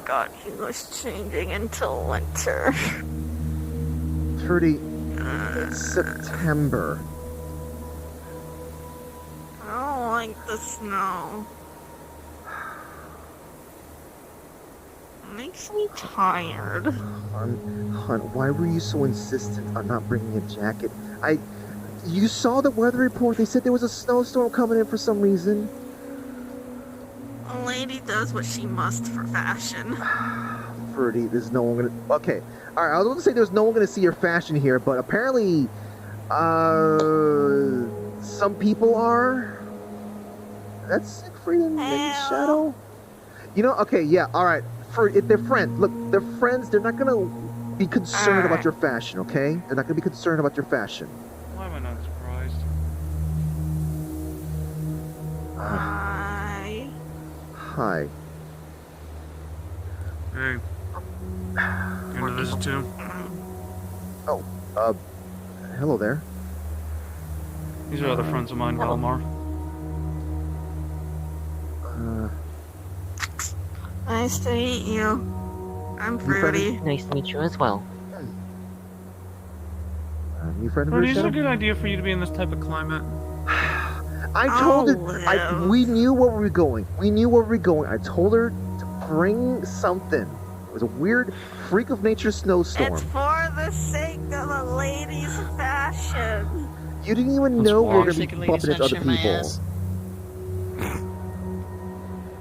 forgot he was changing until winter. 30. It's September. I don't like the snow. It makes me tired. Hun, why were you so insistent on not bringing a jacket? You saw the weather report. They said there was a snowstorm coming in for some reason. A lady does what she must for fashion. Ferdy, there's no one gonna. Okay, all right. I was going to say there's no one gonna see your fashion here, but apparently, some people are. That's Siegfried and Shadow. You know? Okay, yeah. All right. If they're friends, look, they're friends. They're not gonna be concerned about your fashion. Okay? They're not gonna be concerned about your fashion. Why am I not surprised? Hi. Hi. Hey. You want to visit too? Oh, hello there. These are other friends of mine, Valmar. Nice to meet you. I'm Fruity. Nice to meet you as well. You friend of Fruity, yours, is it a Shadow? good idea for you to be in this type of climate? I told her. We knew where we were going. We knew where we were going. I told her to bring something. It was a weird freak of nature snowstorm. It's for the sake of a lady's fashion. You didn't even know we were going to be bumping into other people.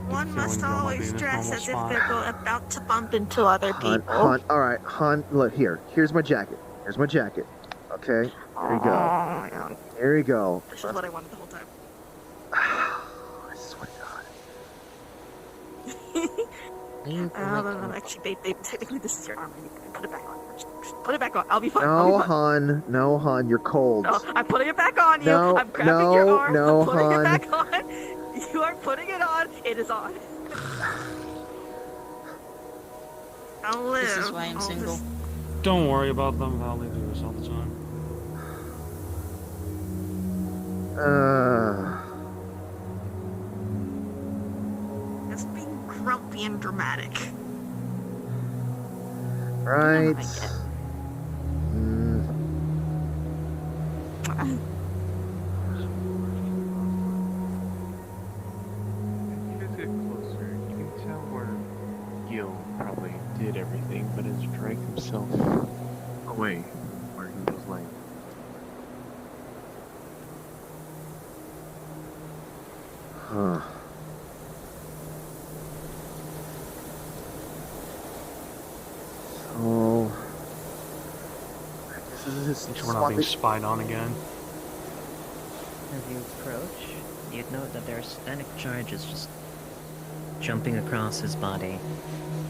One must always dress as if they're about to bump into other people. Hun, all right, hun, look here. Here's my jacket. Here's my jacket. Okay, here you go. Here you go. This is what I wanted the whole time. I swear to God. Actually, babe, technically this is your arm. You can put it back on. Put it back on. I'll be fine. No, hun. No, hun. You're cold. No, I'm putting it back on you. No, I'm grabbing your arm. no, I'm putting hun. it back on. You are putting it on. It is on. I'll live. This is why I'm single. Don't worry about them, Val. They do this all the time. Just being grumpy and dramatic. Right. If you get closer, you can tell where Gil probably did everything, but has dragged himself away where he was laying. Huh. So, I guess this is So we're not being spied on again. As you approach, you'd note that there are static charges just jumping across his body,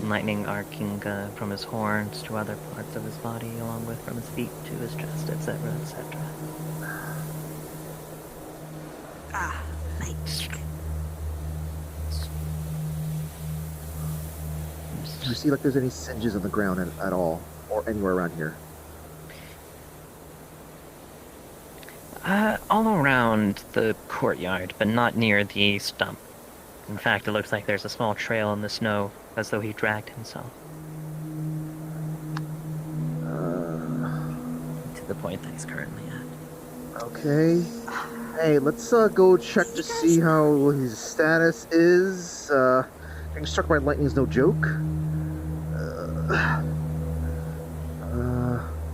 lightning arcing from his horns to other parts of his body, along with from his feet to his chest, etc., etc. Ah, nice. Do you see like there's any singes on the ground at all, or anywhere around here? All around the courtyard, but not near the stump. In fact, it looks like there's a small trail in the snow, as though he dragged himself. To the point that he's currently at. Okay. Hey, let's go check to see how his status is. Getting struck by lightning is no joke.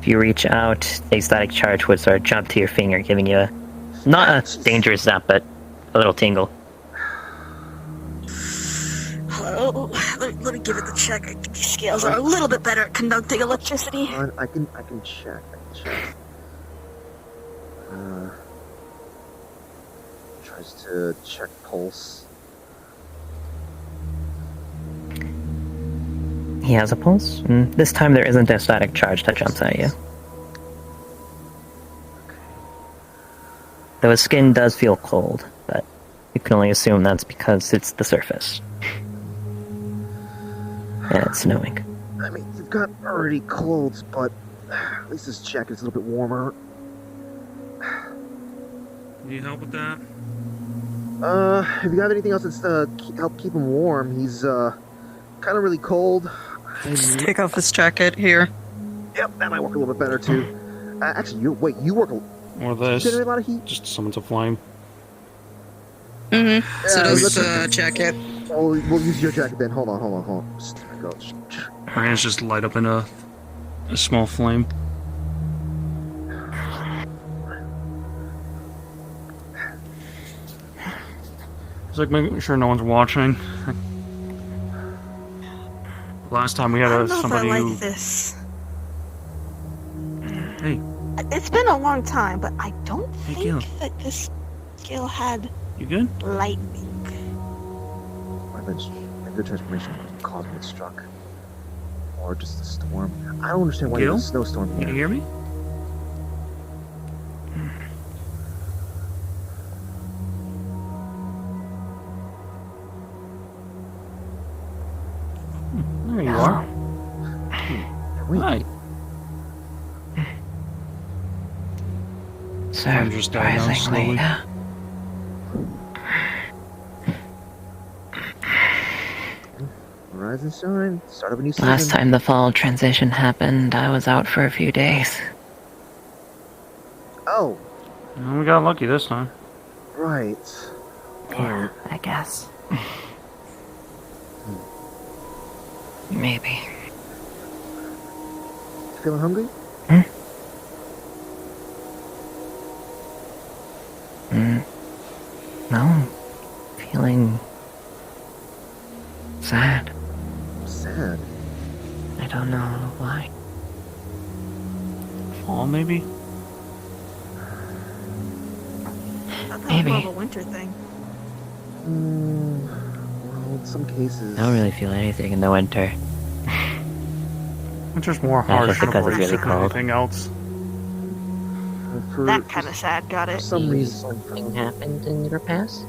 If you reach out, a static charge would sort of jump to your finger, giving you not a dangerous zap, but a little tingle. Hello. Let me give it the check. I think these scales are a little bit better at conducting electricity. I can check. Tries to check pulse. He has a pulse, and this time there isn't a static charge that jumps at you. Though his skin does feel cold, but you can only assume that's because it's the surface. And it's snowing. I mean, you've got already clothes, but at least this jacket's a little bit warmer. Need help with that? If you have anything else that's help keep him warm, he's kind of really cold. Just take off his jacket here. Yep, that might work a little bit better too. Actually, you work. Or You this. generate a lot of heat. Just summons a flame. Mm-hmm. So Yeah, does let's- the jacket. We'll use your jacket then. Hold on. Go. Her hands just light up in a small flame. It's like making sure no one's watching. Last time we had I don't know somebody if I who. like this. Hey, It's been a long time, but I don't Hey, think Gil. that this skill had you good? lightning. Maybe the transformation caused when it struck, or just a storm. I don't understand why Gil? there's a snowstorm Can you here. hear me? There you are. Wait, Hi. Flame just died down slowly. rise and shine. Start of a new season. Last time the fall transition happened, I was out for a few days. Oh, Well, we got lucky this time. right. Yeah, I guess. Maybe. Feeling hungry? No. Feeling sad. Sad. I don't know why. Fall, maybe? That's Maybe. more of a winter thing. Well, in some cases. I don't really feel anything in the winter. It's just more Yeah, harsh just because it's really than cold. anything else. For That kind of sad got for it. some reason. Something happened in your past?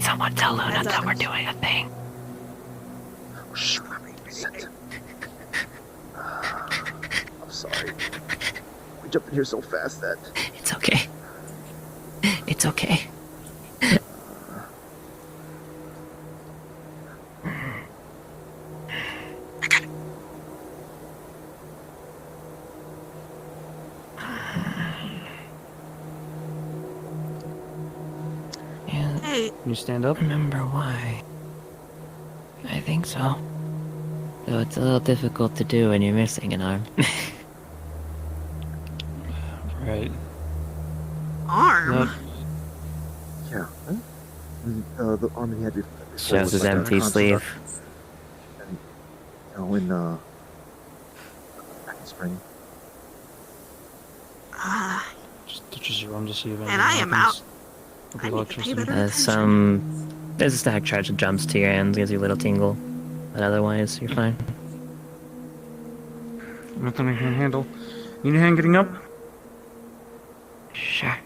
Someone tell Luna that we're doing a thing. Shh, reset. I'm sorry. We jumped in here so fast that. It's okay. It's okay. And Hey, Can you stand up? remember why. I think so. Though it's a little difficult to do when you're missing an arm. Right. arm. That, Yeah. Huh? The arm he had before. Shows was his like a empty construct. sleeve. And, back in spring. just touches your arm to see if anything And I am happens. I With the need to pay electricity. better There's a static charge that jumps to your hands, gives you a little tingle. But otherwise, you're fine. Nothing I can handle. Need a hand getting up? Sure.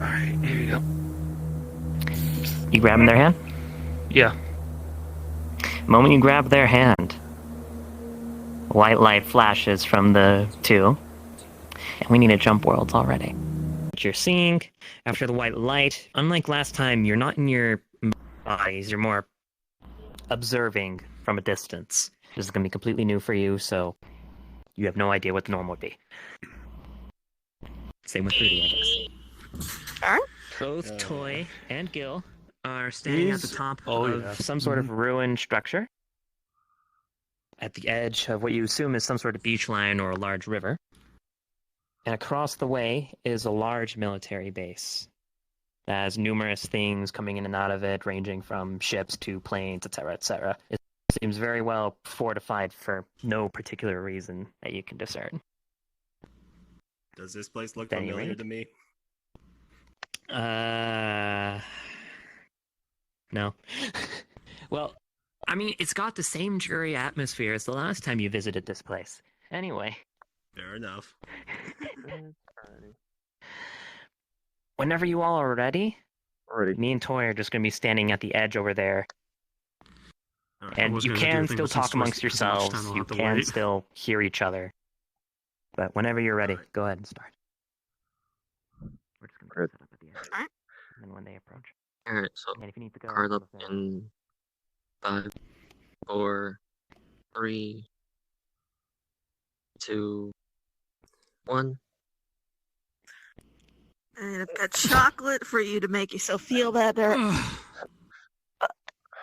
Alright, here you go. You grabbing their hand? Yeah. The moment you grab their hand, white light flashes from the two, and we need to jump worlds already. What you're seeing after the white light, unlike last time, you're not in your bodies, you're more observing from a distance. This is going to be completely new for you, so you have no idea what the norm would be. Same with Fruity, I guess. Alright. Both Toy and Gil are standing at the These- top oh, of yeah. some sort of ruined structure at the edge of what you assume is some sort of beach line or a large river. And across the way is a large military base that has numerous things coming in and out of it, ranging from ships to planes, etc., etc. It seems very well fortified for no particular reason that you can discern. Does this place look Then you familiar read? to me? No. Well, I mean, it's got the same dreary atmosphere as the last time you visited this place. Anyway, Fair enough. whenever you all are ready, Already. me and Toy are just going to be standing at the edge over there. Alright, I And was you gonna do a can thing, still but since talk amongst there's so much yourselves, time, I'll you have to can wait. still hear each other. But whenever you're ready, Alright. go ahead and start. We're just going to Good. set up at the edge. Alright. And then when they approach. Alright, so And if you need to go, card let up us know. in 5, 4, 3, 2, 1. And I've got chocolate for you to make yourself feel better.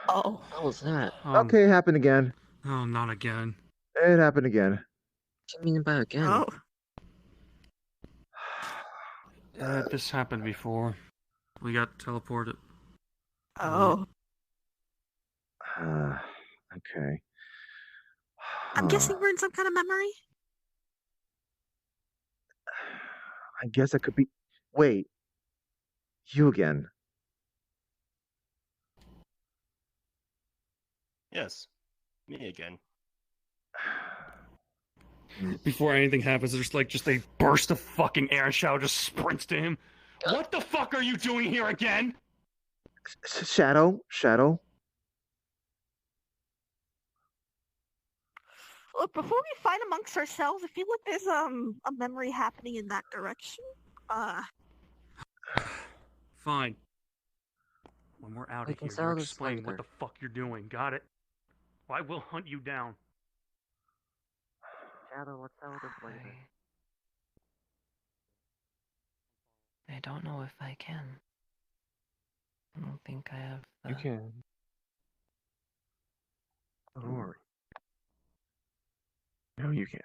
Oh. What was that? Okay, it happened again. Oh, not again. It happened again. What do you mean by again? Oh. This happened before. We got teleported. Oh. Okay. I'm guessing we're in some kind of memory? I guess it could be. Wait. You again. Yes, me again. Before anything happens, there's like just a burst of fucking air and Shadow just sprints to him. What the fuck are you doing here again? Shadow. Look, before we fight amongst ourselves, I feel like there's a memory happening in that direction. Fine. When we're out We of can here, sell you this explain what later. the fuck you're doing. Got it? I will hunt you down. Shadow, let's sell this later. I don't know if I can. I don't think I have the... You can. Don't worry. No, you can.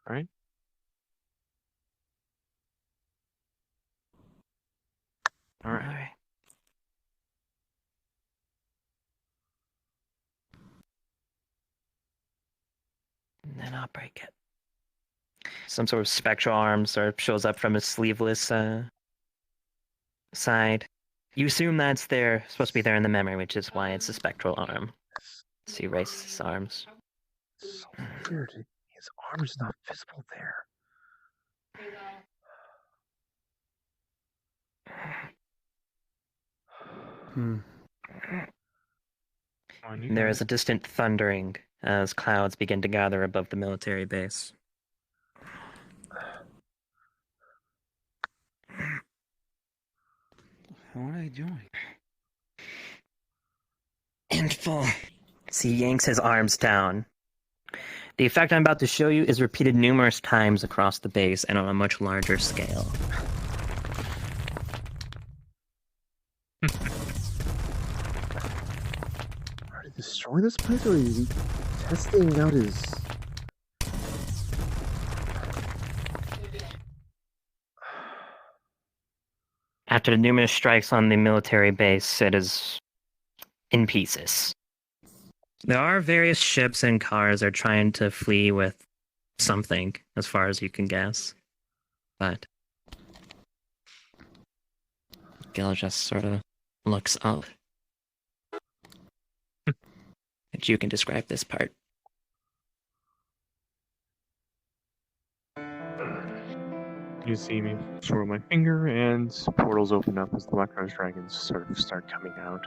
Alright? Alright. Alright. And then I'll break it. Some sort of spectral arm sort of shows up from his sleeveless side. You assume that's there, supposed to be there in the memory, which is why it's a spectral arm. So you erase his arms. So weird. His arm's not visible there. There is a distant thundering as clouds begin to gather above the military base. What are they doing? Handful. So he yanks his arms down. The effect I'm about to show you is repeated numerous times across the base and on a much larger scale. Are they destroying this place, or is he testing out his... After the numerous strikes on the military base, it is in pieces. There are various ships and cars that are trying to flee with something, as far as you can guess. But Gil just sort of looks up. And you can describe this part. You see me swirl my finger, and portals open up as the Black Rose Dragons sort of start coming out.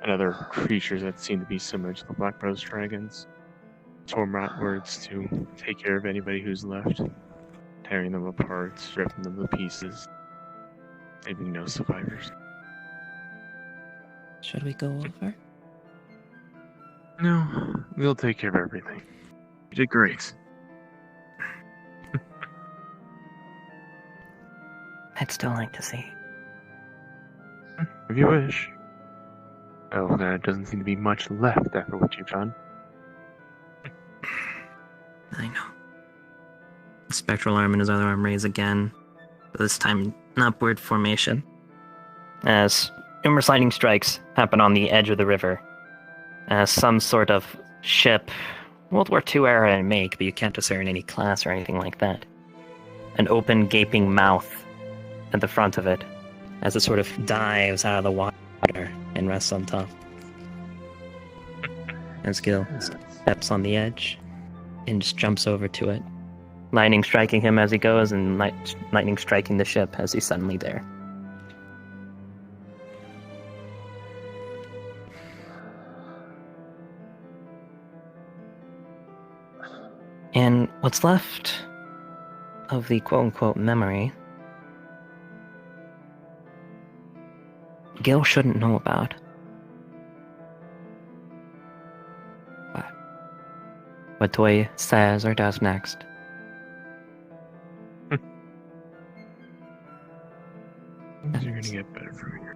And other creatures that seem to be similar to the Black Rose Dragons swarm outwards to take care of anybody who's left, tearing them apart, ripping them to pieces, leaving no survivors. Should we go over? No, we'll take care of everything. You did great. I'd still like to see. If you wish. Oh, there doesn't seem to be much left after what you've done. I know. Spectral arm and his other arm raise again, but this time in upward formation. As numerous lightning strikes happen on the edge of the river. As some sort of ship, World War II era in make, but you can't discern any class or anything like that. An open, gaping mouth at the front of it, as it sort of dives out of the water and rests on top. As Gil steps on the edge and just jumps over to it, lightning striking him as he goes and lightning striking the ship as he's suddenly there. And what's left of the quote-unquote memory Gil shouldn't know about. What Toy says or does next. Things are gonna get better from here.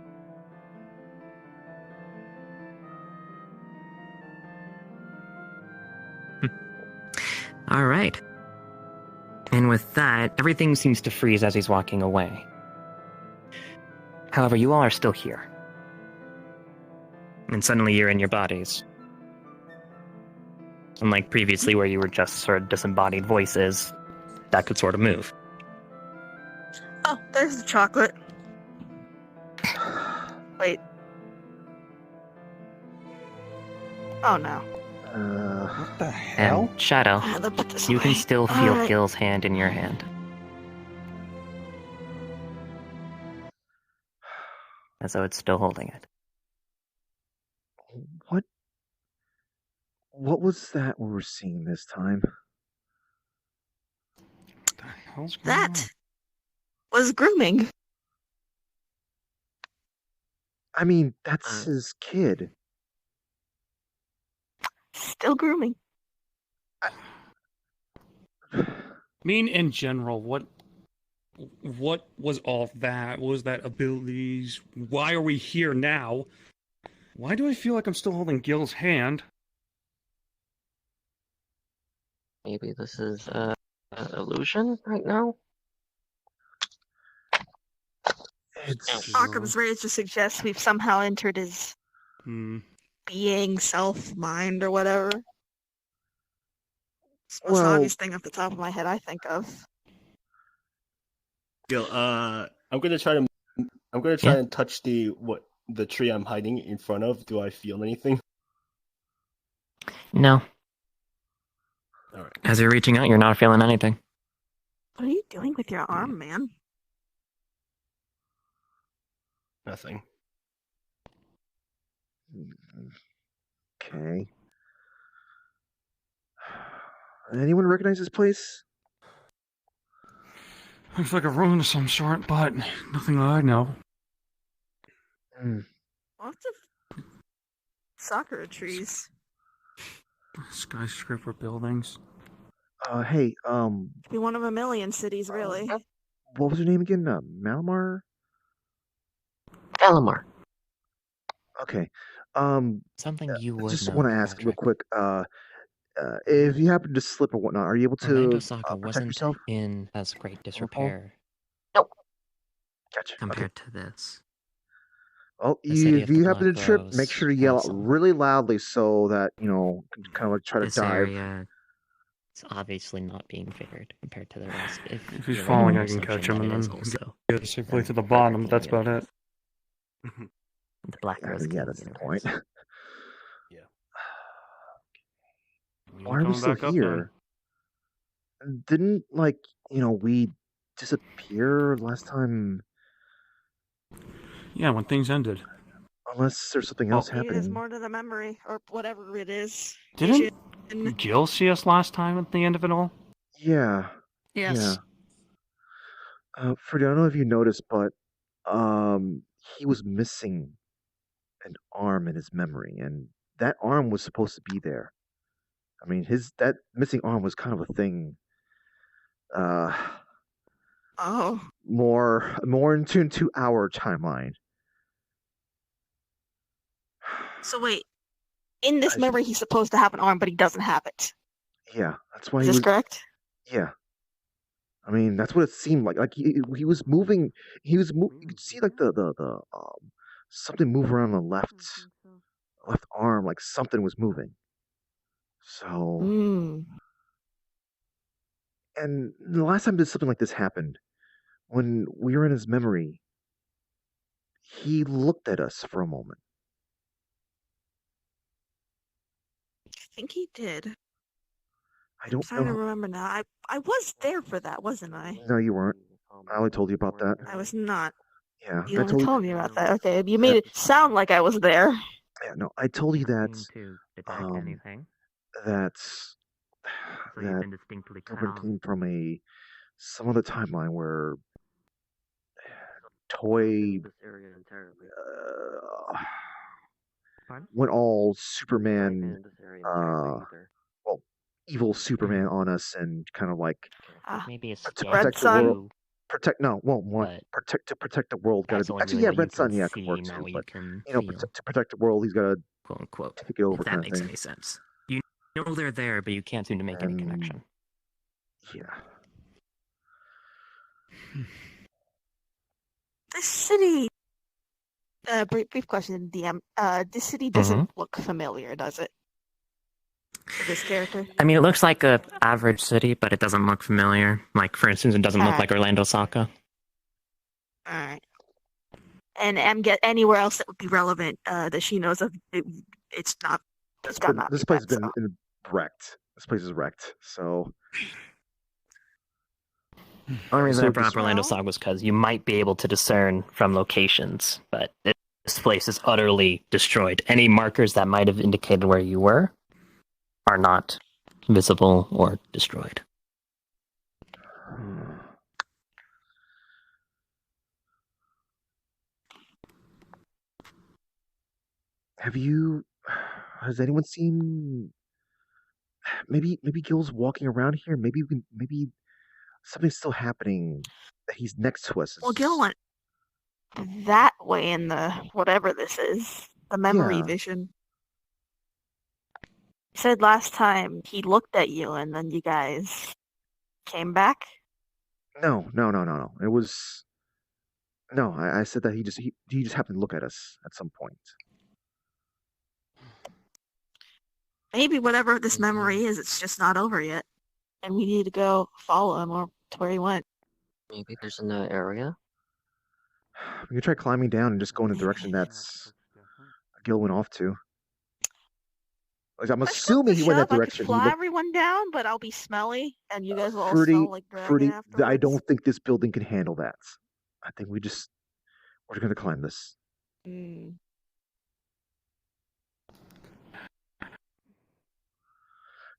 All right. And with that, everything seems to freeze as he's walking away. However, you all are still here. And suddenly you're in your bodies. Unlike previously where you were just sort of disembodied voices, that could sort of move. Oh, there's the chocolate. Wait. Oh no. What the hell? And Shadow, They'll put this you can away. still feel Alright. Gil's hand in your hand. As though it's still holding it. What was that we were seeing this time? What the hell's going on? That was grooming. I mean, that's his kid. Still grooming. I mean, in general, what was all that? What was that abilities? Why are we here now? Why do I feel like I'm still holding Gil's hand? Maybe this is an illusion right now? It's Occam's rage just suggests we've somehow entered his being, self, mind, or whatever. It's the most obvious thing off the top of my head I think of. Gil, I'm gonna try and touch the tree I'm hiding in front of. Do I feel anything? No. Alright. As you're reaching out, you're not feeling anything. What are you doing with your arm, man? Nothing. okay. Anyone recognize this place? Looks like a ruin of some sort, but nothing that I know. Lots of sakura trees. Skyscraper buildings. Hey, Could be one of a million cities, really. what was her name again? Malamar? Elamar. Okay. Something you would just know, want to ask real Patrick. quick. If you happen to slip or whatnot, are you able to Orlando Saka protect wasn't yourself? in as great disrepair Gotcha. compared to this. Well, The city if of the you happen to Black trip, Rose make sure to yell has out some. really loudly so that, kind of like try to This dive. area is obviously not being favored compared to the rest. If he's you're falling, making I the can catch assumption him that and it is then also get safely to the the bottom, but Black that's about it. The Black Rose Yeah, King that's the universe. point. Yeah. Why are we still Back up, here? Didn't, we disappear last time? Yeah, when things ended. Unless there's something else Maybe there's happening. more to the memory, or whatever it is. Didn't Vision. Gil see us last time at the end of it all? Yeah. Yes. Freddie, I don't know if you noticed, but he was missing an arm in his memory, and that arm was supposed to be there. I mean, that missing arm was kind of a thing. Oh. More in tune to our timeline. So wait, in this memory, he's supposed to have an arm, but he doesn't have it. Yeah, that's why Is this correct? Yeah. I mean, that's what it seemed like. Like he was moving. You could see like the something move around the left arm, like something was moving. So, and the last time something like this happened, when we were in his memory, he looked at us for a moment. I think he did. I don't I'm trying to know. remember now. I was there for that, wasn't I? No, you weren't. I only told you about that. I was not. Yeah, You only told me about that. Okay, you made it sound like I was there. Yeah, no, I told you that. To detect anything. That's So you've been distinctly cut off. came from some other timeline where toy. This area entirely. Went all I've Superman, been in this area entirely either. well, evil Superman on us, and kind of like Maybe a to scan Red protect the Sun. world. Protect no, well, more but protect the world. Got to that's be only actually, really yeah, what you Red Sun, can yeah, could see, work not too. what But you can you know, feel, to protect the world, he's got to quote unquote. take it over, If that kind of makes thing. any sense. You know they're there, but you can't seem to make any connection. Yeah. This city. Brief question, DM. This city doesn't look familiar, does it? For this character. I mean, it looks like a average city, but it doesn't look familiar. Like, for instance, it doesn't look like Orlando Saka. All right. And get anywhere else that would be relevant that she knows of. It's not. This place has been wrecked. This place is wrecked. So. The only reason I brought just- up Orlando Saka was because you might be able to discern from locations, but this place is utterly destroyed. Any markers that might have indicated where you were are not visible or destroyed. Has anyone seen maybe Gil's walking around here? Maybe something's still happening that he's next to us. Well, Gil went that way in the whatever this is, the memory vision. He said last time he looked at you and then you guys came back. No. It was no. I said that he just happened to look at us at some point. Maybe whatever this memory is, it's just not over yet, and we need to go follow him or to where he went. Maybe there's another area. We can try climbing down and just go in the direction that's Gil went off to. Like, I'm assuming he went that direction. I could fly everyone down, but I'll be smelly, and you guys will all smell like dragon afterwards. I don't think this building can handle that. I think we're gonna climb this.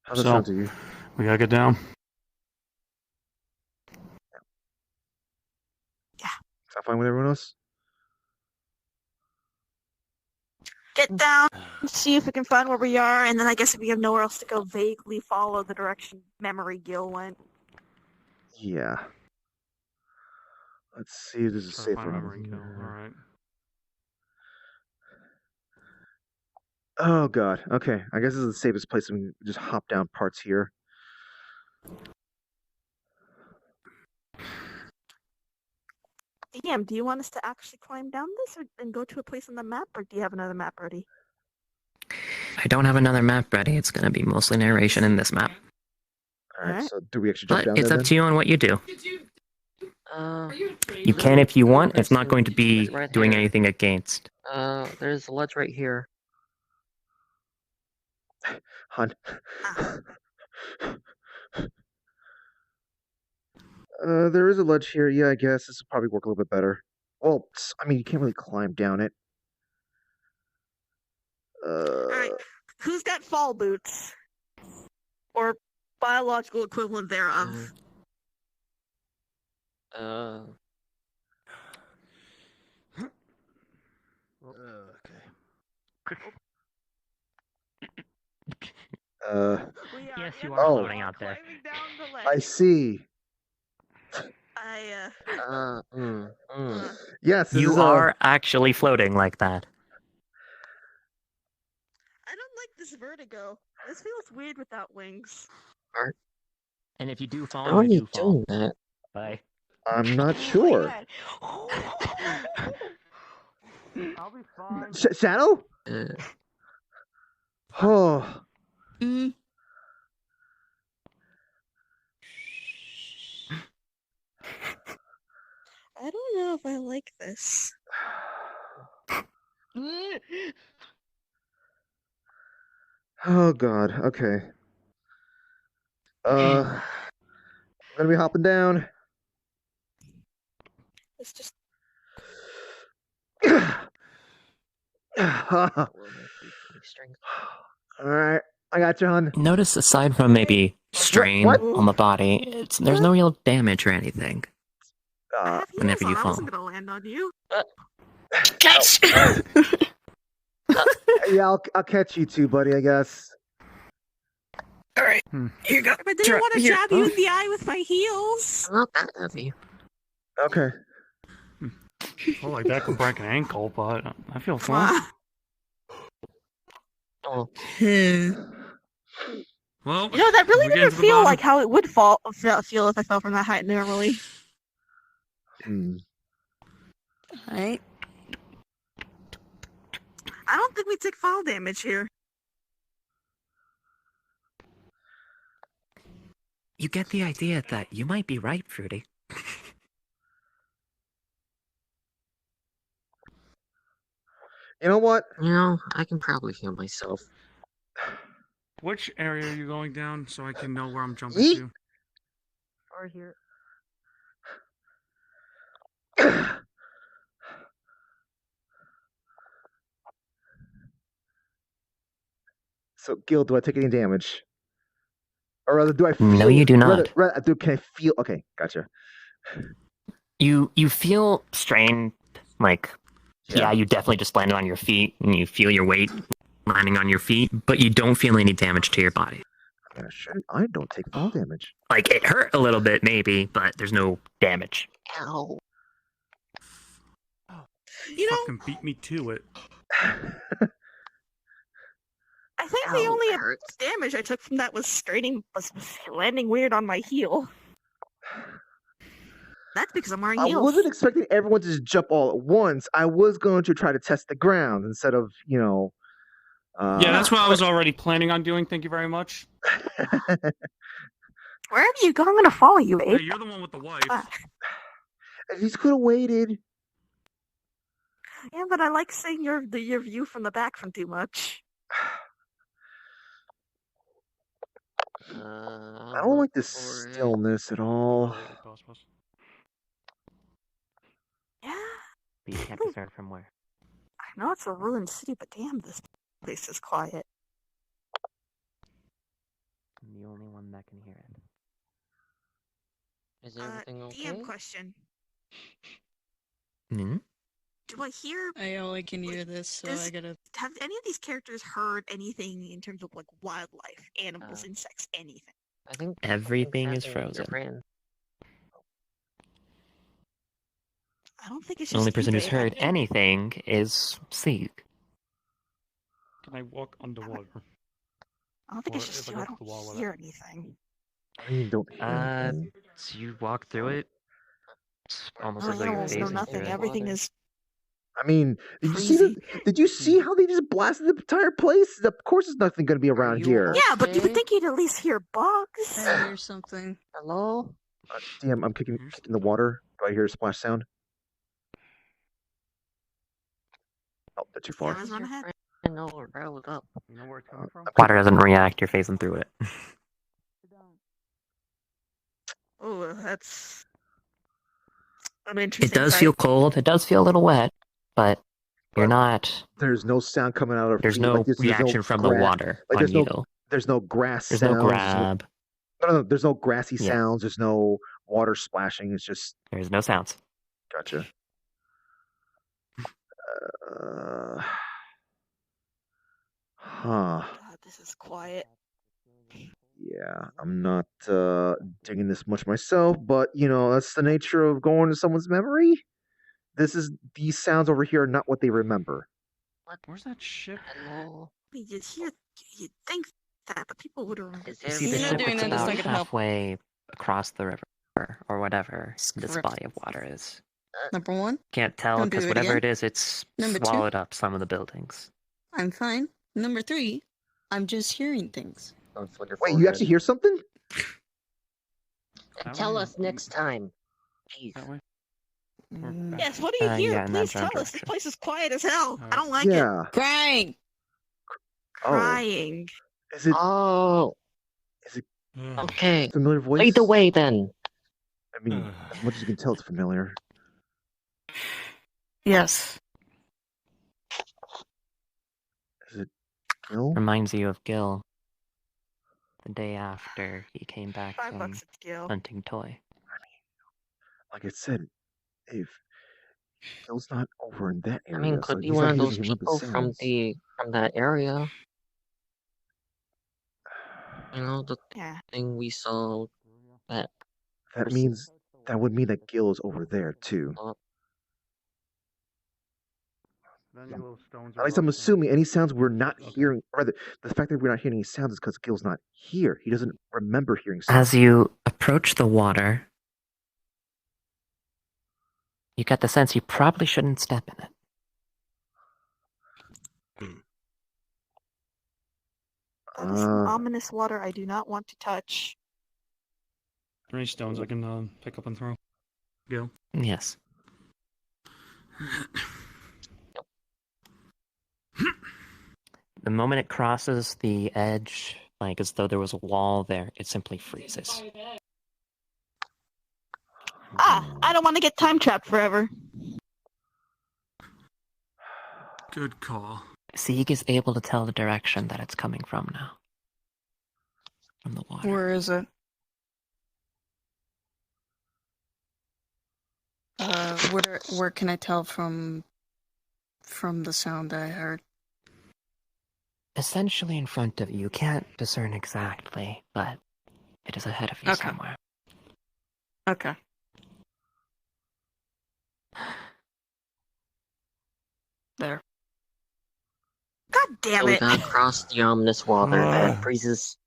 How's that sound to you? We gotta get down. Yeah. Is that fine with everyone else? Get down, see if we can find where we are, and then I guess if we have nowhere else to go, vaguely follow the direction Memory Gil went. Yeah. Let's see if this is safe for Memory Gil. All right. Oh god. Okay. I guess this is the safest place. We can just hop down parts here. DM, do you want us to actually climb down this and go to a place on the map, or do you have another map ready? I don't have another map ready. It's going to be mostly narration in this map. Alright, so do we actually jump down there? But it's up to you on what you do. You can if you want. It's not going to be doing anything against. There's a ledge right here. Hun. There is a ledge here. Yeah, I guess this will probably work a little bit better. Well, I mean, you can't really climb down it. Alright, who's got fall boots? Or biological equivalent thereof? Yes, you are floating out there. I see. Yes, you are actually floating like that. I don't like this vertigo. This feels weird without wings. And if you do fall, How are you fall. doing that? Bye. I'm not sure. I'll be fine. Shadow? Oh. I don't know if I like this. Oh god, okay. I'm gonna be hopping down. It's just Alright, I got you, hon. Notice aside from maybe strain on the body, there's no real damage or anything. I have whenever heels you on. I fall. wasn't gonna land on you. Catch! Yeah, I'll catch you too, buddy. I guess. All right, here you go. I didn't want to Here. jab you in the eye with my heels. I'm not that heavy. Okay. Well, like that could break an ankle, but I feel Come fine. on. Oh, Well, You know, that really we get didn't to the feel bottom. like how it would feel if I fell from that height normally. Right? I don't think we take fall damage here. You get the idea that you might be right, Fruity. You know what? I can probably heal myself. Which area are you going down so I can know where I'm jumping Yeet. to? Or here. So, Gil, do I take any damage? Or rather, do I feel? No, you do not. Can I feel? Okay, gotcha. You feel strained, like, yeah, you definitely just landed on your feet, and you feel your weight landing on your feet, but you don't feel any damage to your body. I don't take fall damage. Like, it hurt a little bit, maybe, but there's no damage. Ow. You know, Fucking beat me to it. I think Ow, the only it hurts. damage I took from that was landing weird on my heel. That's because I'm wearing I heels. wasn't expecting everyone to just jump all at once. I was going to try to test the ground instead of, Yeah, that's what I was already planning on doing. Thank you very much. Wherever you go, I'm gonna follow you, Hey, Abe. you're the one with the wife. If you could have waited. Yeah, but I like seeing your view from the back from too much. I don't like the stillness at all. Yeah, But you can't discern from where. I know it's a ruined city, but damn, this place is quiet. I'm the only one that can hear it. Is everything okay? DM question. Hmm? Do I hear... I only can hear this, so I gotta... Have any of these characters heard anything in terms of, like, wildlife, animals, insects, anything? I think Everything is something's happening with your frozen. brain. I don't think it's The just only person you, who's Dave. heard anything is Seek. Can I walk underwater? I don't think it's Or just if I you. I go to the wall don't with hear anything. I mean, don't hear anything. So you walk through it. It's almost No as though you're animals, no phasing nothing. through it. Everything is I mean, did crazy. you see how they just blasted the entire place? Of course, there's nothing going to be around you here. Yeah, but you would Okay. think you'd at least hear bugs. I hear something. Hello? Damn, I'm kicking the water. Do I hear a splash sound? Oh, they're too far. Yeah, let's run ahead. I know, riled up. You know where it's coming from? Water doesn't react, you're phasing through it. Oh, that's an It interesting does sight. feel cold, it does feel a little wet, but you're not... There's no sound coming out of There's you, no like, there's reaction no from the water like, on there's you, no though. there's no grass There's sounds. no grab. No, there's no grassy Yeah. sounds. There's no water splashing. It's just There's no sounds. gotcha. Huh. God, this is quiet. Yeah, I'm not digging this much myself, but that's the nature of going to someone's memory. These sounds over here are not what they remember. Where's that ship? Hello? You'd think that, but people would remember. Is You see the You're not ship, doing it's that, it's about not gonna help. halfway across the river, or whatever this Script. body of water is. Number one, Can't tell, Don't do because it whatever again. it is, it's Number two. swallowed up some of the buildings. I'm fine. Number three, I'm just hearing things. Don't flick your Wait, you forehead. actually hear something? That Tell way? us next time. Please. That way? Mm. Yes, what do you hear? Yeah, in that Please tell general us. This direction. place is quiet as hell. I don't like it. Yeah. Crying! Crying. Is it Oh, Ugh. okay. a familiar voice? Lead the way then. I mean, as much as you can tell, it's familiar. Yes. Is it Gil? Reminds you of Gil. The day after he came back $5 from a skill. hunting toy. Like I said, if Gil's not over in that I mean, area, so could be he's one not. of He doesn't those remember the people from sounds. that area. You know, the Yeah. thing we saw that That means that would mean that Gil is over there too. At least I'm assuming any sounds we're not hearing, rather, the fact that we're not hearing any sounds is because Gil's not here. He doesn't remember hearing sounds. As you approach the water, you get the sense you probably shouldn't step in it. That is some ominous water I do not want to touch. Any stones I can pick up and throw? Gil? Yes. The moment it crosses the edge, like as though there was a wall there, it simply freezes. I don't want to get time trapped forever. Good call. Sieg is able to tell the direction that it's coming from now. From the water. Where is it? Where can I tell from the sound that I heard? Essentially in front of you. You can't discern exactly, but it is ahead of you somewhere. Okay. There. God damn we it! gotta cross the ominous water that freezes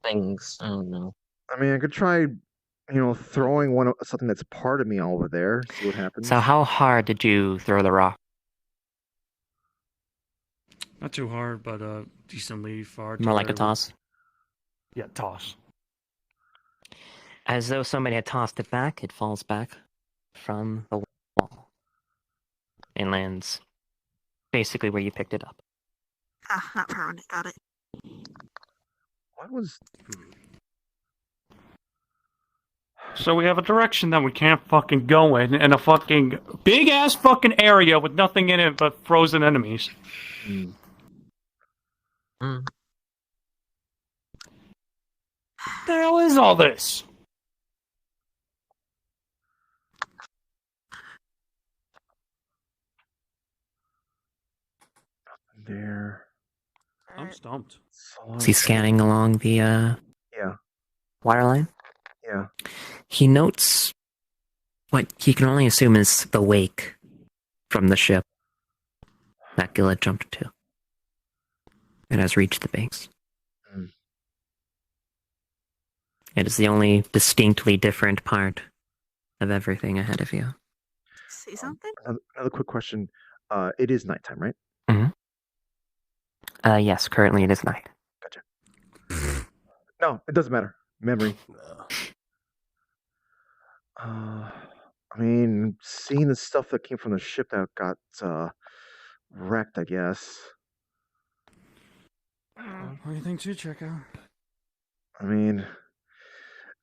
things. I don't know. I mean, I could try, throwing something that's part of me over there. See what happens. So how hard did you throw the rock? Not too hard, but decently far. More like a toss? Yeah, toss. As though somebody had tossed it back, it falls back from the wall. And lands basically where you picked it up. Not permanent. Got it. What was... So we have a direction that we can't fucking go in, and a fucking big-ass fucking area with nothing in it but frozen enemies. The hell is all this? There. I'm stumped. Is he scanning along the Yeah. water line? Yeah. He notes what he can only assume is the wake from the ship that Gil had jumped to. It has reached the banks. It is the only distinctly different part of everything ahead of you. Say something? Another quick question. It is nighttime, right? Yes, currently it is night. Gotcha. No, it doesn't matter. Memory. I mean, seeing the stuff that came from the ship that got wrecked, I guess. What do you think too, Checo? I mean,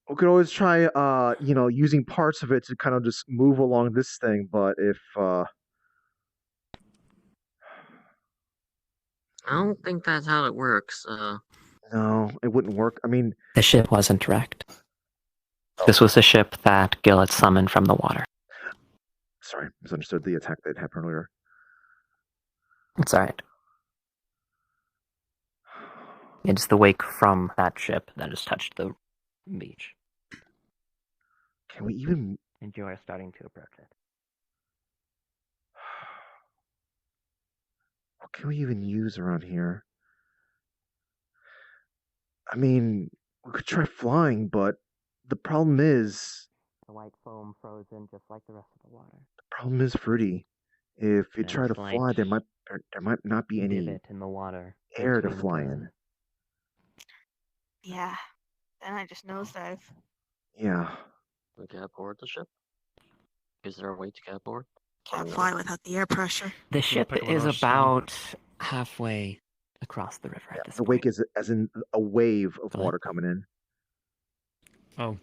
we could always try, using parts of it to kind of just move along this thing, but if, I don't think that's how it works. No, it wouldn't work. I mean... The ship wasn't wrecked. This was the ship that Gil had summoned from the water. Sorry, misunderstood the attack that happened earlier. It's alright. It's the wake from that ship that has touched the beach. Can we even... And you are starting to approach it. What can we even use around here? I mean, we could try flying, but the problem is... The white foam frozen just like the rest of the water. The problem is, Fruity, if you And try to slight fly, there might not be any divot in the water air to between fly the- in. Yeah. Then I just nosedive. Yeah. We get aboard the ship? Is there a way to get aboard? Can't fly without the air pressure. The ship pick one of is those about halfway across the river at this The point. wake is as in a wave of Go water coming in. Oh.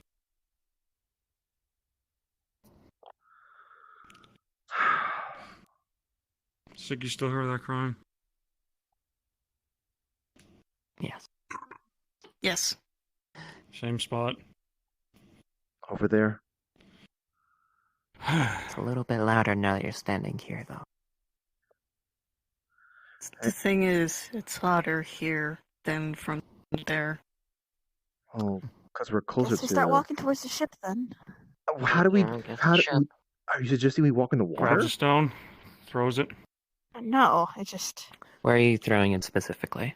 Sig, you still hear that crying? Yes. Yes. Same spot. Over there. It's a little bit louder now that you're standing here, though. The thing is, it's louder here than from there. Oh, because we're closer Guess we to. start walking towards the ship then. How do we? Yeah, I guess How the do? ship. Are you suggesting we walk in the water? Grabs a stone, throws it. No, I just. Where are you throwing it specifically?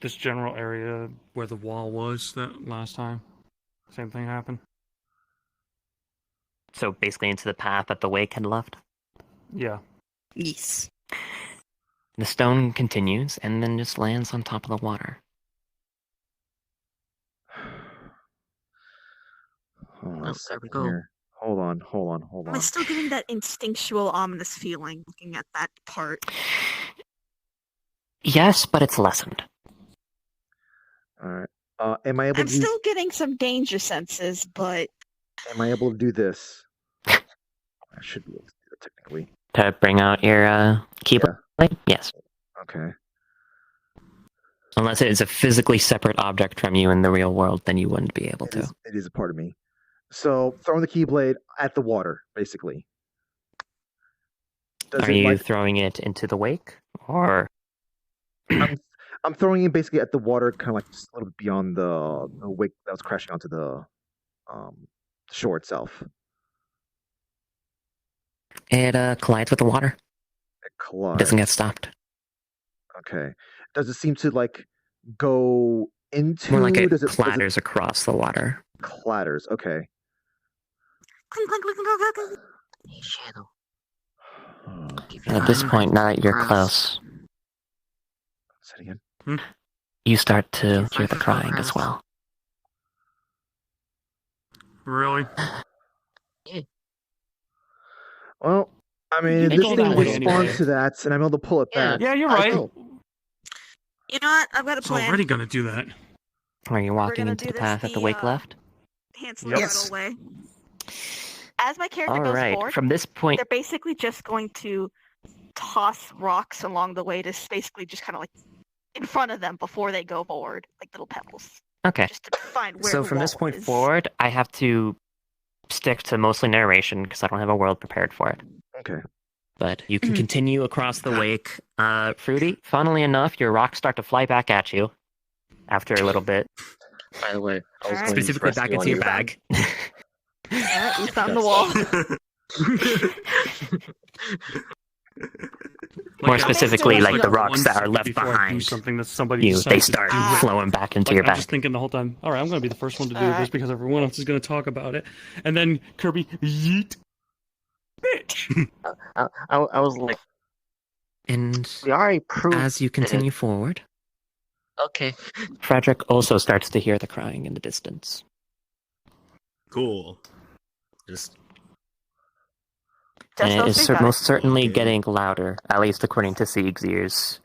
This general area where the wall was that last time. Same thing happened. So basically into the path that the wake had left? Yeah. Yes. The stone continues and then just lands on top of the water. Oh, Oh, there we go. here. Hold on. Am I still getting that instinctual, ominous feeling looking at that part? Yes, but it's lessened. All right. Am I able I'm to? still getting some danger senses, but Am I able to do this? I should be able to do it technically. To bring out your keyblade? Yes. Okay. Unless it is a physically separate object from you in the real world, then you wouldn't be able to. It is a part of me. So throwing the keyblade at the water, basically. Are you throwing it into the wake, or? I'm throwing it basically at the water, kind of like just a little bit beyond the wake that was crashing onto the shore itself. It collides with the water. It collides. It doesn't get stopped. Okay. Does it seem to like go into? More like it does clatters across the water. Clatters. Okay. clink, clink, clink, clink, clink, clink. Hey, Shadow. And at this point, now that you're close, Say it again. you start to hear the crying as well. Really? Well, I mean, They this go thing that way responds anyway. to that, and I'm able to pull it back. Yeah, you're right. You know what? I've got a It's plan. already gonna do that. Are you walking gonna into do the this path that the wake left? Hansel Yes. way. As my character All goes right. forward, From this point, they're basically just going to toss rocks along the way to basically just kind of like in front of them before they go forward, like little pebbles, okay. just to find where So the from this wall point is. forward, I have to stick to mostly narration because I don't have a world prepared for it. Okay. But you can continue across the wake. Fruity, funnily enough, your rocks start to fly back at you after a little bit. By the way, I was Alright. going to Specifically press back you into on your your bag. Alright, we found the wall. More Like, specifically, basically, like the like, rocks that are left before I do behind something that somebody you, they decides to start do. flowing back into Like, your I'm bag. just thinking the whole time, all right, I'm going to be the first one to do this Alright. because everyone else is going to talk about it. And then Kirby, yeet. Bitch. I was like, And we already proved as you continue forward, Okay. Frederick also starts to hear the crying in the distance. Cool. Just Just And it those is two guys. most certainly Okay. getting louder, at least according to Sieg's ears.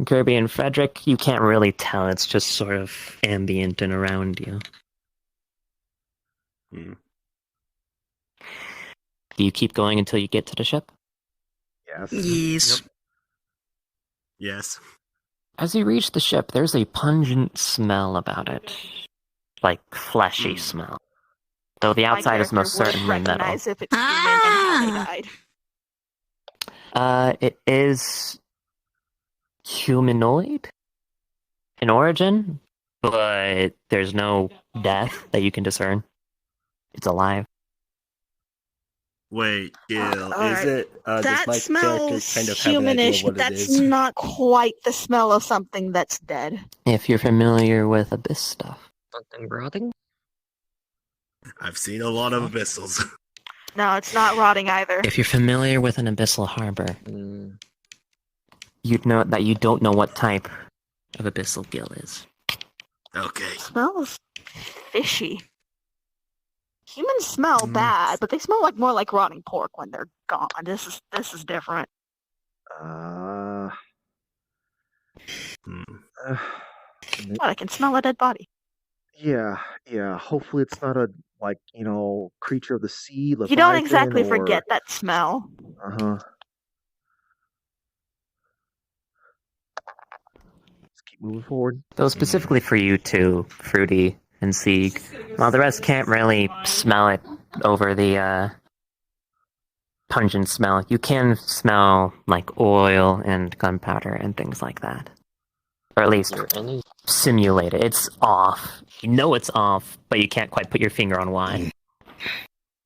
Kirby and Frederick, you can't really tell. It's just sort of ambient and around you. Do you keep going until you get to the ship? Yes. Yes. yes. As you reach the ship, there's a pungent smell about it. Like fleshy smell. Though the My outside is most character certainly would metal. recognize if it's human and how they died. It is humanoid in origin, but there's no death that you can discern. It's alive. Wait, Gil, is alright. it? Does That my character smells kind of have an idea humanish, what but it that's is? not quite the smell of something that's dead. If you're familiar with abyss stuff. Something rotting? I've seen a lot of abyssals. No, it's not rotting either. If you're familiar with an abyssal harbor, Mm. you'd know that you don't know what type of abyssal gill is. Okay. It smells fishy. Humans smell bad, but they smell like more like rotting pork when they're gone. This is different. Uh, God, I can smell a dead body. yeah. Hopefully, it's not a creature of the sea. You don't Leviathan, exactly or... forget that smell. Let's keep moving forward. So specifically for you two, Fruity, and see. Well, the rest can't really smell it over the pungent smell. You can smell like oil and gunpowder and things like that, or at least simulate it. It's off. You know it's off, but you can't quite put your finger on why.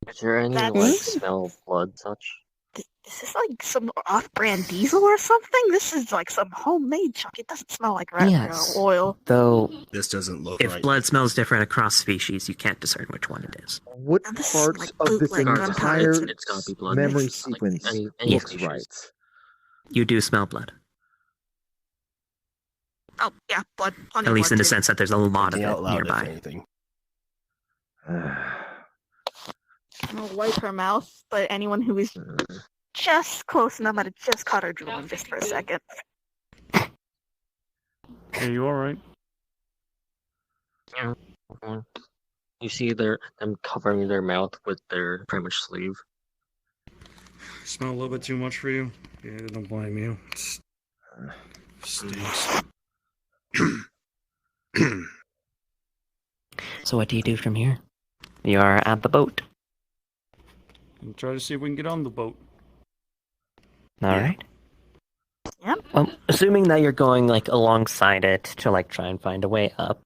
Is there any like smell of blood such? Is this like some off-brand diesel or something? This is like some homemade chunk. It doesn't smell like oil. Though This doesn't look if right. blood smells different across species, you can't discern which one it is. What And this is parts like of this bootleg gunpowder. entire It's gotta be blood. memory Like, sequence any looks species. right? You do smell blood. Oh yeah, blood. Plenty At of least blood in the too. sense that there's a lot of Thinking out it loud, if nearby. anything. I'm gonna wipe her mouth, but anyone who is just close enough, I just caught her drooling just for a second. Are you alright? Yeah. You see them covering their mouth with their pretty much sleeve. Smell a little bit too much for you? Yeah, don't blame you. Stinks. So what do you do from here? You are at the boat. We'll try to see if we can get on the boat. Alright. Yep. Well, assuming that you're going like alongside it to like try and find a way up,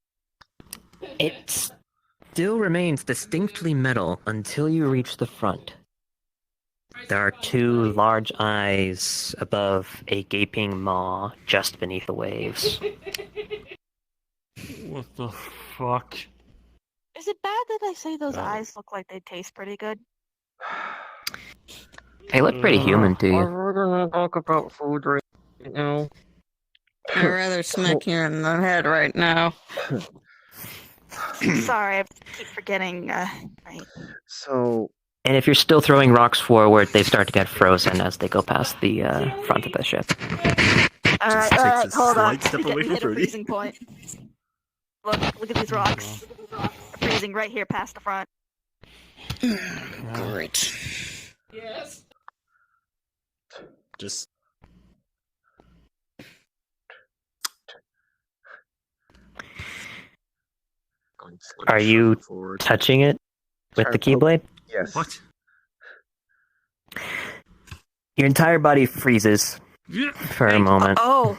it still remains distinctly metal until you reach the front. There are two large eyes above a gaping maw just beneath the waves. What the fuck? Is it bad that I say those eyes look like they taste pretty good? They look pretty human to you. We're gonna talk about food right now. I'd rather smack you in the head right now. Sorry, I keep forgetting. Right. So, And if you're still throwing rocks forward, they start to get frozen as they go past the front of the ship. Alright, takes alright, a hold on. slight step We away from hit a Fruity. freezing point. Look at these rocks. They're freezing right here past the front. Great. Just going slowly Are you forward. touching it with the Keyblade? yes. What? Your entire body freezes for a moment. Oh!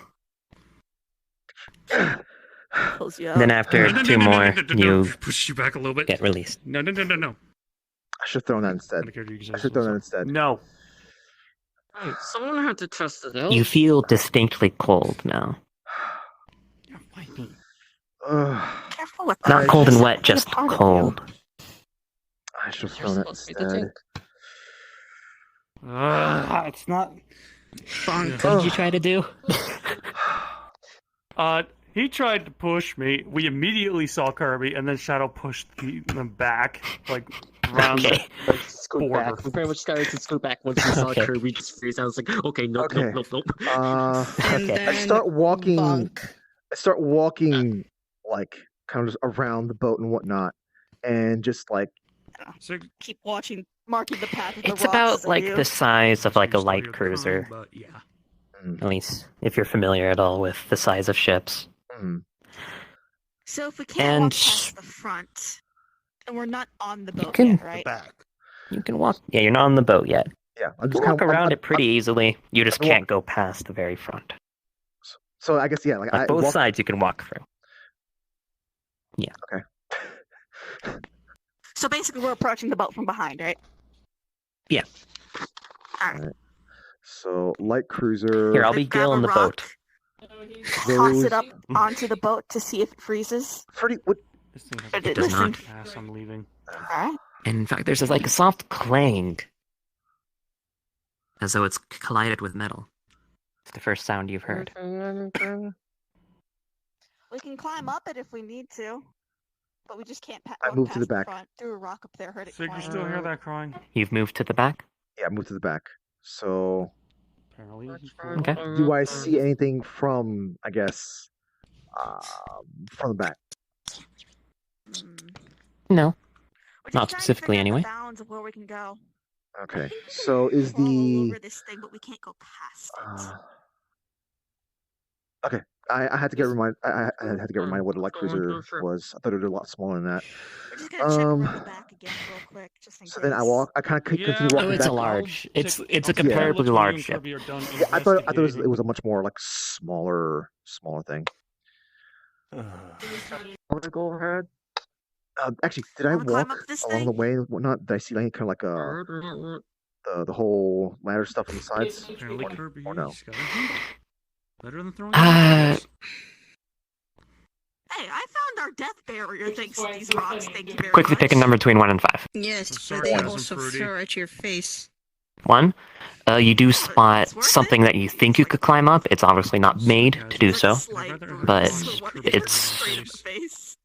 Pulls you out. Then after two more, you push you back a little bit. get released. No. I should have thrown that instead. I should have thrown that instead. No. Hey, someone had to test it out. You feel distinctly cold now. Yeah, why me? Careful with Not that. cold and It's wet, a just part of you. cold. I should have You're thrown that supposed to be the instead. tank. It's not. Bonk. What did you try to do? He tried to push me. We immediately saw Kirby, and then Shadow pushed them back, like around Okay. Like, scoot Border. back. We pretty much started to scoot back once we saw Okay. Kirby just freeze. I was like, okay, nope. And Okay. then I start walking. bonk. I start walking, like, kind of just around the boat and whatnot, and just like, So, Keep watching, marking the path of the It's rocks about as I like do. the size of like a Still light hear the cruiser. crying, but yeah. At least if you're familiar at all with the size of ships. So if we can't walk And- past the front, and we're not on the boat can- yet, right? back. You can walk. Yeah, you're not on the boat yet. yeah, I'm You just can kind walk of around it pretty easily. You just I walk- can't go past the very front. So I guess, yeah, like, Like I both walk. sides, you can walk through. So basically, we're approaching the boat from behind, right? Yeah. Alright. So light cruiser. Here, I'll be Grab Gil a on the rock, boat. Toss Those- it up onto the boat to see if it freezes. Freddie, what? This thing has It a does not. ass. I'm leaving. Alright. And in fact, there's like a soft clang, as though it's collided with metal. It's the first sound you've heard. We can climb up it if we need to, but we just can't I walk move to past the back. front. Threw a rock up there, heard it So you clang. can still hear that crying? You've moved to the back. Yeah, move to the back. So, Apparently. Okay. do I see anything from, I guess, from the back? No. We're just Not trying to specifically, figure out anyway. The bounds of where we can go. Okay. So is We're all the over this thing, but we can't go past it. okay. I had to get reminded. I had to get reminded what a light cruiser was. I thought it was a lot smaller than that. We're just gonna check around the back again real quick, just in So case. then I kind of continue walking it's back. a large. It's a I'll take comparatively Phillips when you large and ship. Kirby are done Yeah, I thought it was investigating. a much more like smaller thing. Go ahead. Actually, did I Wanna climb walk up this along thing? the way? Whatnot? Did I see like kind of like the whole ladder stuff on the sides? Apparently Kirby or no? got a handle. Better than throwing it. Hey, I found our death barrier thanks to these rocks. Thank you very Quickly much. pick a number between 1 and 5. Yes, but Sorry, they Cousin also Fruity. throw at your face. 1. You do spot it's worth something it. that you think you could climb up. It's obviously not made to do It's so. like a slight bruise, but so what- it's- straight in the face.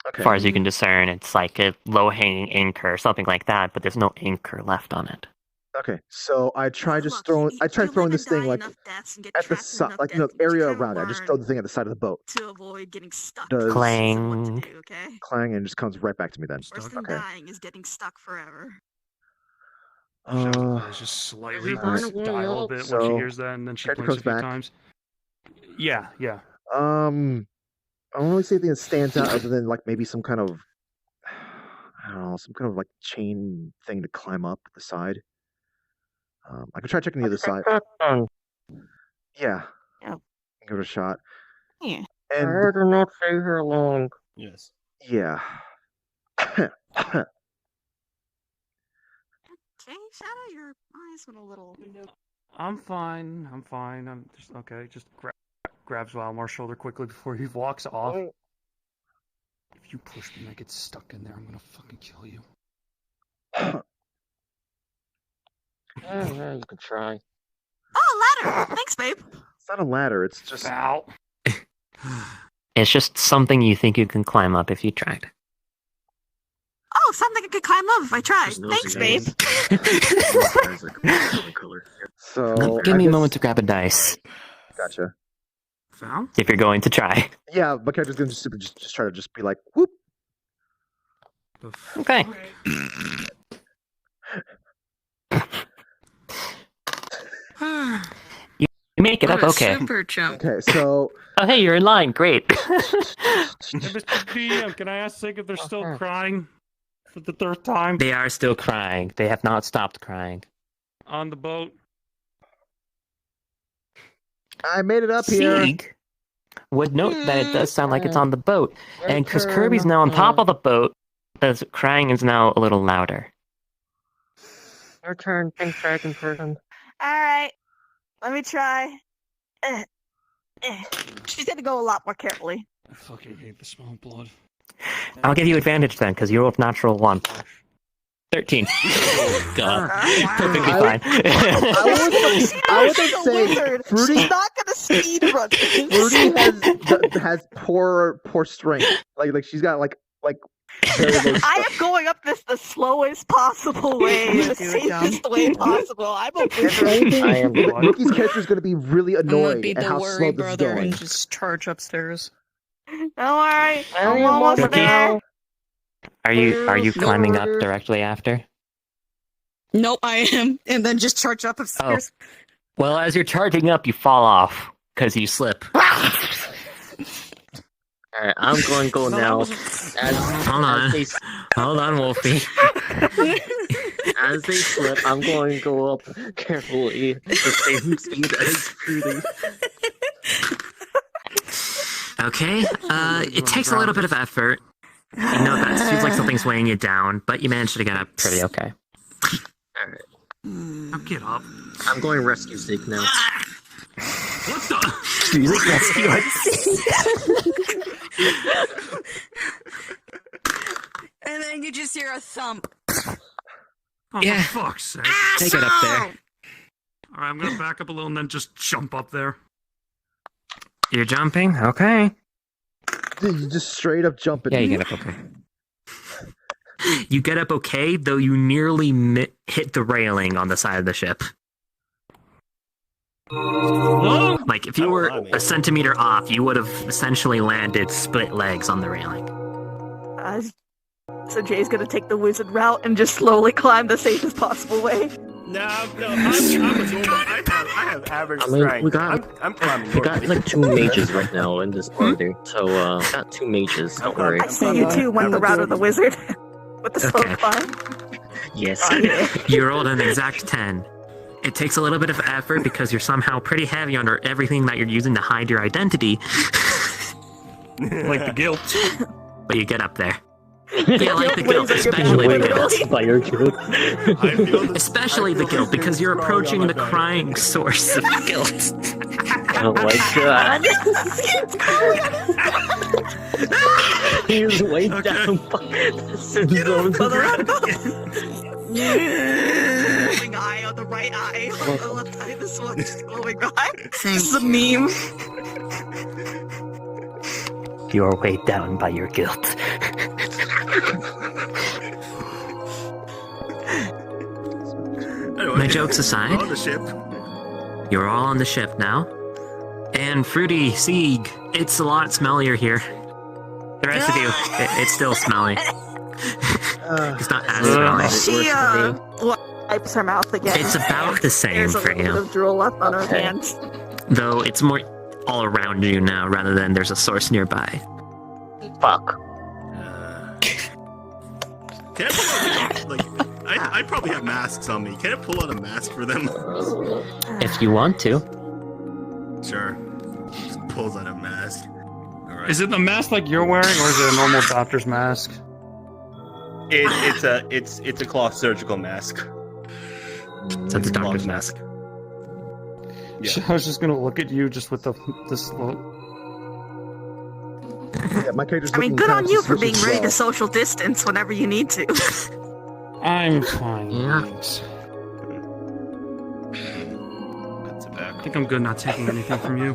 Okay. As far as you can discern, it's like a low-hanging anchor or something like that, but there's no anchor left on it. Okay, so I tried Look, just throwing. I you tried throwing live this and die thing like enough deaths and get at the trapped in side, enough like deaths, area you kinda around it. I just throw learn the thing at the side of the boat. to avoid getting stuck. Does- This is what to Clang. do, okay? Clang and just comes right back to me then. Worse than Okay. dying is getting stuck forever. Shadow's just slightly Alright. dial a bit when she So, hears that, and then she character blinks a comes few back. times. Yeah. I don't really see anything that stands out other than like maybe some kind of, I don't know, some kind of like chain thing to climb up the side. I could try checking the other side. Yeah. Yep. Give it a shot. Yeah. And Better not stay here long. Yes. yeah. Okay, Shadow, your eyes went a little. I'm fine. I'm just okay. Just grabs Valmar's shoulder quickly before he walks off. If you push me and I get stuck in there, I'm gonna fucking kill you. Yeah, you can try. Oh, ladder! Thanks, babe. It's not a ladder. It's just. Ow. It's just something you think you can climb up if you tried. Oh, something I could climb up if I tried. Just Thanks, nosy babe. So Give I me a guess- moment to grab a dice, Gotcha. Val? if you're going to try. Yeah, my character's gonna just try to just be like whoop. The f- Okay. You make it up, What a okay. Super jump. Okay, so Oh, hey, you're in line. Great. Hey, Mr. DM, can I ask if they're still crying for the third time They are still crying. They have not stopped crying. on the boat? I made it up here. Sieg would note that it does sound like it's on the boat. And because Kirby's now on top of the boat, the crying is now a little louder. Your turn, Pink Dragon person. Alright. Let me try. She's gonna go a lot more carefully. I fucking hate the smell of blood. I'll give you advantage then, because you're with natural 1. 13. God. Perfectly fine. I was gonna say Fruity. She's not gonna speed run this. Fruity has poor strength. Like she's got like very low I am going up this the slowest possible way, the safest way possible. I'm okay. If anything, I am- Rookie's character is going to be really I'm gonna annoyed be at the how worry slow this is brother going. and just charge upstairs. Don't worry, I'm am almost on there. Are you No climbing up orders. directly after? Nope, I am. And then just charge up upstairs. Well, as you're charging up, you fall off, because you slip. Alright, I'm going to go now. Hold on. Hold on, Wolfie. As they slip, I'm going to go up carefully, the same speed as Fruity. Okay, it takes a little bit of effort. You know that it feels like something's weighing you down, but you managed to get up pretty okay. Alright, Now get up. I'm going rescue Zeke now. What the? Music rescue. And then you just hear a thump. Oh, Yeah. for fuck's sake. Take it up there. Alright, I'm gonna back up a little and then just jump up there. You're jumping? Okay. Dude, you just straight up jump it. Yeah, you get up okay. You get up okay, though you nearly hit the railing on the side of the ship. Whoa! Like, if you were a centimeter off, you would have essentially landed split legs on the railing. So Jay's gonna take the wizard route and just slowly climb the safest possible way. No, I'm a normal. I have average I mean, strength. we got I'm climbing. we got like 2 mages right now in this party, so we got 2 mages. Don't worry. I see you two went the route of the wizard with the slow Okay. climb. Yes. You rolled an exact 10. It takes a little bit of effort because you're somehow pretty heavy under everything that you're using to hide your identity, Like the guilt. but you get up there. Yeah, like the guilt, especially the guilt. By your guilt. Especially the guilt, because you're approaching the crying source of guilt. Oh my god. He's way down. This is so Glowing eye on the right eye. On the left eye, this one just glowing eye. This is a meme. You're weighed down by your guilt. My jokes aside, on the ship. you're all on the ship now. And Fruity, Sieg, it's a lot smellier here. The rest of you, it's still smelly. It's not as smelly. She wipes her mouth again. It's about the same There's a for little bit you. of drool left on her hands. Though it's more all around you now rather than there's a source nearby. Fuck. Can I pull out I probably have masks on me. Can I pull out a mask for them? If you want to. Sure. Just pulls out a mask. Alright. Is it the mask like you're wearing, or is it a normal doctor's mask? It's a cloth surgical mask. So it's a doctor's mask. Yeah. I was just gonna look at you just with this look. Yeah, my character's I mean, looking good kind on of you for being suspicious ready to as social distance whenever you need to. I'm fine. Yeah. Thanks. That's a back. I think I'm good not taking anything from you.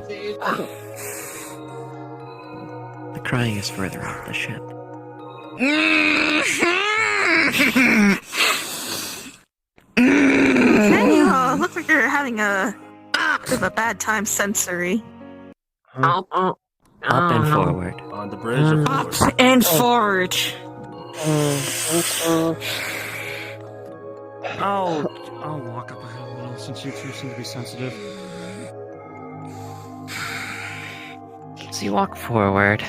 The crying is further off the ship. Hey, looks like you're having a bit of a bad time sensory. Up and forward. On the bridge, of Up course. and forward. I'll walk up ahead a little since you two seem to be sensitive. So you walk forward.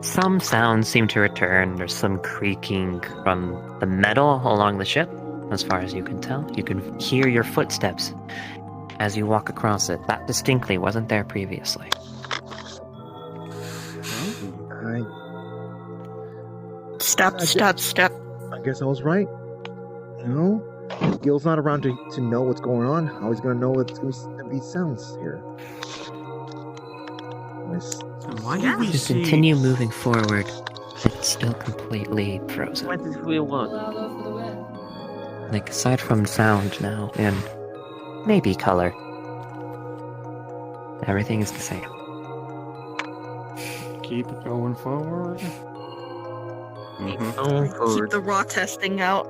Some sounds seem to return. There's some creaking from the metal along the ship, as far as you can tell. You can hear your footsteps as you walk across it. That distinctly wasn't there previously. I Step. I guess I was right. You know, if Gil's not around to know what's going on, how he's gonna know it's gonna be sounds here? Why did we You see... continue moving forward. It's still completely frozen. What did we want? Like, aside from sound now, and maybe color, everything is the same. Keep it going forward. Keep the raw testing out.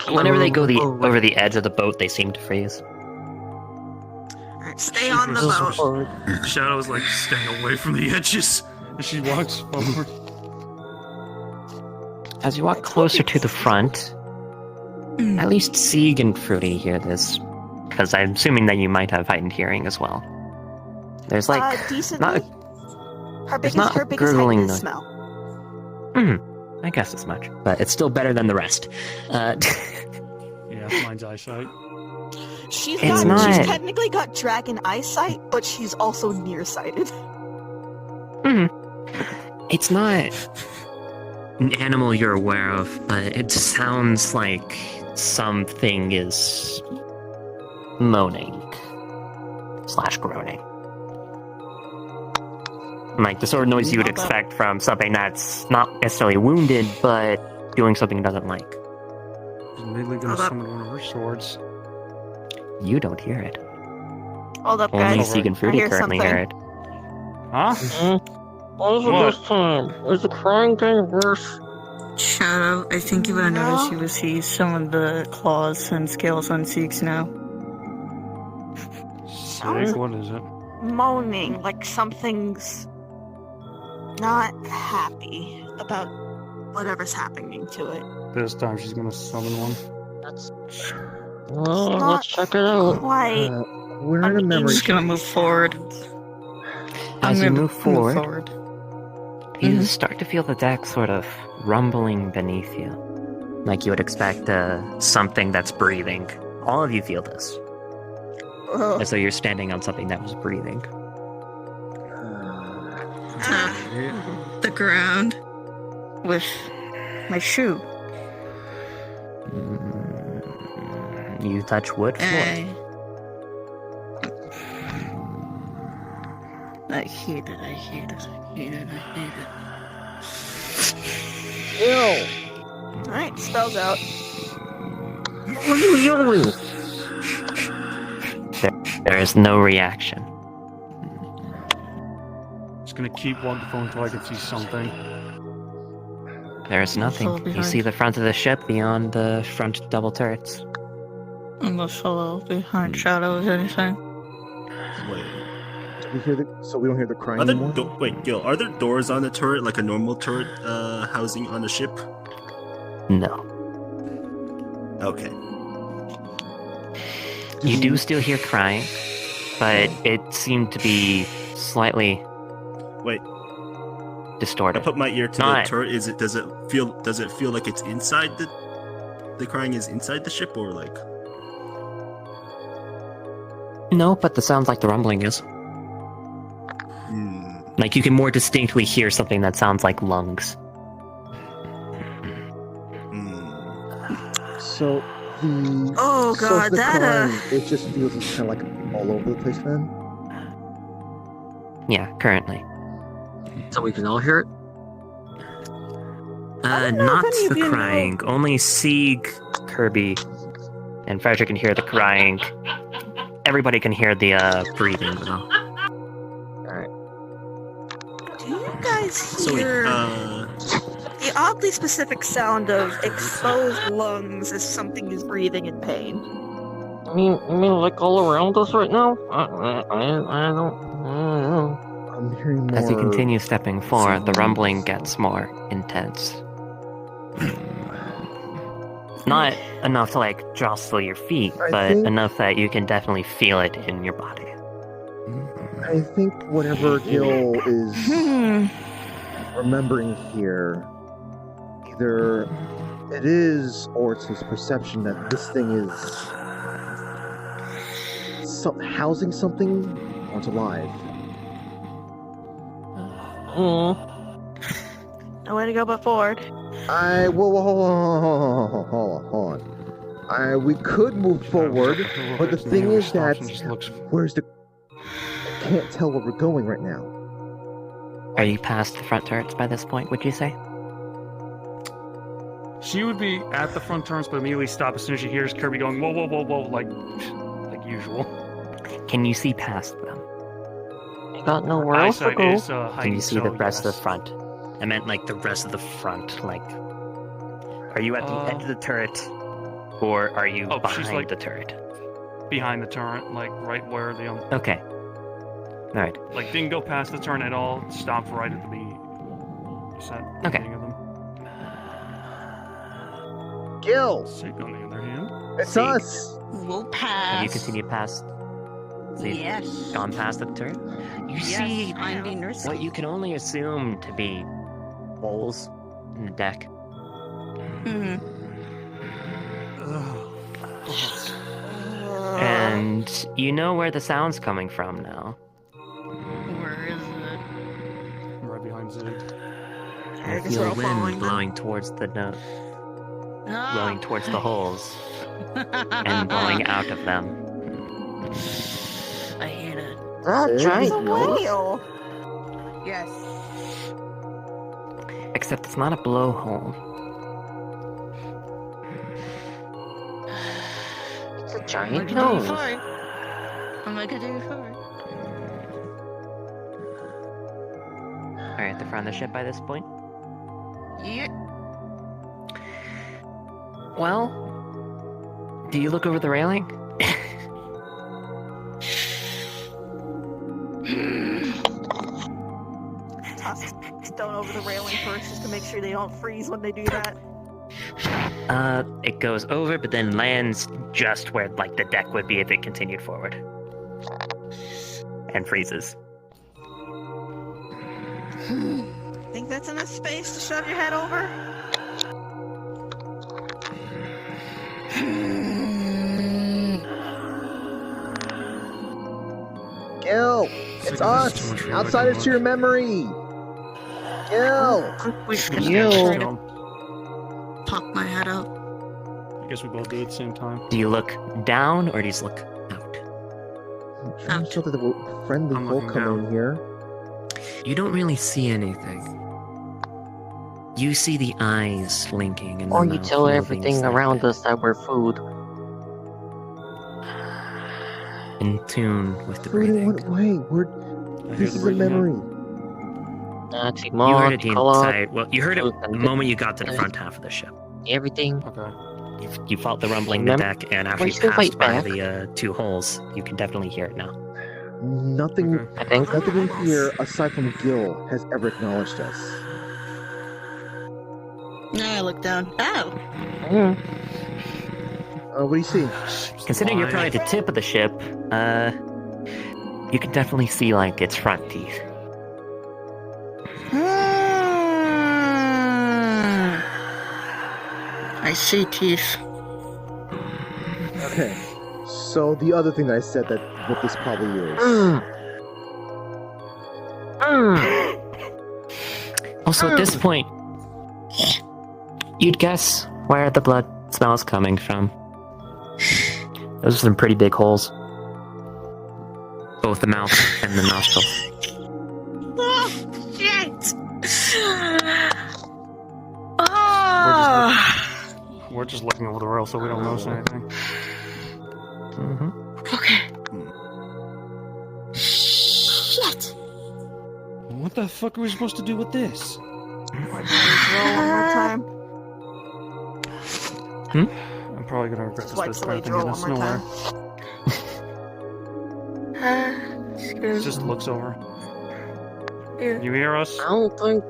Whenever they go over the edge of the boat, they seem to freeze. Alright, stay on the boat. Shadow's like staying away from the edges as she walks forward. As you walk closer to the front, at least Sieg and Fruity hear this, because I'm assuming that you might have heightened hearing as well. There's like Decently. not Her there's biggest, not her a biggest gurgling heightened noise. smell. I guess as much, but it's still better than the rest. Yeah, mine's eyesight. She's It's got, she's not- technically got dragon eyesight, but she's also nearsighted. It's not an animal you're aware of, but it sounds like something is moaning / groaning. Like the sort of noise you would expect from something that's not necessarily wounded, but doing something it doesn't like. She's immediately gonna summon one of her swords. You don't hear it. Hold up, Only guys. Sieg and I Fruity hear currently something. hear it. Huh? What is it What? this time? Is the crying getting worse? Shadow, I think you're gonna notice you will see some of the claws and scales on Sieg's now. Sieg, what is it? Moaning, like something's not happy about whatever's happening to it. This time she's gonna summon one. That's. It's Well, not let's check it out. quite. We're in a I'm memory. just gonna move forward. As you gonna move forward, you Mhm. start to feel the deck sort of rumbling beneath you. Like you would expect something that's breathing. All of you feel this. Ugh. As though you're standing on something that was breathing. Tap the ground with my shoe. You touch wood floor. I hate it, I hate it, I hate it, I hate it. Ew! Alright, spells out. What are you yelling? There is no reaction. Just gonna keep walking phone until I can see something. There is nothing. Fall You behind. see the front of the ship beyond the front double turrets. Unless fellow behind shadows anything. Wait. So we don't hear the crying Are there anymore? wait, Gil, are there doors on the turret like a normal turret housing on a ship? No. Okay. You do still hear crying, but it seemed to be slightly Wait, I distorted. put my ear to Not- the turret. Does it feel like it's inside the crying is inside the ship, or like? No, but the sounds like the rumbling is. Like you can more distinctly hear something that sounds like lungs. So the Oh so god, the that crying, it just feels it's kind of like all over the place then. Yeah, currently. So we can all hear it? I don't know if Not any of the you know. crying. Only Sieg, Kirby, and Frederick can hear the crying. Everybody can hear the breathing though. Do you guys So hear wait, the oddly specific sound of exposed lungs as something is breathing in pain? You mean like all around us right now? I don't know. I'm hearing more. As you continue stepping forward, the rumbling gets more intense. Not enough to like jostle your feet, I but think- enough that you can definitely feel it in your body. I think whatever Gil is remembering here, either it is or it's his perception that this thing is housing something or it's alive. No way to go but forward. Hold on. We could move forward, but the thing is that where's the? I can't tell where we're going right now. Are you past the front turrets by this point, would you say? She would be at the front turns, but immediately stop as soon as she hears Kirby going, whoa, whoa, whoa, whoa, like usual. Can you see past them? I got nowhere else to Eyesight go. is Can heightened, you see the so rest of yes. the front? I meant like the rest of the front, like... Are you at the edge of the turret? Or are you Oh, she's, behind like- the turret? Behind the turret, like right where the Okay. Alright. like didn't go past the turret at all. Stopped right at the Okay. beginning of them. Gil, Sig, on the other hand, it's See. us. We'll Have pass. you continued past... So you've Yes. gone past the turret? You Yes, see I'm being risky. what you can only assume to be holes in the deck. Mhm. And you know where the sound's coming from now. Where is it? right behind Zig. I You guess we're feel all following wind them. blowing towards the blowing towards the holes and and blowing out of them. I hate it. That Sid? It's giant a nose? whale. Yes. Except it's not a blowhole. It's a I'm giant gonna do nose. fine. I'm gonna do fine. Alright, at the front of the ship by this point? Yeah. Well, do you look over the railing? Toss a stone over the railing first just to make sure they don't freeze when they do that. It goes over, but then lands just where, like, the deck would be if it continued forward. And freezes. Think that's enough space to shove your head over? Gil, it's us. Outside is your memory. Gil. Gil. Pop my head out. I guess we both do it at the same time. Do you look down, or do you just look out? I'm trying to show that the friendly I'm folk looking come down. in here. You don't really see anything. You see the eyes blinking and the Or you mouth tell moving everything slightly. around us that we're food. In tune with the Food in breathing. what way? I hear This the is a breathing now. memory. You heard it the inside. Well, you heard it the moment you got to the front half of the ship. Everything. Okay. You felt the rumbling in the Remember- deck, and after We're you still passed right by back. the 2 holes, you can definitely hear it now. Nothing, Okay. I think. nothing in here aside from Gil has ever acknowledged us. Now I look down. Oh! Mm. What do you see? Considering you're probably at the tip of the ship, you can definitely see, like, its front teeth. I see teeth. Okay. So the other thing that I said that what this probably is. Also, at this point, you'd guess where the blood smell's coming from. Those are some pretty big holes. Both the mouth and the nostrils. Oh, shit! Oh! We're just looking over the rail, so we don't notice anything. Mm-hmm. Okay. Shit! What the fuck are we supposed to do with this? Roll one more time. I'm probably gonna regret this Swipe bit the way thinking roll it's one more nowhere. time. It just looks over. Yeah. You hear us? I don't think.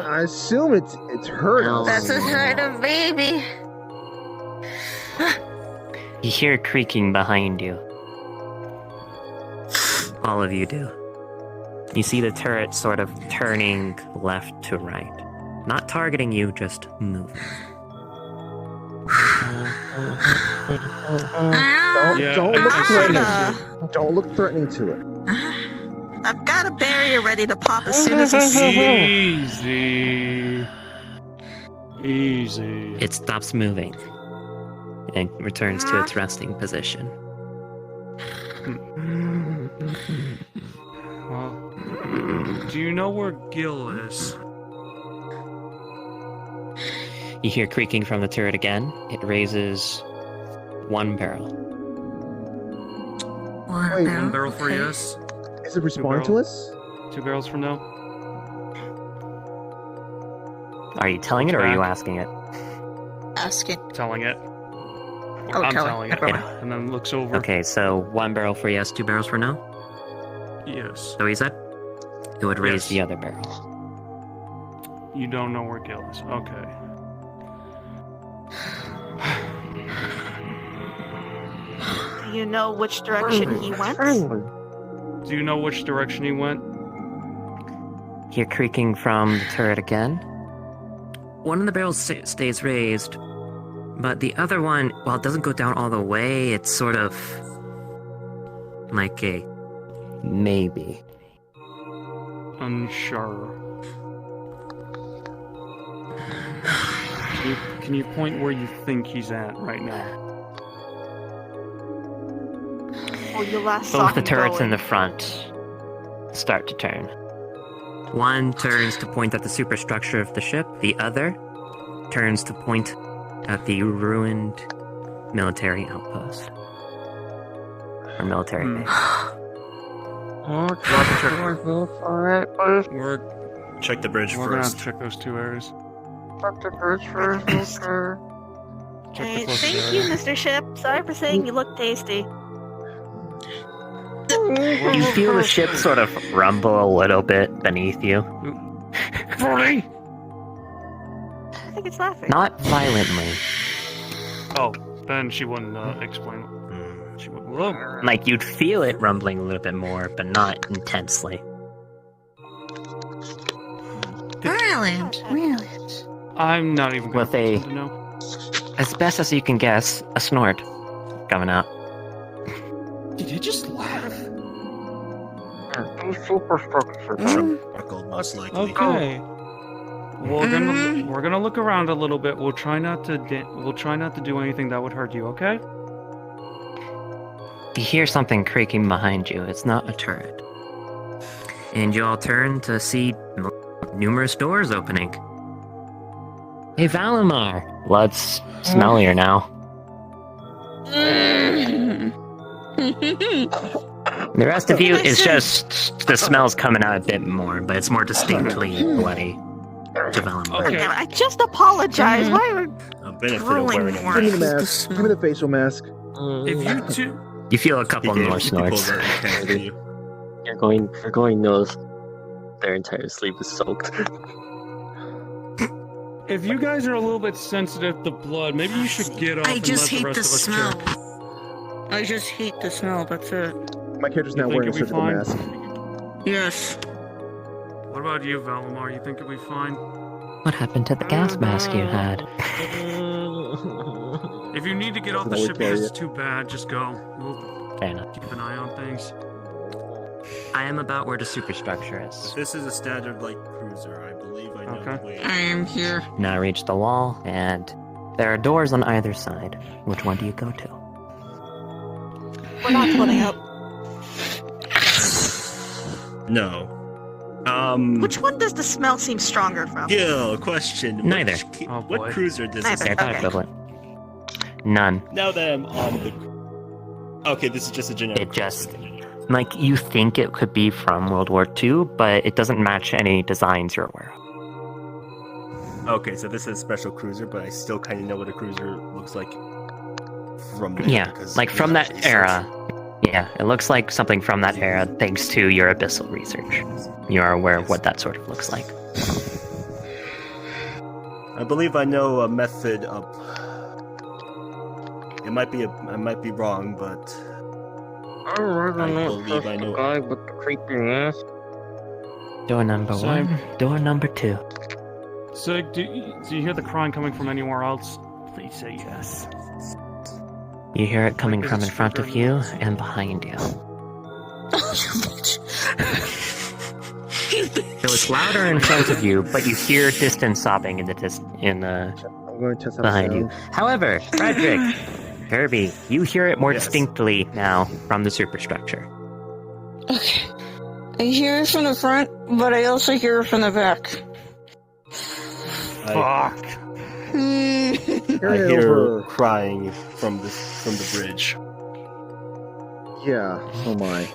I assume it's hurt. No. That's a hurt of baby. You hear creaking behind you. All of you do. You see the turret sort of turning left to right. Not targeting you, just moving. Yeah, Don't look I- threatening. Don't look threatening to it. I've got a barrier ready to pop as soon as I see Easy. Easy. It stops moving and returns to its resting position. Well, do you know where Gil is? You hear creaking from the turret again. It raises 1 barrel. Wait, One barrel for yes, is it responding to us? 2 barrels for no. Are you telling it or are you asking it? Ask it. Telling it. Oh, I'm telling. telling it. Okay. And then looks over. Okay, so 1 barrel for yes, 2 barrels for no? Yes. So he said? It would raise Yes. the other barrel. You don't know where Gil is. Okay. Do you know which direction he went? Do you know which direction he went? Hear creaking from the turret again. One of the barrels stays raised, but the other one, while it doesn't go down all the way, it's sort of like a maybe. Unsure. Can you point where you think he's at right now? Oh, you last saw Both the him turrets going. in the front start to turn. One turns to point at the superstructure of the ship, the other turns to point at the ruined military outpost. Or military base. We're Check the bridge We're gonna first. check those 2 areas. Check the bridge first, okay. Check the Alright, closest thank area. you, Mr. Ship. Sorry for saying you look tasty. You feel the ship sort of rumble a little bit beneath you. Forty! think it's laughing. Not violently. Oh, then she wouldn't explain. She would. Whoa. Like, you'd feel it rumbling a little bit more, but not intensely. Brilliant. I'm not even going With a- to know. As best as you can guess, a snort coming out. Did he just laugh? Sparkle, most likely. Okay. We're gonna look around a little bit. We'll try not to do anything that would hurt you. Okay? You hear something creaking behind you. It's not a turret. And you all turn to see numerous doors opening. Hey, Valimar! Blood's smellier now. The rest of you is just the smell's coming out a bit more, but it's more distinctly bloody to Valimar. Okay. I just apologize. Why are A benefit of wearing a more. Give me the The mask. smell. Give me the facial mask. If you two, You feel a couple more snorts. You're going knows their entire sleeve is soaked. if you guys are a little bit sensitive to blood, maybe you should get off. I and just let hate the the rest of us smell. check. I just hate the smell, that's it. My character's You not think wearing a it'll be surgical fine? mask. Yes. What about you, Valimar? You think it'll be fine? What happened to the gas mask you had? If you need to get off the Doesn't ship always because carry it's too bad, just go. We'll Fair enough. keep an eye on things. I am about where the superstructure is. This is a standard light cruiser. I believe I know Okay. the way. I am here. Now reach the wall, and there are doors on either side. Which one do you go to? we're not putting up? No. Which one does the smell seem stronger from? Gil, question. Neither. Oh, What boy. cruiser does Neither. this They're have? Okay. equivalent. None. Now that I'm on the... Okay, this is just a generic It just, like, you think it could be from World War II, but it doesn't match any designs you're aware of. Okay, so this is a special cruiser, but I still kind of know what a cruiser looks like from there. Yeah, because like we from that actually era. Yeah, it looks like something from that era thanks to your abyssal research. You are aware of what that sort of looks like. I believe I know a method of... I might be wrong, but... I believe I know- the guy with the creepy mask. Door number Same. 1, door number 2. So, do you hear the crying coming from anywhere else? Please say yes. You hear it coming Like, from is in it front of triggered? you and behind you. So it's louder in front of you, but you hear distant sobbing in the I'm going to test out behind the you. sound. However, Frederick, Kirby, you hear it more Yes. distinctly now from the superstructure. Okay. I hear it from the front, but I also hear it from the back. I Carry it hear over. crying from the bridge. Yeah, oh my.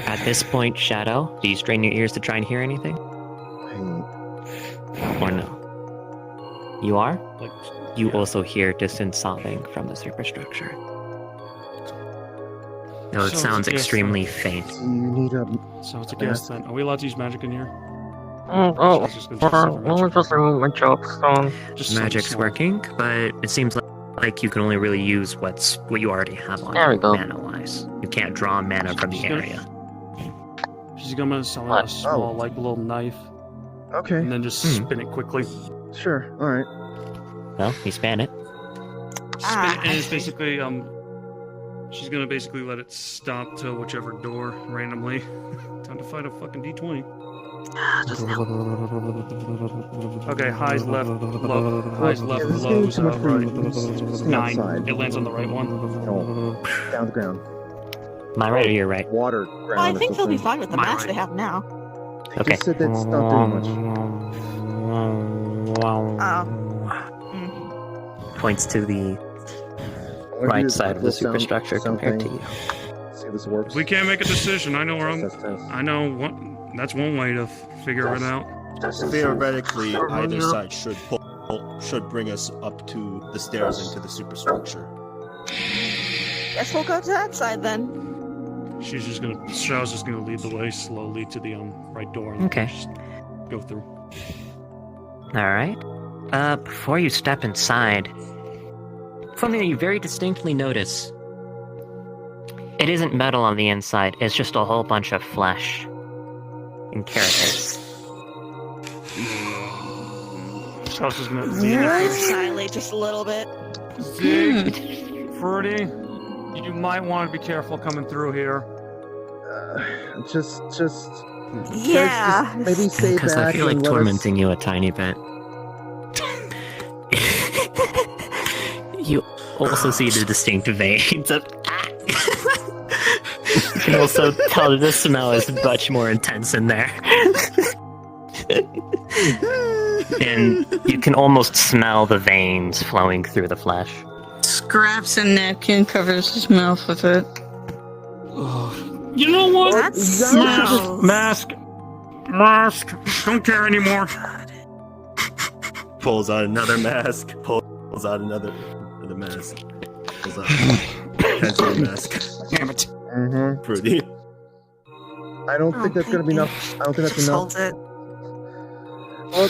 At this point, Shadow, do you strain your ears to try and hear anything? Or no? You are? Like, You also hear distant sobbing from the superstructure. Though it So sounds it's a guess, extremely faint. You need a... so it's a guess then. Are we allowed to use magic in here? Oh, She's just gonna hold use on. the Let me magic. just remove my chopstone. Just something Magic's small. working, but it seems like you can only really use what you already have on There we go. mana-wise. You can't draw mana from the Just gonna- area. She's gonna sell What? a small, like, little knife, Okay, and then just spin it quickly. sure, alright. Well, you span it. Ah, And I it's see. basically, she's gonna basically let it stop to whichever door randomly. Time to fight a fucking D20. Okay, highs left, low. Highs left, Yeah, this is getting lows, too much for you. right. Just stay 9. outside. It lands on the right one. No, down the ground. My right or your right? Water, ground. Well, I or think they'll be something. fine with the My mask right. they have now. Okay. Just said that's not doing Points to the I'm gonna do right this side of the little sound- superstructure sound compared thing. to you. See if this works. We can't make a decision. I know where I'm. Test, test. I know what. That's one way to figure it out. Theoretically, either side should bring us up to the stairs into the superstructure. Guess we'll go to that side then. Xiao's just gonna lead the way slowly to the right door. And Okay. Just go through. Alright. Before you step inside, something that you very distinctly notice. It isn't metal on the inside, it's just a whole bunch of flesh and carapace. Xiao's just gonna lean in. Silently, just a little bit. Zig, Fruity, you might want to be careful coming through here. Just Yeah. maybe stay Because I back feel like and let us- tormenting you a tiny bit. You also see the distinct veins of. You can also tell that the smell is much more intense in there. And you can almost smell the veins flowing through the flesh. Scraps a napkin, covers his mouth with it. You know what? That's Mask. Don't care anymore. Pulls out another mask. Pulls out another mask. Pulls out pencil mask. Damn it. Fruity. I don't think that's gonna be enough. I don't think that's Just enough. hold it. Well,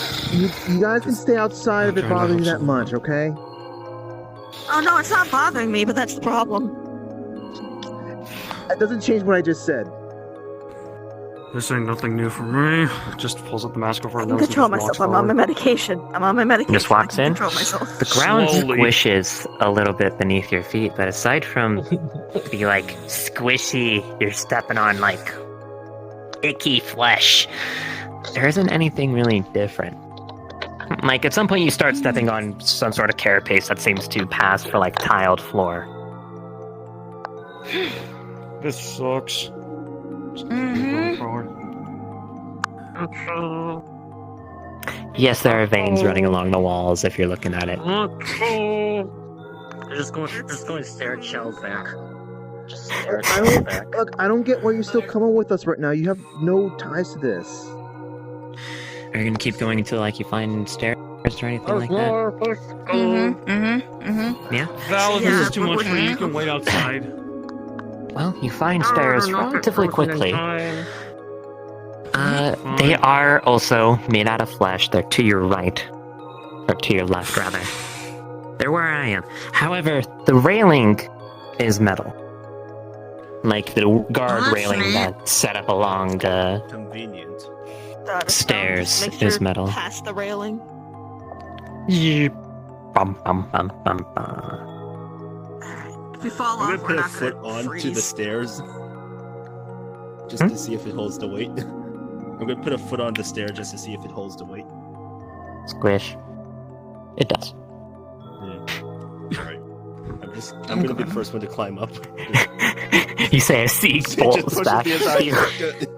you guys can stay outside if it bothers you that much, okay? Oh no, it's not bothering me, but that's the problem. That doesn't change what I just said. This ain't nothing new for me. Just pulls up the mask over I her can nose. control and just myself. walks I'm on my forward. medication. Just walks I can in. control myself. The ground Slowly. squishes a little bit beneath your feet, but aside from the squishy, you're stepping on icky flesh, there isn't anything really different. At some point you start stepping on some sort of carapace that seems to pass for tiled floor. This sucks. Mhm. Going forward. Yes, there are veins running along the walls if you're looking at it. Okay. They're just going to stare at Shell's back. Just stare at I Shell's don't back. look. I don't get why you're still coming with us right now. You have no ties to this. Are you gonna keep going until you find stairs or anything like that? Yeah. Val, if Yeah, this is too but much we're for you, you here. can wait outside. Well, you find stairs relatively quickly. Time. They are also made out of flesh. They're to your right. Or to your left, rather. They're where I am. However, the railing is metal. The guard railing that's set up along the Convenient. stairs Make sure is metal. past the railing. Bum, bum, bum, bum, bum. If we fall I'm off, gonna we're put a not foot gonna onto the freeze. stairs. Just to see if it holds the weight. I'm gonna put a foot on the stair just to see if it holds the weight. Squish. It does. Alright. I'm gonna be the first one to climb up. You say a sea Just bolts push back. it aside.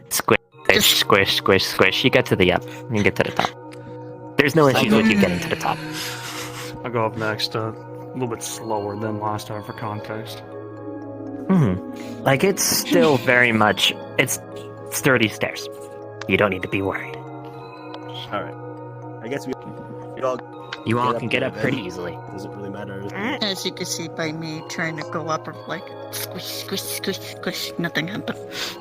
Squish, squish, squish, squish. You get to the You get to the top. There's no issues with you getting to the top. I'll go up next, a little bit slower than last time for context. It's still very much... It's sturdy stairs. You don't need to be worried. Alright. I guess we all You all Get up can get there, up pretty then. easily. doesn't really matter. As you can see by me trying to go up, squish, squish, squish, squish, nothing happened.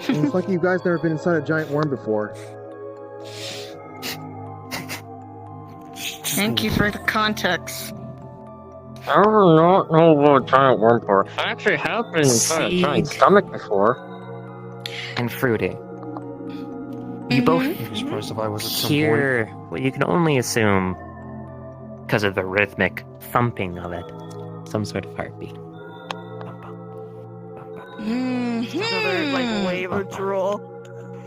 It's like you guys never been inside a giant worm before. Thank you for the context. I do not know what giant worm for. I actually have been inside a giant Seed. stomach before. And fruity. You both I'd be surprised if I was at some point. hear what you can only assume, because of the rhythmic thumping of it, some sort of heartbeat. Another wave of drool.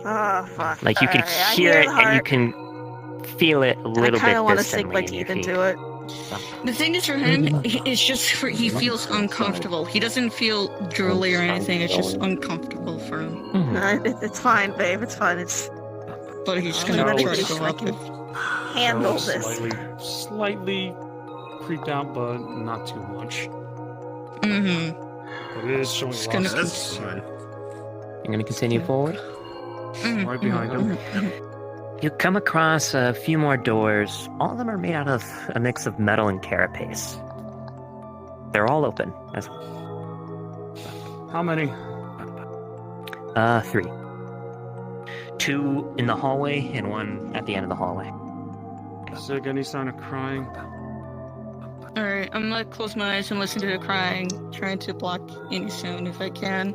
Ah, fuck. You can Alright, I hear it the and you heart. can feel it a I little kind bit of want to sink distantly my in your teeth feet. into it. The thing is for him, it's just he feels uncomfortable. He doesn't feel drooly or anything. It's just uncomfortable for him. Mhm. It's fine, babe. It's fine. But he's I'm gonna on try to medication. go I up can it. handle So this. slightly creeped out, but not too much. Mm-hmm. But it is showing Just lots gonna of That's signs. fine. You're going to continue forward? Right behind him. You come across a few more doors. All of them are made out of a mix of metal and carapace. They're all open. How many? 3. 2 in the hallway and 1 at the end of the hallway. Sig, any sign of crying? Alright, I'm gonna close my eyes and listen to the crying, trying to block any sound if I can.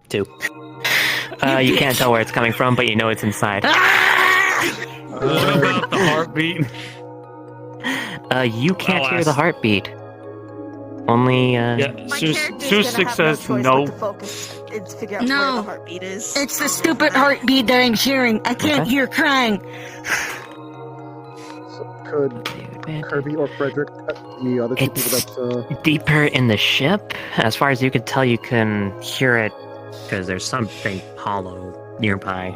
Two. You can't tell where it's coming from, but you know it's inside. What about the heartbeat? You can't hear the heartbeat. Only, Yeah, My Sue character's Six gonna have says no choice no. but to focus and figure out where No. the heartbeat is. It's the stupid heartbeat that I'm hearing. I can't hear crying. So could Kirby or Frederick, the other two people It's that deeper in the ship. As far as you can tell, you can hear it because there's something hollow nearby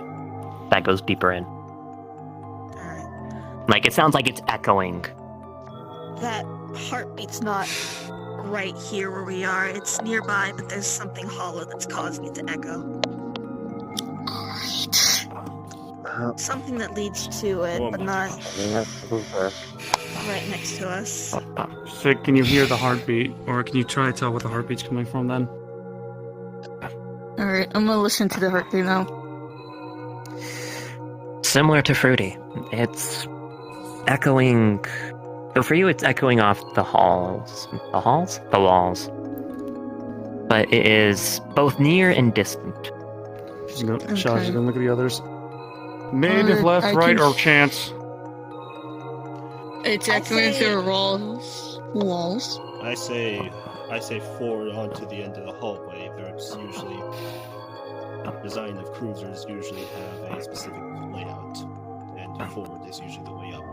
that goes deeper in. Alright. Like, it sounds like it's echoing. That heartbeat's not right here where we are. It's nearby, but there's something hollow that's causing it to echo. Something that leads to it, but not right next to us. Sig, can you hear the heartbeat? Or can you try to tell what the heartbeat's coming from then? Alright, I'm gonna listen to the heartbeat now. Similar to Fruity. It's echoing. So for you, it's echoing off the halls. The halls? The walls. But it is both near and distant. She's gonna, Okay. She's gonna look at the others. Mid, if left, I right, can- or chance. It's I echoing say- through walls. I say forward onto the end of the hallway. There's usually design of cruisers usually have a specific layout, and forward is usually the way up.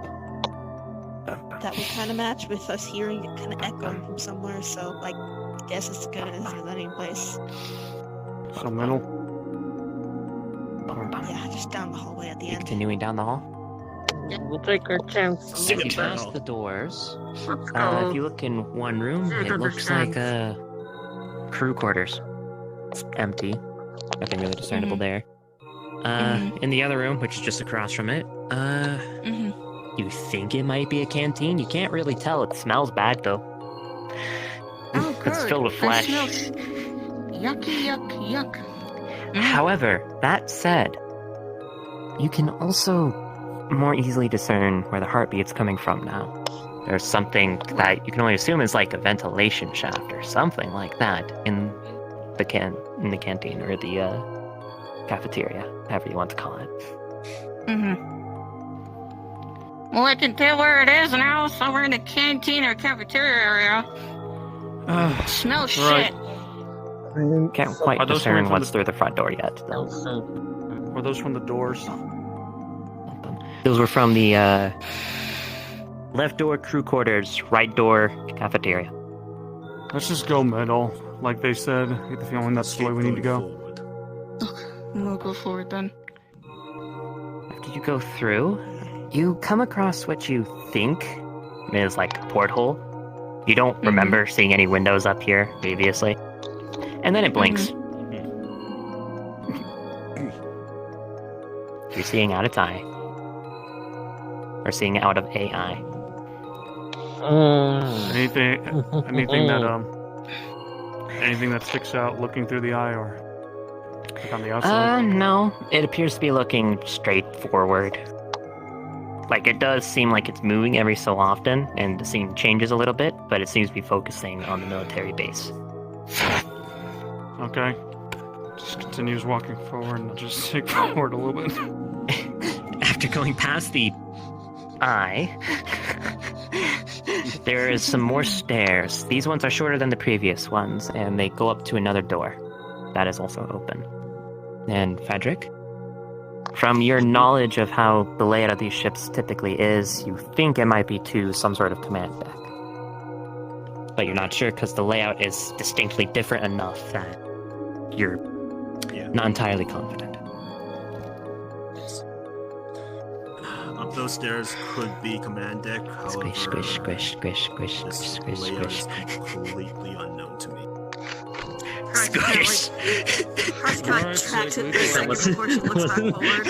That would kind of match with us hearing it kind of echoing from somewhere, so I guess it's good as any place. So middle. Yeah, just down the hallway at the end. Continuing down the hall. We'll take our chance. So you pass the doors. Let's If go. you look in one room, Take it our looks chance. like crew quarters. It's empty. Nothing really discernible there. In the other room, which is just across from it, Mm-hmm. you think it might be a canteen. You can't really tell. It smells bad though. Oh, good. It's filled with It flesh. smells yucky, yuck. However, that said, you can also more easily discern where the heartbeat's coming from now. There's something that you can only assume is like a ventilation shaft or something like that in the canteen or the cafeteria, however you want to call it. Mm-hmm. Well, I can tell where it is now. Somewhere in the canteen or cafeteria area. Smells Right. shit. I mean, Can't quite Are those discern coming from what's the- through the front door yet, though. Were those from the doors? Those were from the left door crew quarters, right door cafeteria. Let's just go middle. Like they said, I get the feeling that's the way we need to go. Forward. I'm gonna go forward then. After you go through, you come across what you think is like a porthole. You don't remember seeing any windows up here previously. And then it blinks. You're seeing out its eye. Or seeing out of AI. Anything that sticks out looking through the eye or like on the outside? No. It appears to be looking straight forward. Like, it does seem like it's moving every so often, and the scene changes a little bit, but it seems to be focusing on the military base. Okay. Just continues walking forward and I'll just take forward a little bit. After going past the eye, there is some more stairs. These ones are shorter than the previous ones, and they go up to another door. That is also open. And Frederick? From your knowledge of how the layout of these ships typically is, you think it might be to some sort of command deck. But you're not sure because the layout is distinctly different enough that you're not entirely confident. Up those stairs could be command deck. However, Squish, squish, squish, squish, squish, this squish, layout squish. is completely unknown to me. Squish. Harsh kind of tracks it for a second before she looks back forward.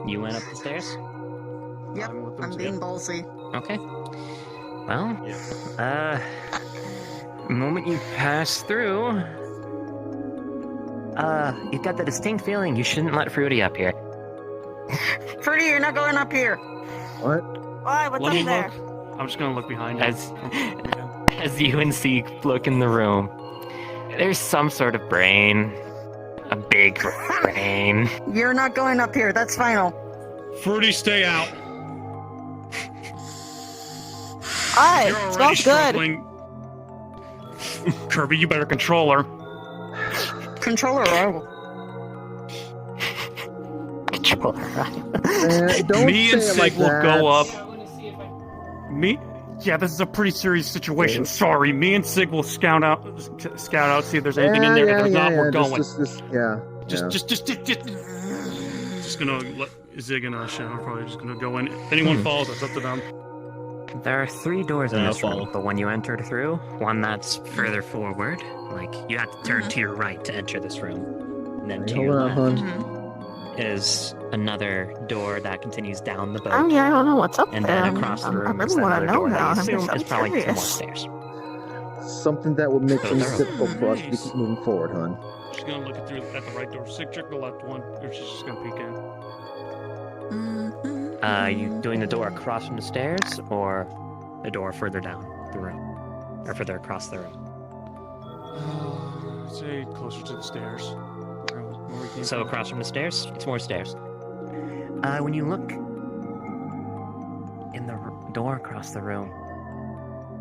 You went up the stairs? Yep, I'm being ballsy. Okay. Well, the moment you pass through, you've got the distinct feeling you shouldn't let Fruity up here. Fruity, you're not going up here. What? Why? What's Let me up there? look. I'm just gonna look behind you. As you and Zeke look in the room, there's some sort of brain. A big brain. You're not going up here. That's final. Fruity, stay out. Alright, You're already smells good. struggling. Kirby, you better control her. Controller, I will. Don't Me and say it Sig like will that. go up. Me? Yeah, this is a pretty serious situation. Sorry, me and Sig will scout out, see if there's anything in there. If there's not, we're going. Just gonna let Zig and Shannon probably just gonna go in. If anyone follows us, up to them. There are 3 doors in I'll this room. follow. The one you entered through, one that's further forward. Like, you have to turn to your right to enter this room. And then to Hold your on, left hon. is another door that continues down the boat. I don't know what's up And there. then across the I room is really want another to know door now. that I'm you assume just is probably 2 more curious. stairs. Something that would make things Nice. difficult for us to keep moving forward, hon. She's gonna look at the right door. Sig, check the left one. Or she's just gonna peek in. You doing the door across from the stairs, or the door further down the room? Or further across the room? Say closer to the stairs. Where we came So from. across from the stairs, it's more stairs. When you look in the door across the room,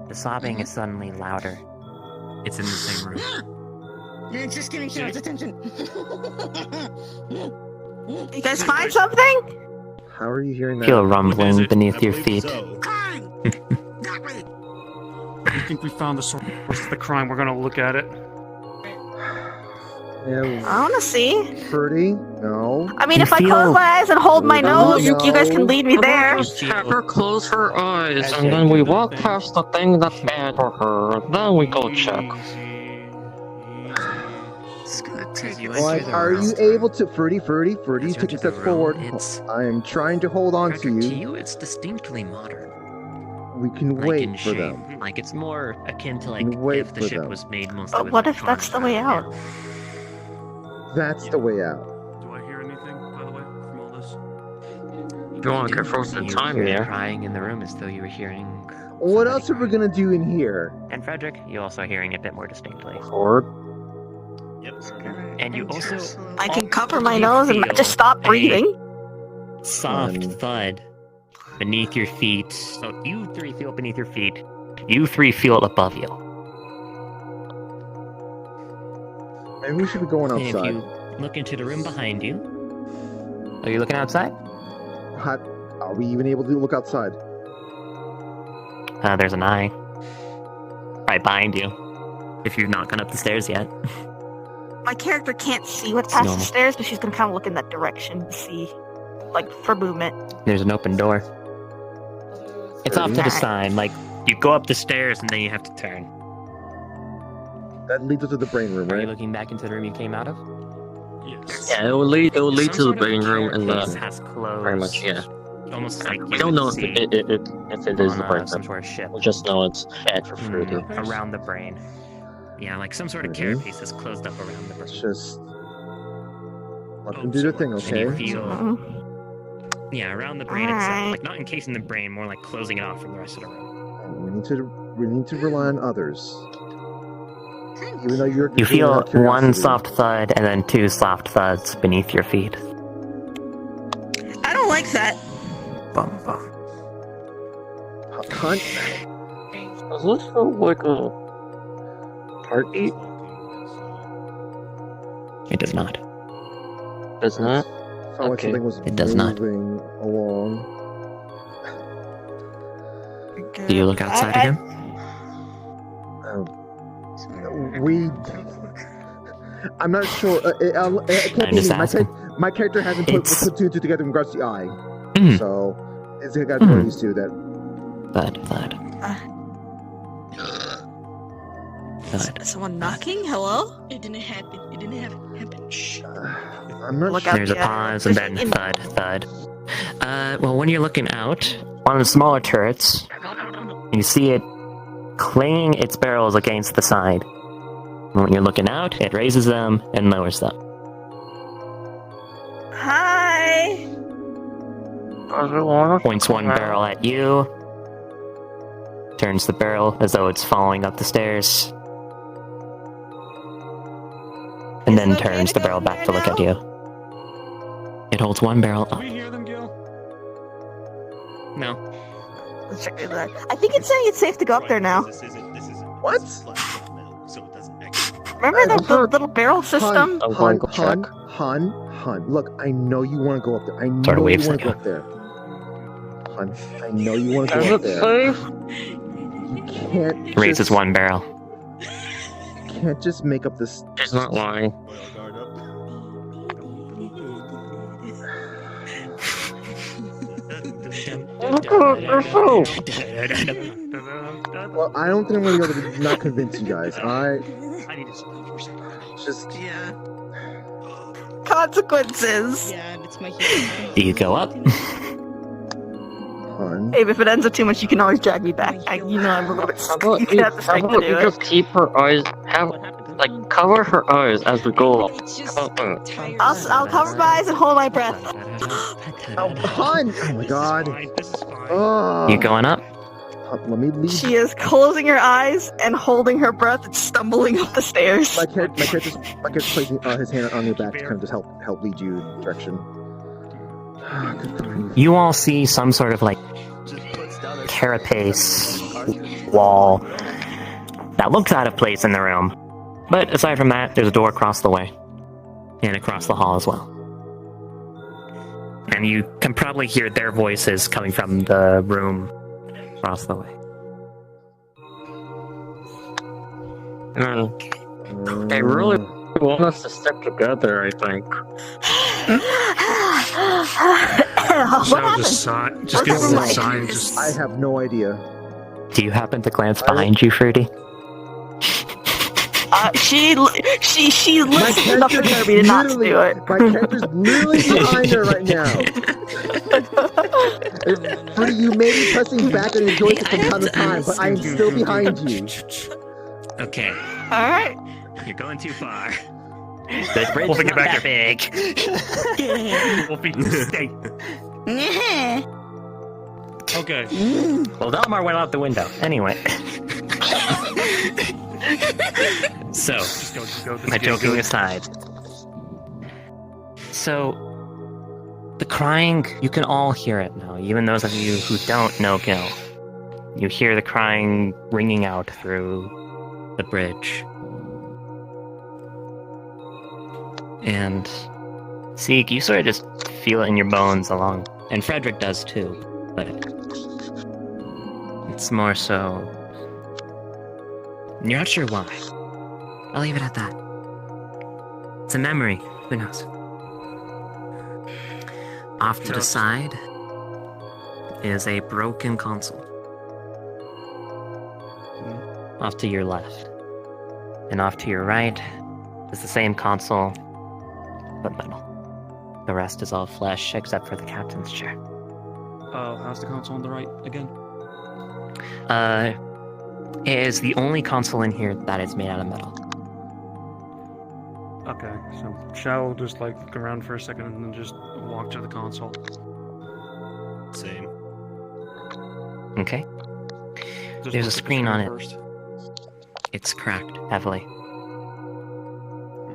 the sobbing is suddenly louder. It's in the same room. You're just getting Shannon's attention. You guys find something? How are you hearing that? Feel a What is rumbling it? beneath I your believe feet. so. We think we found the source of the crime. We're gonna look at it. Yeah, I want to see. Pretty? No. I mean, You if I feel- close my eyes and hold my No, nose, you guys can lead me there. Just have her close her eyes, As and you then we do the walk thing. past the thing that's bad for her. Then we go check. Easy. It's gonna take you. Like, are you able to, Fruity, As you take enter a step the room, forward. it's- I am trying to hold on to Frederick, to you. you, it's distinctly modern. We can Like in wait for shape. them. Like it's more akin to We like can wait if the for ship them. was made mostly But with what if that's the way electronics out? back That's the way out. Do I hear anything, by the way, from all this? You want to get frozen in then. time You hear here. crying in the room as though you were hearing. What somebody else are we crying. gonna do in here? And Frederick, you also hearing it a bit more distinctly. Forward. Yep. And you also I can cover my You nose and feel just stop breathing. soft thud beneath your feet. So you 3 feel it beneath your feet. You 3 feel it above you. Maybe we should be going And if outside. you look into the room behind you, are you looking outside? Are we even able to look outside? There's an eye right behind you. If you've not gone up the stairs yet. My character can't see what's It's past normal. the stairs, but she's gonna kind of look in that direction to see, like, for movement. There's an open door. It's off to the Alright. side. Like you go up the stairs and then you have to turn. That leads us to the brain room, Are you right? looking back into the room you came out of? Yes. Yeah, it will lead Some to the sort of brain room and carapace the. has closed. Very much, yeah. Almost like We you don't would know if see it is the on, brain some room. sort of ship. We just know it's bad for Fruity. Around the brain. Yeah, like some sort of Mhm. carapace has closed up around the Let's brain. just let them do their thing, And okay? you feel, Mhm. yeah, around the brain itself. Alright. Like not encasing the brain, more like closing it off from the rest of the room. We need to rely on others. Even though you're You doing feel our one curiosity. soft thud and then 2 soft thuds beneath your feet. I don't like that. Bum, bum. Hunt. Does this feel like a heartbeat? It does not. Does not? Felt like Okay. something was It does not. moving along. Do you look outside again? We. I'm not sure. It can't I'm be just me. asking. My character hasn't It's- put 2 and 2 together in regards to the eye. Mhm. So it's got to be one of these two that. Thud, thud. Thud. Is someone knocking? Hello? It didn't happen. It didn't happen. Shh. I'm not Look sure. out. There's a yeah. pause and then In- thud, thud. Well, when you're looking out, one of the smaller turrets, you see it clanging its barrels against the side. And when you're looking out, it raises them and lowers them. Hi. Points one barrel at you. Turns the barrel as though it's falling up the stairs. And then turns the barrel back to look at you. It holds one barrel Do up. we hear them, Gil? No. Let's check that. I think it's saying it's safe to go up there now. This isn't What? so it doesn't actually. Remember the little barrel system? I'm going to check. Hun, look, I know you want to go up there. I know Sort of you waves want to at go up there. Hun, I know you want to Is go up it there. safe? You can't Raises just, one barrel. you can't just make up this. She's not lying. Oil guard up. Well, I don't think I'm going to be able to not convince you guys. I need to sleep for a second. Just Yeah. Consequences. Yeah, it's my hero. Do you go up? hun. Hey, if it ends up too much, you can always drag me back. You know I'm a little bit How about you you, have the how strength to about do you it. just keep her eyes, cover her eyes as we go up. It's just How about that? tired. I'll cover my eyes and hold my breath. Oh, hun! Oh my god. This is fine. Oh. You going up? Let me leave. She is closing her eyes and holding her breath and stumbling up the stairs. My character's placing his hand on your back to kind of just help lead you in direction. Good grief. You all see some sort of like carapace wall that looks out of place in the room. But aside from that, there's a door across the way. And across the hall as well. And you can probably hear their voices coming from the room across the way. They really want us to stick together, I think. What So happened? just sigh. Just What's give her a mic? sigh and just. I have no idea. Do you happen to glance behind you, Fruity? She listened enough for Kirby to not to do it. My character's literally behind her right now. Fruity, you may be pressing back on your joystick from time to time, but I am still behind you. Okay, Alright. you're going too far. The bridge We'll is get not back that big. Wolfie, stay. Okay. Well, Delmar went out the window. Anyway. So, Just go. my joking aside. So, the crying, you can all hear it now, even those of you who don't know Gil. You hear the crying ringing out through the bridge. And, Seek, you sort of just feel it in your bones along, and Frederick does too, but it's more so... You're not sure why. I'll leave it at that. It's a memory. Who knows? Off to the side is a broken console. Off to your left. And off to your right is the same console, but metal. The rest is all flesh except for the captain's chair. How's the console on the right again? It is the only console in here that is made out of metal. Okay, so shall just like look around for a second and then just walk to the console. Same. Okay? Just There's a look at the screen on it. first. It's cracked heavily.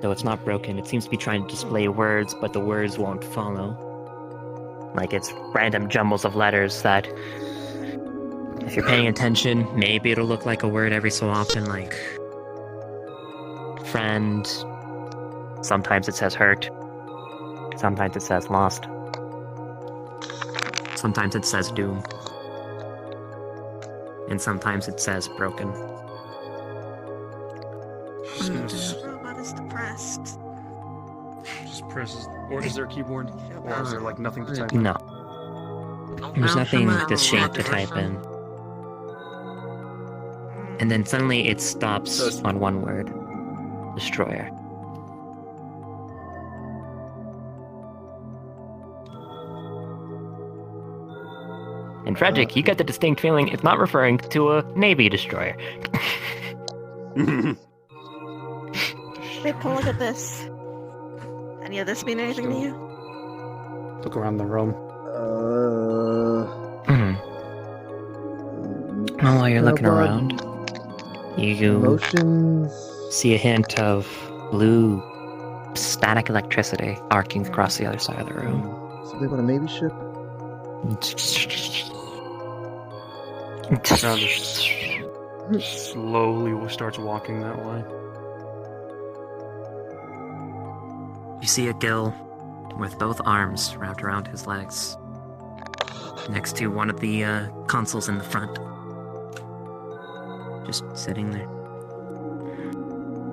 Though it's not broken, it seems to be trying to display words, but the words won't follow. Like it's random jumbles of letters that, if you're paying attention, maybe it'll look like a word every so often, like friend. Sometimes it says hurt. Sometimes it says lost. Sometimes it says doom. And sometimes it says broken. Just Robot is depressed. presses. Or is there a keyboard? Or is there like nothing to type? No. There's nothing distinct to type in. And then suddenly it stops on one word. Destroyer. And Frederick, you get the distinct feeling it's not referring to a Navy destroyer. Babe, come look at this. Any of this mean anything to you? Look around the room. Well, while you're looking around, you Emotions. see a hint of blue static electricity arcing across the other side of the room. Something about a Navy ship? Now just slowly starts walking that way. You see a Gil with both arms wrapped around his legs, next to one of the consoles in the front. Just sitting there.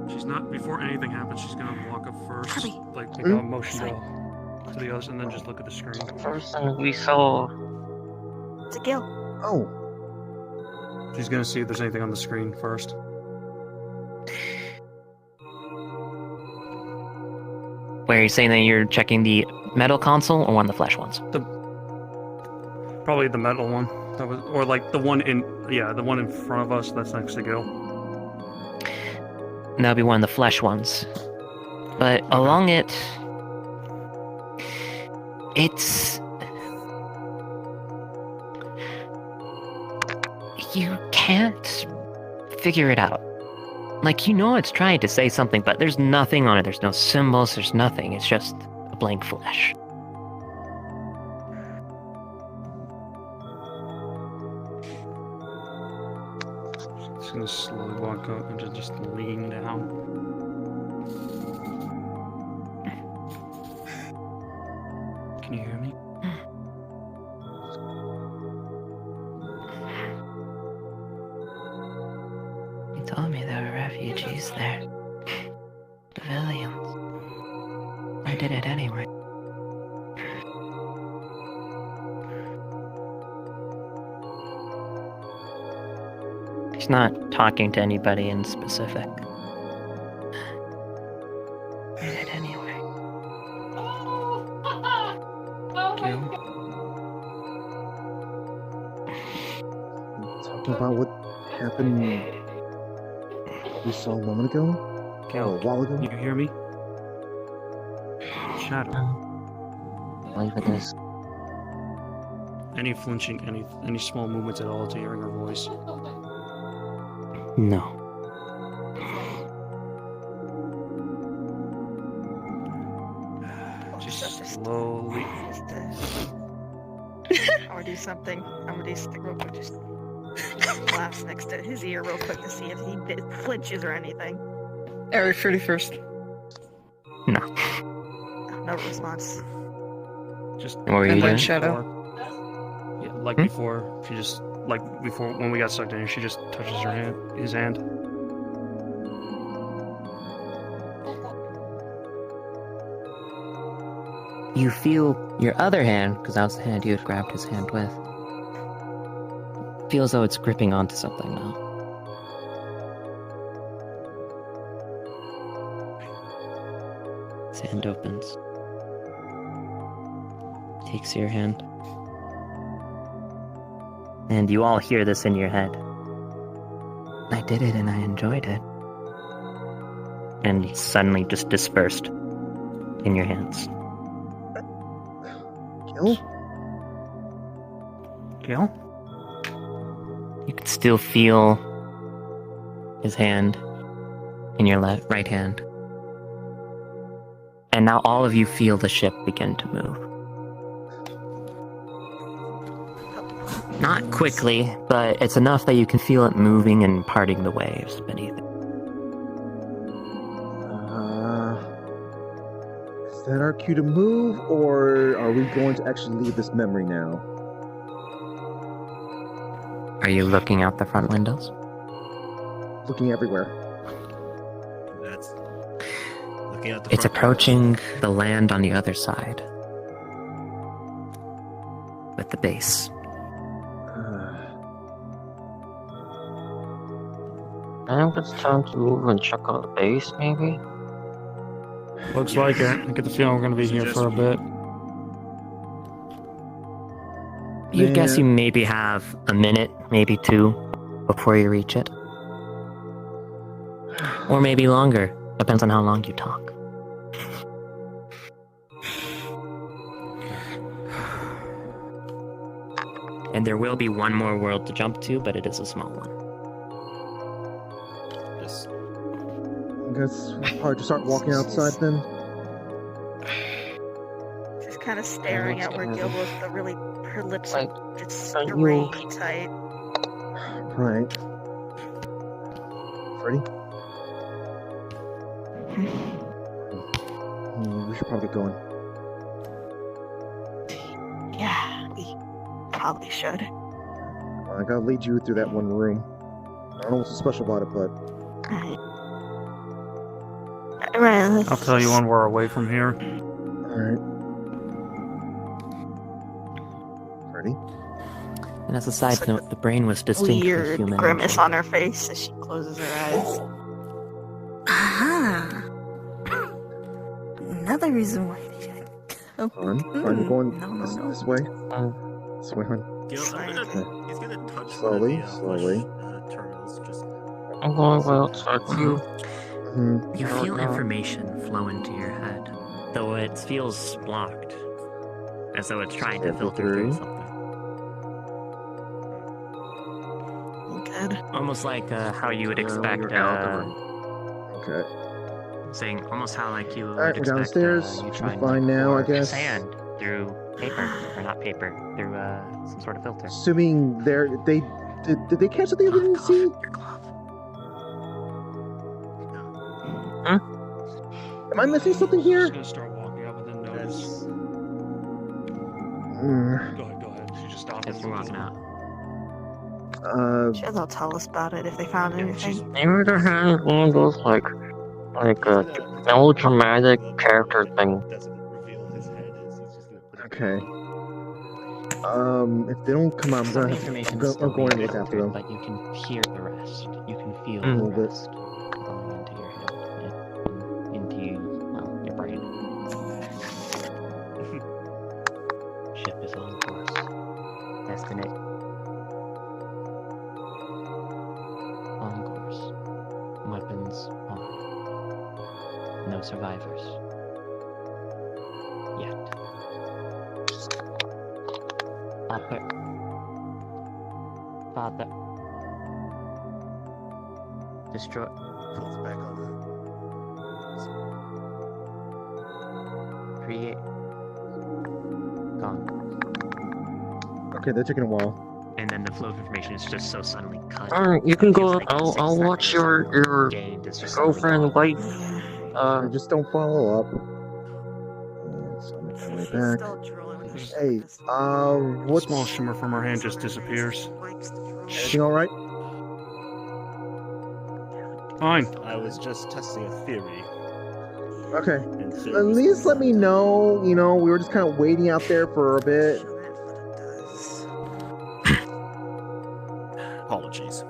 She's not, before anything happens, she's gonna walk up first, Kirby. like make a motion to the others, and then just look at the screen. First thing we saw. It's a Gil. Oh. She's gonna see if there's anything on the screen first. Where are you saying that you're checking the metal console or one of the flesh ones? Probably the metal one. That was, or like the one in front of us that's next to Gil. And that'll be one of the flesh ones. But along it, it's... You can't figure it out. Like, you know it's trying to say something, but there's nothing on it. There's no symbols, there's nothing. It's just a blank flesh. Just gonna slowly walk up and just lean down. Can you hear me? You told me there were refugees there. Civilians. I did it anyway. He's not talking to anybody in specific. I did it anyway. Talking about what happened we saw a moment ago? Gil, a while ago? you hear me? Shadow. Believe it is. Any flinching, any small movements at all to hearing her voice? No. Just slowly. I'm gonna do something. I'm gonna do something real quick. Just glass next to his ear real quick to see if he flinches or anything. Eric 31st. No. No response. Just What were you And doing? like Shadow. Yeah, like before. She just before when we got sucked in here, she just touches his hand. You feel your other hand, because that was the hand you had grabbed his hand with, feels though it's gripping onto something now. His hand opens. Takes your hand. And you all hear this in your head. I did it and I enjoyed it. And it's suddenly just dispersed in your hands. Gil? Gil? You can still feel his hand in your right hand. And now all of you feel the ship begin to move. Not quickly, but it's enough that you can feel it moving and parting the waves beneath it. Is that our cue to move, or are we going to actually leave this memory now? Are you looking out the front windows? Looking everywhere. That's looking at the It's front approaching the land on the other side. With the base. I think it's time to move and check out the base, maybe? Looks like it. I get the feeling we're going to be here for a bit. You guess you maybe have a minute, maybe 2, before you reach it. Or maybe longer. Depends on how long you talk. And there will be one more world to jump to, but it is a small one. Yes. I guess we'll probably just start walking outside then. Just kind of staring at where Gil was, the really, her lips are just Are you- really tight. Right. Freddy? We should probably get going. Yeah, we probably should. I gotta lead you through that one room. I don't know what's so special about it, but... Alright, I'll tell you when we're away from here. Alright. Freddy? And as a side note, the brain was distinctly weird human. grimace on her face as she closes her eyes. Aha! Another reason why they should. Oh, Hon? Are you going no. this way? This way, hon. Gil, he's gonna touch Slowly, one of the, slowly. terminals. Just I'm going way outside you. You feel information flow into your head, though it feels blocked, as though it's trying to filter through something. Good. Almost like how you would expect. Okay. Saying almost how like you would Alright, we're expect. downstairs. You Should try be and fine look now, I for guess. Sand through paper, or not paper, through some sort of filter. Assuming did they catch something we didn't see? Your glove. Am I missing something here? Just gonna start walking up and then notice. Go ahead. You just stop. As you're walking out. Sure, they'll tell us about it if they found anything. Maybe there has one of those like a melodramatic character thing. doesn't reveal his head. He's just gonna put it. Okay. If they don't come out, I'm Some gonna information I'm still going to being look after filtered, them. but you can hear the rest. You can feel A the little bit. rest going into your head, into your brain. Ship is on course. Destination. On course. Weapons on. No survivors. Yet. Upper. Father. Destroy. Pulls back on Create. Gone. Okay, they're taking a while. And then the flow of information is just so suddenly cut. You can go Feels up. like 6 I'll watch seconds your gained is just suddenly girlfriend, gone. wife. Just don't follow up. And so I'm on my way back. Still drooling with her Hey, what's Small shimmer from her hand just disappears. everything all right? Fine. I was just testing a theory. Okay. And At theories least let me confirmed. know. You know, we were just kind of waiting out there for a bit. Apologies.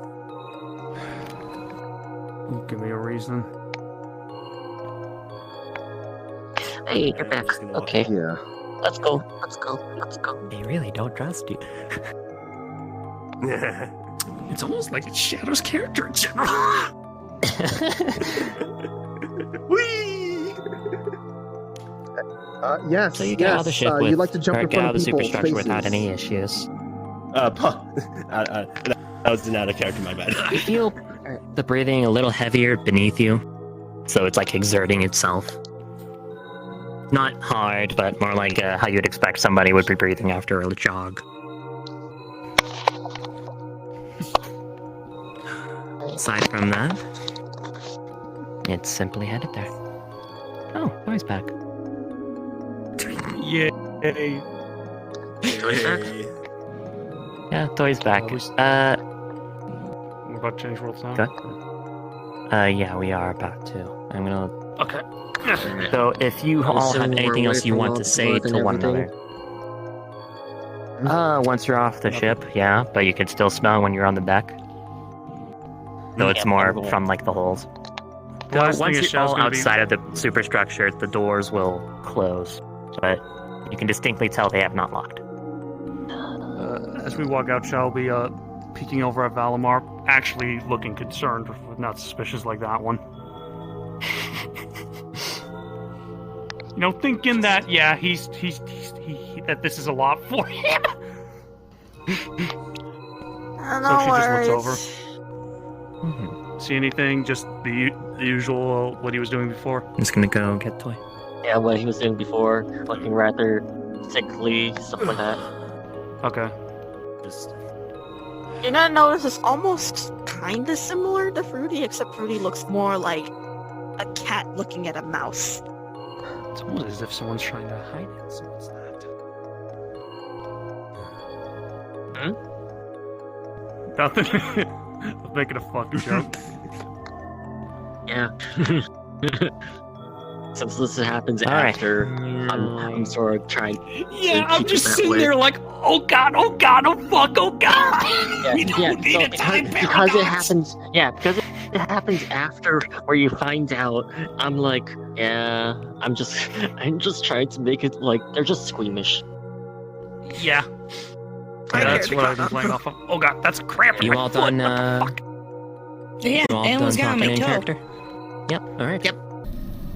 Give me a reason. Hey, you're I'm back. just gonna walk Okay, Yeah. let's go. Let's go. Let's go. They really don't trust you. It's almost like it shadows character in general. Whee! Yes. So you get out of the ship with, you'd like to jump or in get out front of of the people's superstructure faces. without any issues. That was not a character, my bad. You feel the breathing a little heavier beneath you, so it's like exerting itself. Not hard, but more like how you'd expect somebody would be breathing after a jog. Aside from that, it's simply headed there. Oh, Boy's back. Yay. Hey. Yeah, Toy's back. We're about to change worlds now. Good. Yeah, we are about to. I'm gonna. Okay. So, if you all have Assuming we're anything else away you from want all to the say blood and to one everything? another. Once you're off the ship, yeah, but you can still smell when you're on the deck. Though it's more from like the holes. So Last thing once is you're Shell's all gonna be- outside of the superstructure, the doors will close, but you can distinctly tell they have not locked. As we walk out, Shell will be peeking over at Valimar, actually looking concerned, not suspicious like that one. You know, thinking that he's that this is a lot for him. So she just looks over. See anything? Just the usual what he was doing before. I'm just gonna go get toy. Yeah, what he was doing before, looking rather sickly, stuff like that. Okay. Just You know, notice it's almost kind of similar to Fruity, except Fruity looks more like a cat looking at a mouse. It's almost as if someone's trying to hide it. So what's that? Nothing. I was making a fucking joke. Yeah. Since this happens All right. after, I'm sort of trying to I'm keep just it that sitting way. there like, oh god, oh god, oh fuck, oh god. We don't need so a time because it paradox. happens. Yeah, because it happens after where you find out. I'm like, I'm just trying to make it like they're just squeamish. Yeah. That's what I've been playing off of. Oh god, that's a cramp in You my all foot. done? What the fuck? Yeah, You all Ellen's done got talking my in toe. character? Yep. All right. Yep.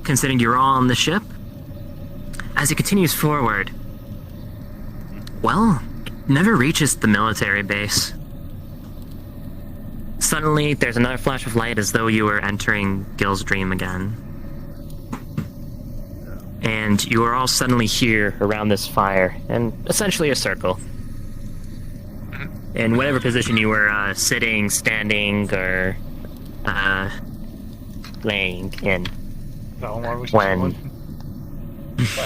Considering you're all on the ship, as it continues forward, well, it never reaches the military base. Suddenly, there's another flash of light as though you were entering Gil's dream again. And you are all suddenly here around this fire, and essentially a circle. In whatever position you were sitting, standing, or laying in. Valimar was When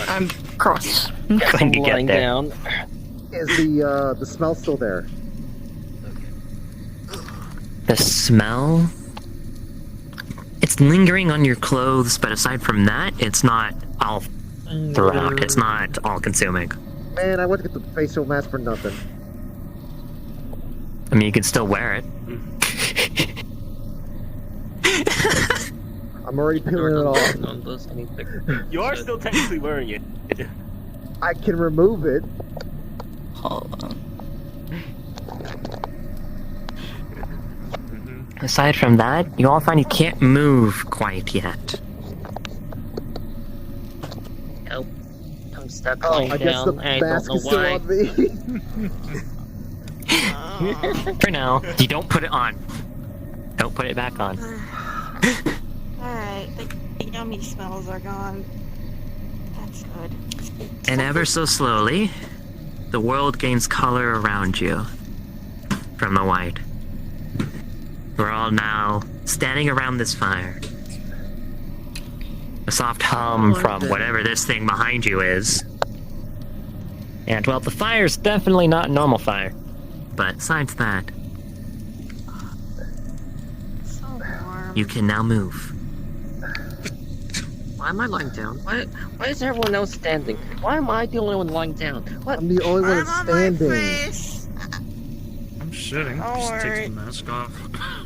I'm cross. when you get Lying there. down. Is the smell still there? The smell? It's lingering on your clothes, but aside from that, it's not all throughout. It's not all consuming. Man, I went to get the facial mask for nothing. I mean, you can still wear it. I'm already peeling it off. you are still technically wearing it. I can remove it. Hold on. Aside from that, you all find you can't move quite yet. Nope. I'm stuck Oh, lying I guess the down. I don't mask know is still why. on me. For now, you don't put it on. Don't put it back on. Alright, the yummy smells are gone. That's good. And ever so slowly, the world gains color around you from the white. We're all now standing around this fire. A soft hum from whatever this thing behind you is. And, well, the fire's definitely not a normal fire. But besides that, So warm. you can now move. Why am I lying down? Why is everyone else standing? Why am I the only one lying down? What? I'm the only one I'm on my standing. face. I'm sitting. Don't Just worry. takes the mask off.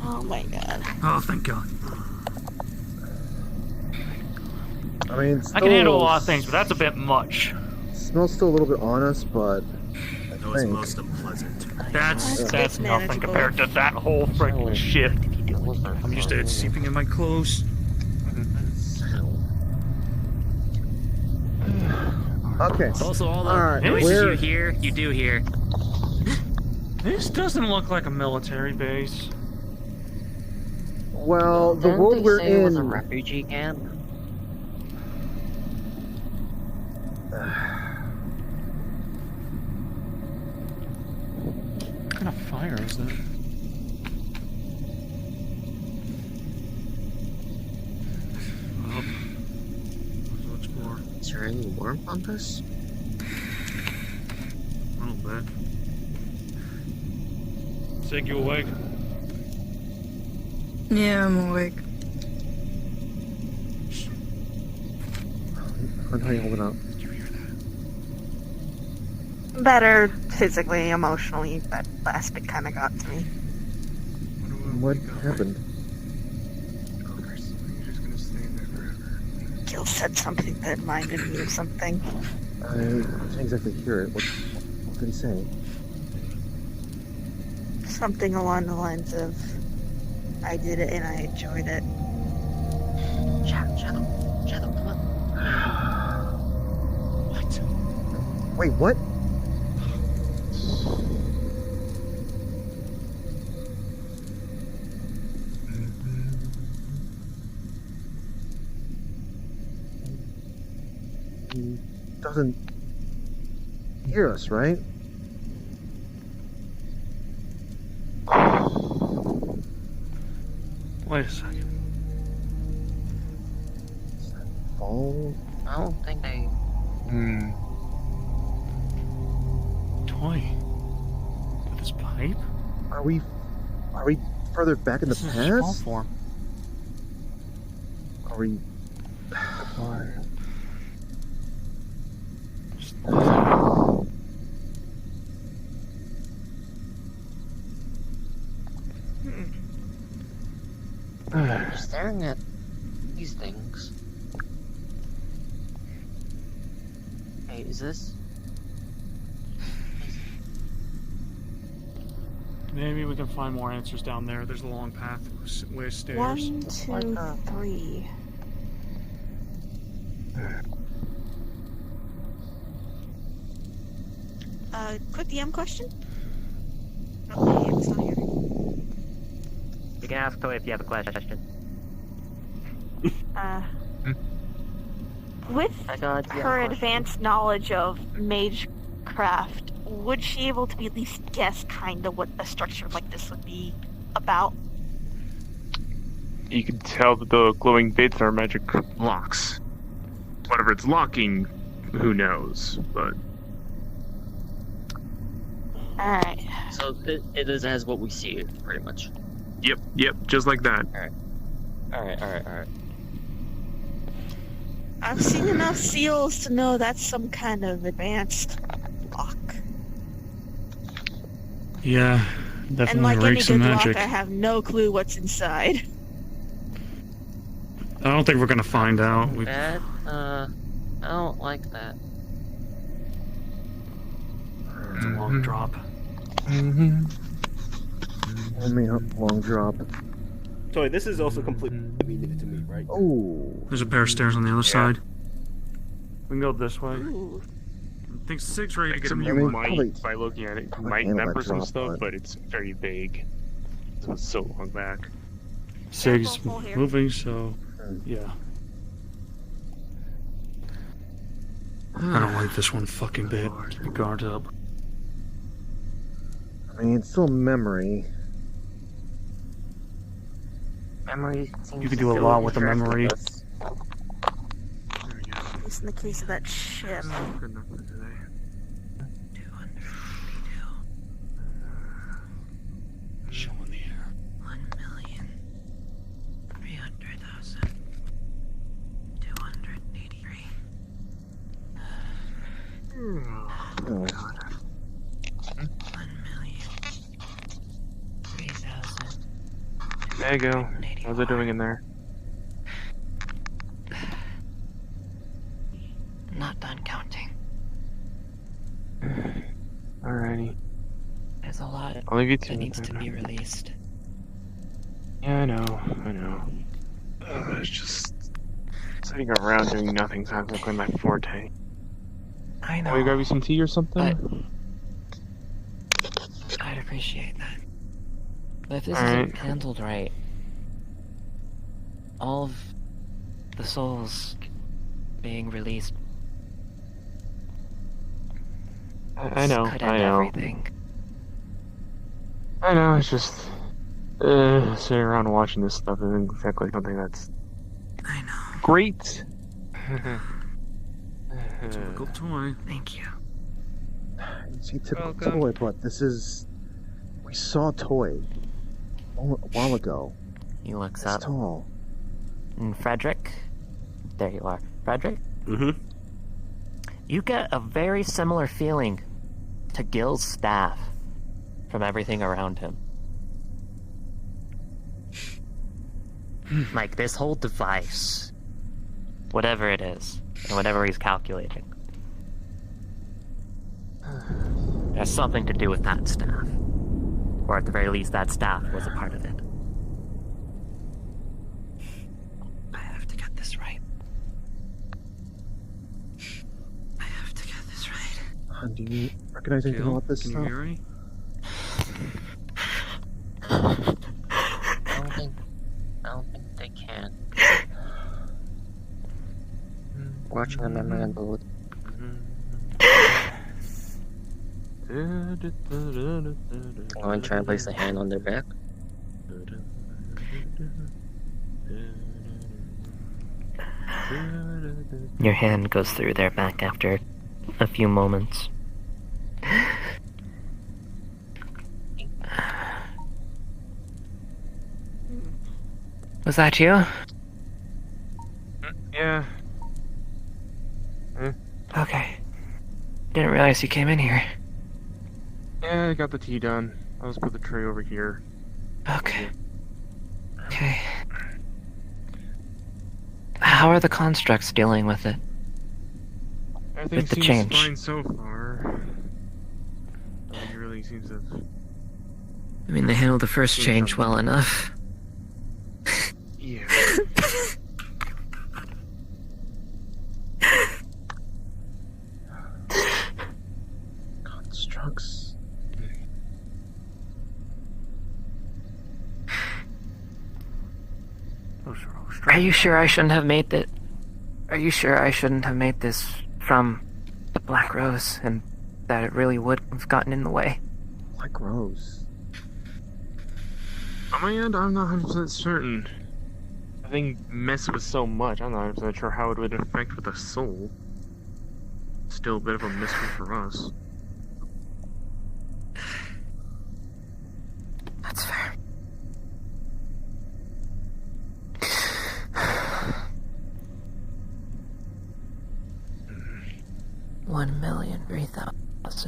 Oh my god. Oh, thank God. I mean, I can handle a lot of things, but that's a bit much. Smells still a little bit on us, but I No, it's think most unpleasant. That's It's nothing manageable. compared to that whole freaking shit. I'm used to it seeping in my clothes. okay. Also, all the Alright, voices where- you hear, you do hear. This doesn't look like a military base. Well, the Didn't world they we're say it was a in. refugee camp? What kind of fire is that? Well, let's explore. Is there any warmth on this? A little bit. Sig, you awake? Yeah, I'm awake. How are you holding up? Did you hear that? Better physically, emotionally. That last bit kind of got to me. What happened? You're just gonna stay in there forever. Gil said something that reminded me of something. I can't exactly hear it. What did he say? Something along the lines of, I did it and I enjoyed it. Shadow, come on. What? Wait, what? He doesn't hear us, right? Wait a second. Fall? I don't think they. Toy. With his pipe? Are we further back in the This is a small past? form. Are we? Staring at these things. Hey, is this? Maybe we can find more answers down there. There's a long path with stairs. 1, 2, 3. Quick DM question? Okay, it's not here. You can ask Toy if you have a question. With I got you her a question. advanced knowledge of magecraft, would she able to be at least guess kind of what a structure like this would be about? You can tell that the glowing bits are magic locks. Whatever it's locking, who knows? But Alright. So it is as what we see it, pretty much. yep, just like that. Alright. I've seen enough seals to know that's some kind of advanced lock. Yeah, And definitely like any reeks of good lock, magic. I have no clue what's inside. I don't think we're gonna find out. That, I don't like that. It's a long drop. Only a long drop. Toy, this is also completely new to me, right? Oh. There's a pair of stairs on the other side. We can go this way. Ooh. I think 6 ready to get Except a you mean, might, probably- by looking at it, you probably might handle that remember some drop, stuff, but it's very vague. So it's so long back. Sig's Careful here. moving, so yeah. I don't like this one fucking bit. Keep your guard up. I mean, it's still memory. Memory seems You can to do a still lot with the interact memory. us. There we go. At least in the case of that ship. Good enough for today. 282. Show in the air. 1,300,000. 283. Oh. 1,003,000. There you go. How's it doing in there? Not done counting. Alrighty. There's a lot I'll leave you to that it needs to then. be released. Yeah, I know. It's just sitting around doing nothing sounds like my forte. I know. Want me to grab you some tea or something? I'd appreciate that. But if this Alright. isn't handled right, all of the souls being released I know. could I end know. everything. I know. It's just sitting around watching this stuff isn't exactly something that's I know. great. Typical toy. Thank you. See, typical Welcome. toy, but this is. We saw toy a while ago. He looks It's up. tall. And Frederick, there you are. Frederick, Mm-hmm. you get a very similar feeling to Gil's staff from everything around him. Like this whole device, whatever it is, and whatever he's calculating, has something to do with that staff. Or at the very least, that staff was a part of it. I have to get this right. I have to get this right. Do you recognize anything Jill, about this can you stuff? hear me? I don't think they can. Watching the memory unload. I want to try and place a hand on their back. Your hand goes through their back after a few moments. Was that you? Yeah. Okay. Didn't realize you came in here. Yeah, I got the tea done. I'll just put the tray over here. Okay. Okay. How are the constructs dealing with it? Everything With the seems change. fine so far. Nobody really seems to. I mean, they handled the first Seems change something. well enough. Yeah. Constructs. Are you sure I shouldn't have made that? Are you sure I shouldn't have made this from the Black Rose, and that it really would have gotten in the way? Black Rose. On my end, I'm not 100% certain. I think mess with so much, I'm not 100% sure how it would affect with a soul. Still a bit of a mystery for us. That's fair.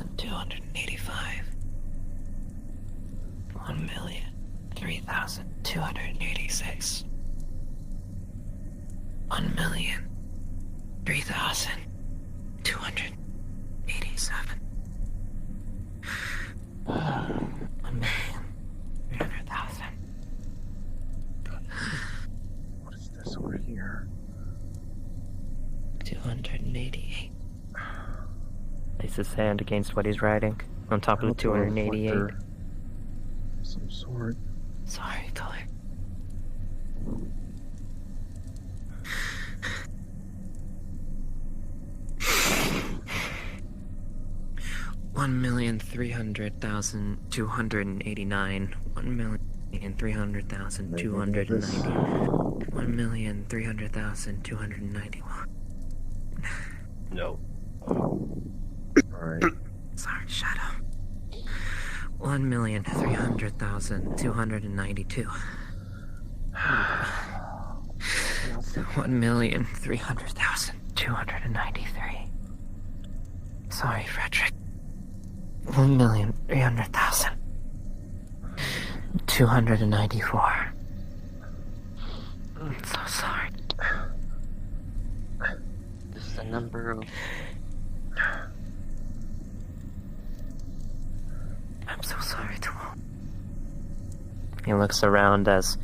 $1,003,285. 1,003,286. 1,003,287. 1,300,000. What is this over here? 288. Places his hand against what he's writing on top of the 288. Reflector of some sort. Sorry, color. $1,300,289. 1,300,290. 1,300,291. No. Alright. Sorry, Shadow. 1,300,292. 1,300,293. Sorry, Frederick. 1,300,294. I'm so sorry. This is the number of. I'm so sorry to all. He looks around as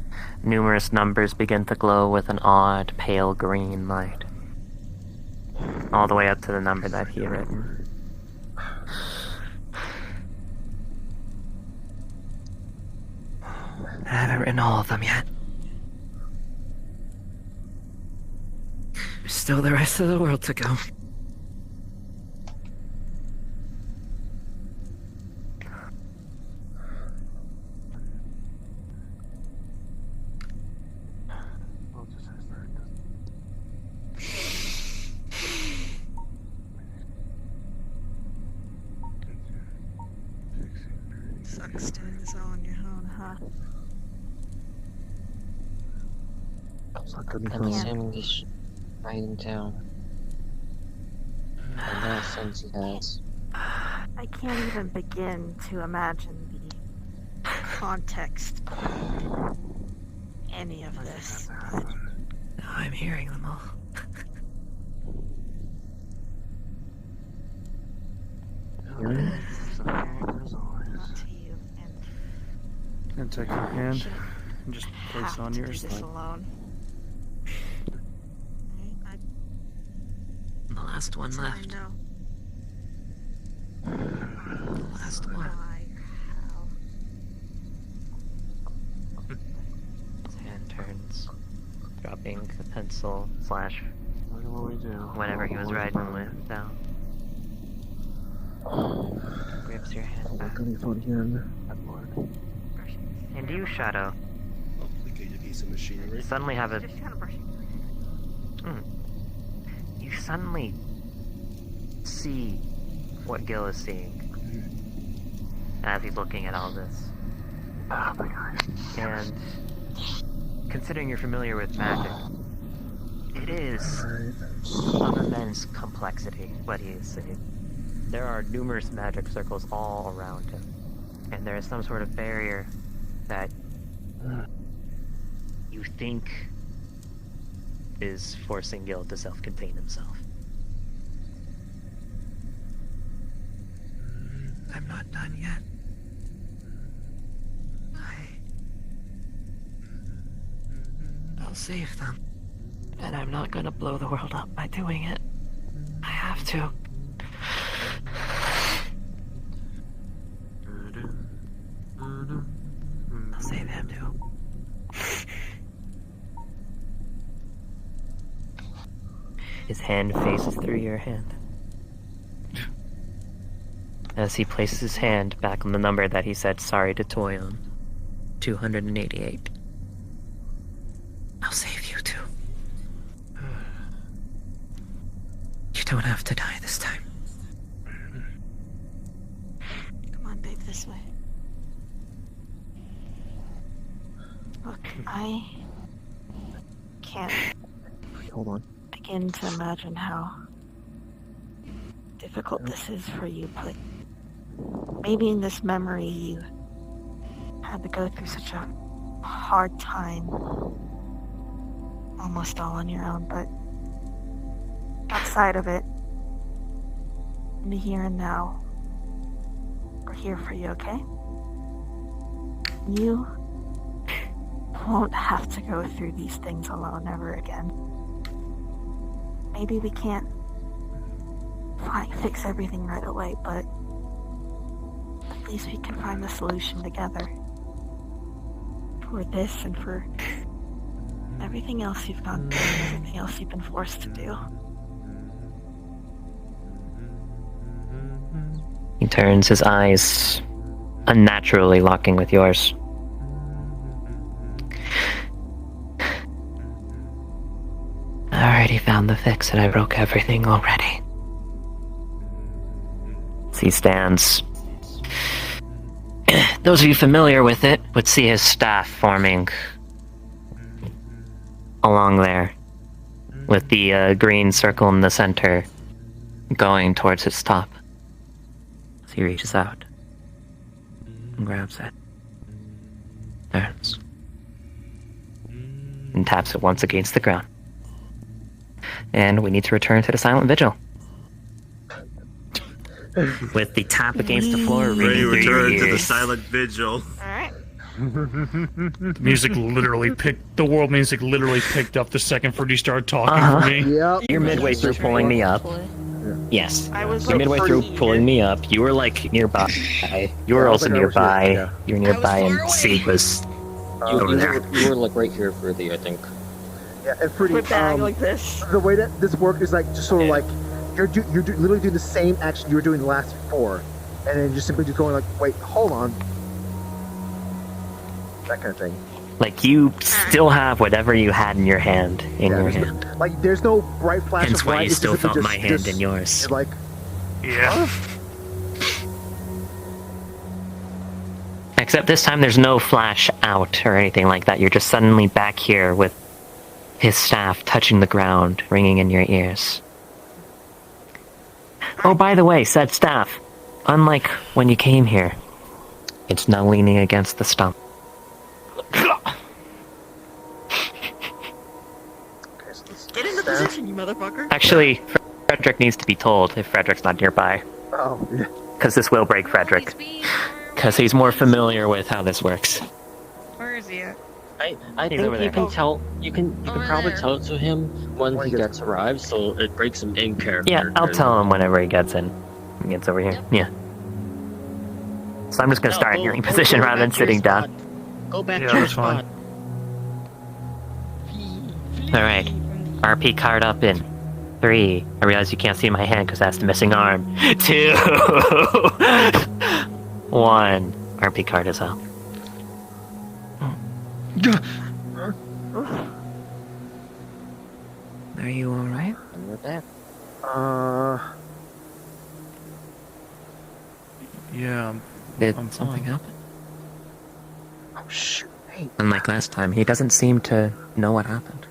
numerous numbers begin to glow with an odd, pale green light. All the way up to the number that he had written. I haven't written all of them yet. There's still the rest of the world to go. Sucks doing this all on your own, huh? Sucker me I'm home. assuming he's writing down. The lessons he has. I can't even begin to imagine the context of any of this. But Now I'm hearing them all. Hearing? not to you. And And take your hand and just place it on Do yours. this alone. The last one I left. know. The last one. Why? How? His hand turns, dropping the pencil slash What do we do? whatever he was writing with down. Grips your hand back. And you, Shadow, Complicate a piece of machinery. suddenly have a... Just kind of brushing your hair. You suddenly see what Gil is seeing as he's looking at all this. Oh my god. And considering you're familiar with magic, it is of immense complexity what he is seeing. There are numerous magic circles all around him, and there is some sort of barrier that you think is forcing Gil to self-contain himself. I'm not done yet. I'll save them. And I'm not gonna blow the world up by doing it. I have to. I'll save him too. His hand faces through your hand. As he places his hand back on the number that he said sorry to toy on. 288. I'll save you too. You don't have to die this time. Come on, babe, this way. Look, I can't Hold on. begin to imagine how difficult this is for you, but maybe in this memory you had to go through such a hard time almost all on your own, but outside of it, in the here and now, we're here for you, okay? You won't have to go through these things alone ever again. Maybe we can't fix everything right away, but at least we can find the solution together. For this and for everything else you've gone through, everything else you've been forced to do. He turns his eyes unnaturally locking with yours. I already found the fix and I broke everything already. As he stands, those of you familiar with it would see his staff forming along there, with the green circle in the center going towards its top. So he reaches out and grabs it, turns, and taps it once against the ground. And we need to return to the silent vigil. With the tap against the floor ringing through your ears. To the silent vigil. Alright. The world music literally picked up the second Freddie started talking for me. Yep. You're midway through pulling me up. Yes. I was You're like midway through pretty pulling me up. You were like nearby. You were I was also like, nearby. yeah. You were nearby, I was and far C away. was You, over there. you were like right here, Fruity, I think. Yeah, and pretty. Quit bag like this. The way that this works is like just sort of like you're literally doing the same action you were doing the last four, and then just simply just going like, wait, hold on, that kind of thing. Like, you still have whatever you had in your hand in your there's no- hand. Like there's no bright flash Hence of why light. you it's still simply felt my hand in yours. You're like, Yeah. Except this time there's no flash out or anything like that. You're just suddenly back here with his staff touching the ground, ringing in your ears. Oh, by the way, said staff, unlike when you came here, it's now leaning against the stump. okay, so this Get in the staff- position, you motherfucker. Actually, Frederick needs to be told if Frederick's not nearby, Oh, yeah. because this will break Frederick, because he's more familiar with how this works. here. I He's think over you there. can tell. You can Over probably there. tell it to him when he gets arrived, so it breaks him in character. Yeah, I'll tell him whenever he gets in. He gets over here. Yep. Yeah. So I'm just gonna No, start in go- kneeling go- position go rather than back to your sitting down. spot. Go back Yeah, to your that's fine. spot. Alright. RP card up in 3. I realize you can't see my hand because that's the missing arm. 2. 1. RP card is up. Are you alright? And we're back. Yeah, Did I'm something fine. happen? Oh shoot! Hey, Unlike last time, he doesn't seem to know what happened.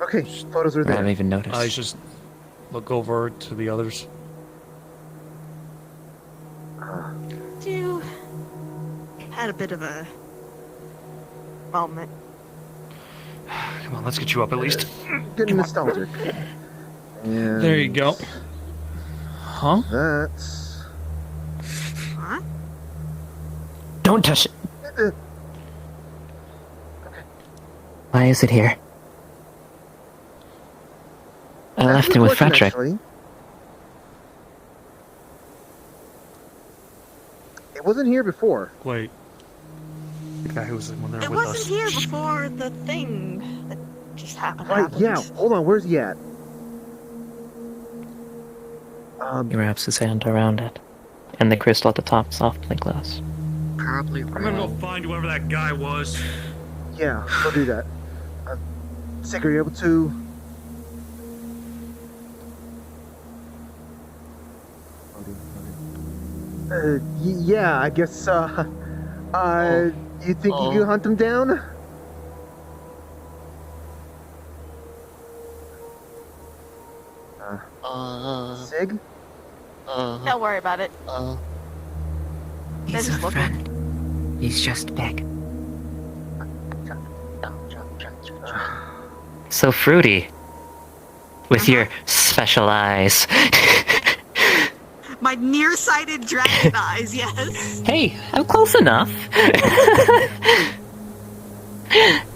okay, photos are I haven't there. even noticed. I just look over to the others. You had a bit of a moment. Come on, let's get you up at least. Getting nostalgic. And There you go. Huh? That's. Huh? Don't touch it! Uh, Why is it here? I that's a left good it with question, Frederick. actually. It wasn't here before. Wait. The guy who was in there It with wasn't us. here before the thing that just happened. Right? Yeah. happened. Hold on. Where's he at? He wraps his hand around it, and the crystal at the top softly glows. Probably I'm gonna go wrong. find whoever that guy was. Yeah. Go do that. Sig, are you able to? Yeah. I guess. You think you can hunt him down? Sig? Don't worry about it. He's They're a just friend. He's just big. So fruity. With your special eyes. My nearsighted dragon eyes, yes. Hey, I'm close enough.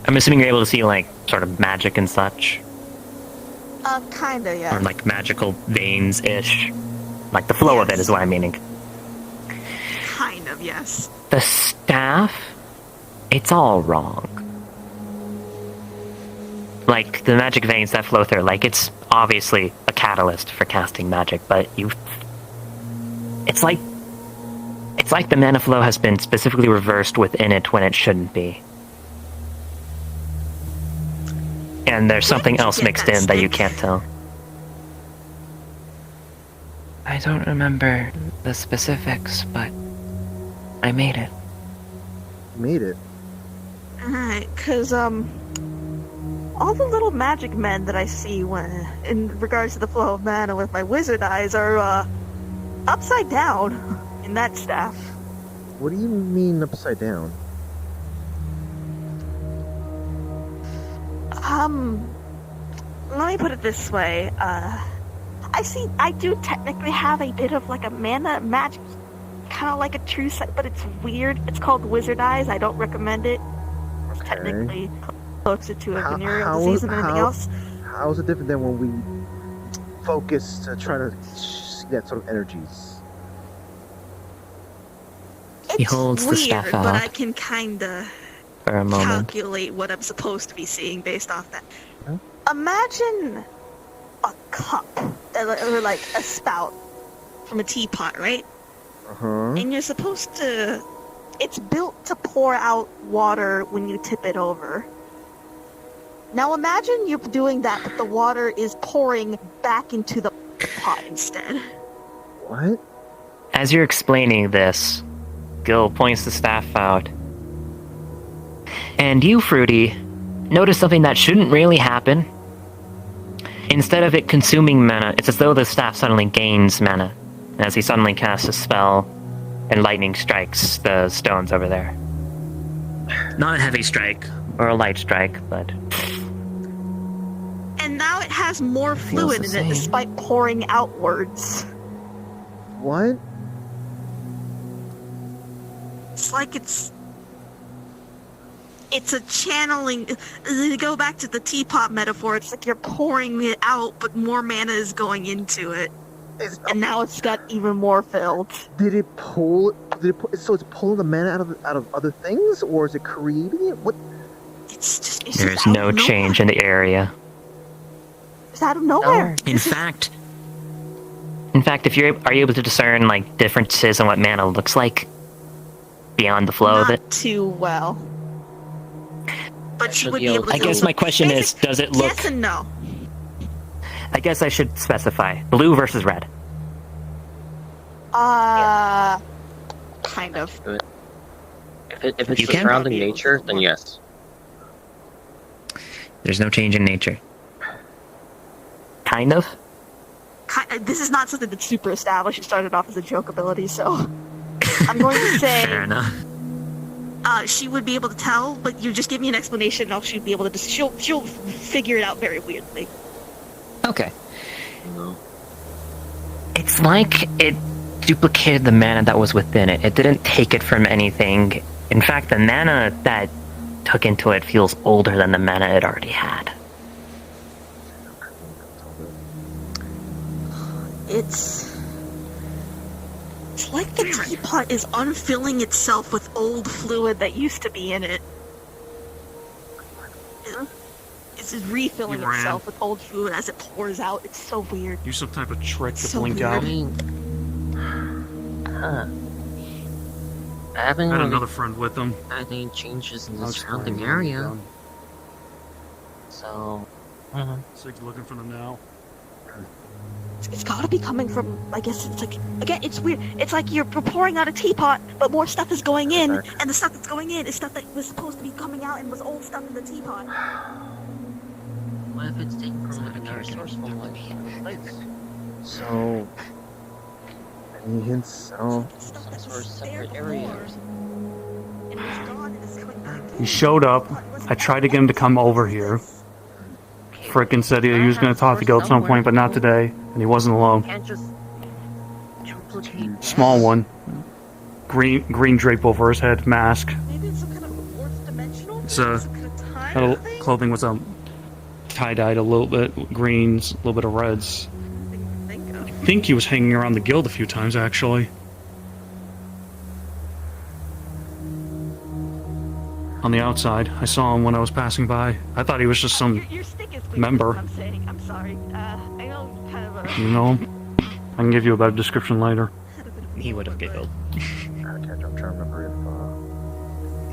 I'm assuming you're able to see, like, sort of magic and such. Kinda, Or, yeah. like, magical veins-ish. Like, the flow of it is what I'm meaning. Kind of, yes. The staff? It's all wrong. Like, the magic veins that flow through, like, it's obviously a catalyst for casting magic, but you... It's like the mana flow has been specifically reversed within it when it shouldn't be. And there's Where something did you else get mixed that in that you stick? can't tell. I don't remember the specifics, but I made it. Made it. Alright, cause, all the little magic men that I see when, in regards to the flow of mana with my wizard eyes are, upside down in that staff. What do you mean upside down? Let me put it this way, I do technically have a bit of, like, a mana magic, kind of like a true sight, but it's weird. It's called wizard eyes. I don't recommend it. It's technically closer to a venereal disease than anything else. How is it different than when we focus to try to see that sort of energies? He It's holds the weird, staff but out I can kinda for a moment. calculate what I'm supposed to be seeing based off that. Huh? Imagine a cup, or like a spout from a teapot, right? Uh-huh. And you're supposed to... It's built to pour out water when you tip it over. Now imagine you're doing that, but the water is pouring back into the pot instead. What? As you're explaining this, Gil points the staff out. And you, Fruity, notice something that shouldn't really happen. Instead of it consuming mana, it's as though the staff suddenly gains mana, as he suddenly casts a spell, and lightning strikes the stones over there. Not a heavy strike, or a light strike, but... And now it has more Feels fluid the in same. it despite pouring outwards. What? It's like it's it's a channeling. To go back to the teapot metaphor, it's like you're pouring it out, but more mana is going into it, and now it's got even more filled. Did it pull? So it's pulling the mana out of other things, or is it creating it? What? It's There's just no change in the area. It's out of nowhere. In fact, if are you able to discern like differences in what mana looks like beyond the flow of it? Not too well. But she would be able to. I guess my question is, does it look? Yes and no. I guess I should specify blue versus red. Kind of. If it's surrounding nature, then yes. There's no change in nature. Kind of. This is not something that's super established. It started off as a joke ability, so I'm going to say. Fair enough. She would be able to tell, but you just give me an explanation, and she'd be able to. She'll figure it out very weirdly. Okay. It's like it duplicated the mana that was within it. It didn't take it from anything. In fact, the mana that took into it feels older than the mana it already had. It's like the teapot is unfilling itself with old fluid that used to be in it. It's refilling itself with old fluid as it pours out. It's so weird. Use some type of trick to So blink weird. out. I haven't I had really another friend with them. had any changes in the I was surrounding trying, area, so. Sig's looking for them now. It's gotta be coming from, I guess it's like, again, it's weird. It's like you're pouring out a teapot, but more stuff is going in, and the stuff that's going in is stuff that was supposed to be coming out and was old stuff in the teapot. What if it's taken from like another source from like So, any hints? Oh, or separate areas? He showed up. I tried to get him to come over here. Frickin' said he was going to talk to Gil at some point, but not today. And he wasn't alone. Can't just duplicate. Small one. Green drape over his head, mask. Maybe it's some kind of fourth dimensional? It's Some kind of time thing? clothing was tie-dyed a little bit, greens, a little bit of reds. I think he was hanging around the guild a few times, actually. On the outside. I saw him when I was passing by. I thought he was just some Your stick is weird, member. I'm saying. I'm sorry. I know kind of a... You know him? I can give you a better description later. He would have giggled. I'm trying to remember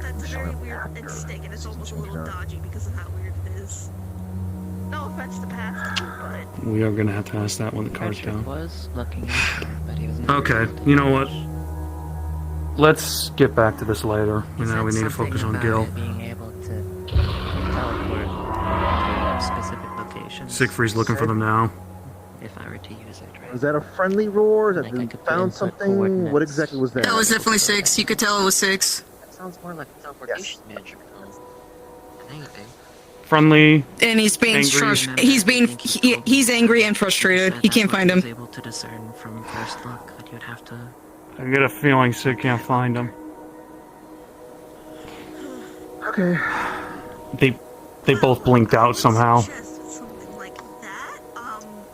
That's a very weird stick, and it's almost a little dodgy because of how weird it is. No offense to Pastor, but... We are going to have to ask that when the card's Patrick down. was looking at her, but he was Okay, you know what? Let's get back to this later. You know, we need to focus on Gil. Being able to teleport to a specific location. Siegfried's looking for them now. If I were to use it, right? Was that a friendly roar? That Like I they could put found input something? coordinates. What exactly was that? That was definitely 6. You could tell it was 6. That sounds more like a teleportation manager than anything. Friendly. And he's being Angry. he's angry and frustrated. He can't find I was him. able to discern from first look that you'd have to. I get a feeling Sig can't find him. Okay. They both blinked out somehow. Something like that.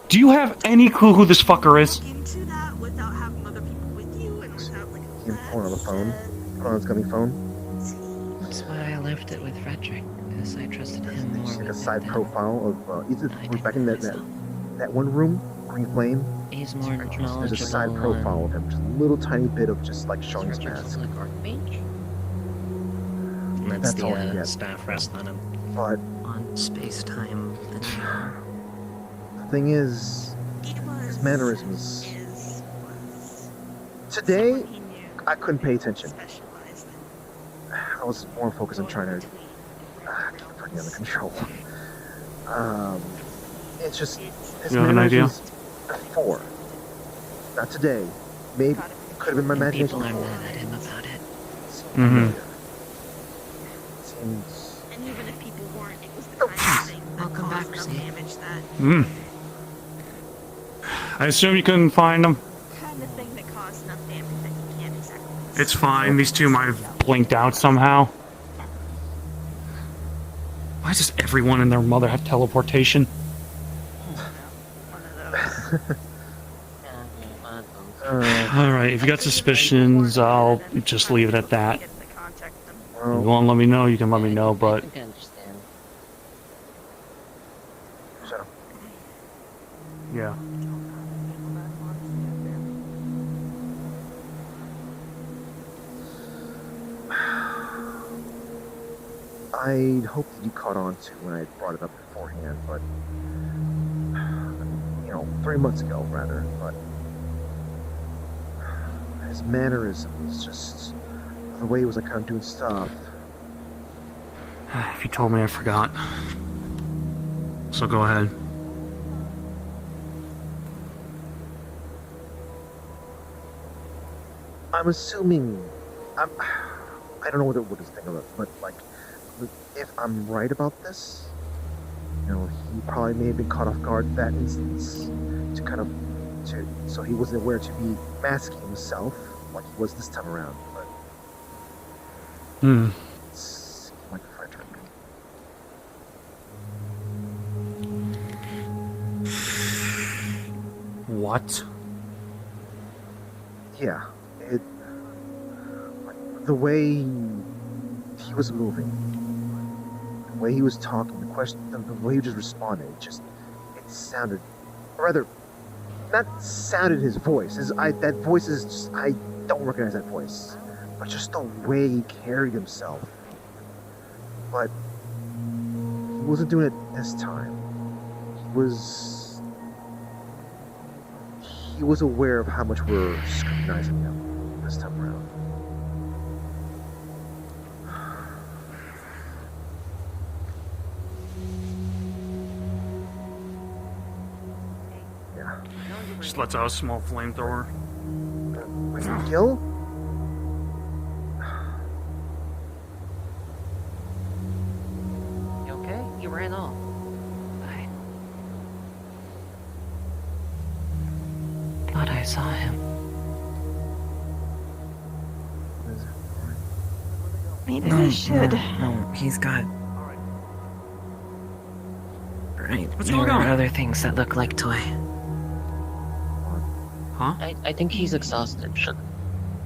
Do you have any clue who this fucker is? Into that without having other people with you and without like a You phone on the phone. Put on his gummy phone. That's why I left it with Frederick, because I trusted him more. It's like a with side it than profile of either I we're did back in that myself. that one room, Green Flame. He's more knowledgeable. There's a side profile of him, just a little tiny bit of just like showing his mask. Like Archmage. And that's That's all he the gets. staff rest on him. But On space-time linear. the thing is, his mannerisms. Today, I couldn't pay attention. I was more focused on trying to get everything under control. It's just his You have an idea? mannerisms before, not today. Maybe it could have been my imagination. People are before. mad at him about it. Mm-hmm. Seems And even if people weren't, it was the kind of thing that Welcome back, caused enough Steve. damage that Mm. I assume you couldn't find him. kind of thing that caused enough damage that you can't exactly. It's fine. These two might have blinked out somehow. Why does everyone and their mother have teleportation? Alright, if you got suspicions, I'll just leave it at that. If you want to let me know, you can let me know, but... I think I understand. Shut up. Yeah. I'd hoped that you caught on to when I brought it up beforehand, but 3 months ago, rather. But his mannerisms, just the way he was kind of doing stuff. If you told me, I forgot. So go ahead. I'm assuming, I don't know what to think of it, but like, if I'm right about this, he probably may have been caught off guard in that instance, so he wasn't aware to be masking himself like he was this time around. But it's like Frederick. What? Yeah, the way he was moving, the way he was talking, the way he just responded, it sounded, or rather, not sounded his voice. That voice is just, I don't recognize that voice, but just the way he carried himself. But he wasn't doing it this time. He was aware of how much we're scrutinizing him this time around. Yeah. Just lets out a small flamethrower. Was it Gil? You okay? You ran off. I thought I saw him. Maybe we should. No, he's got... Right, What's there going on? are other things that look like toy. Huh? I think he's exhausted.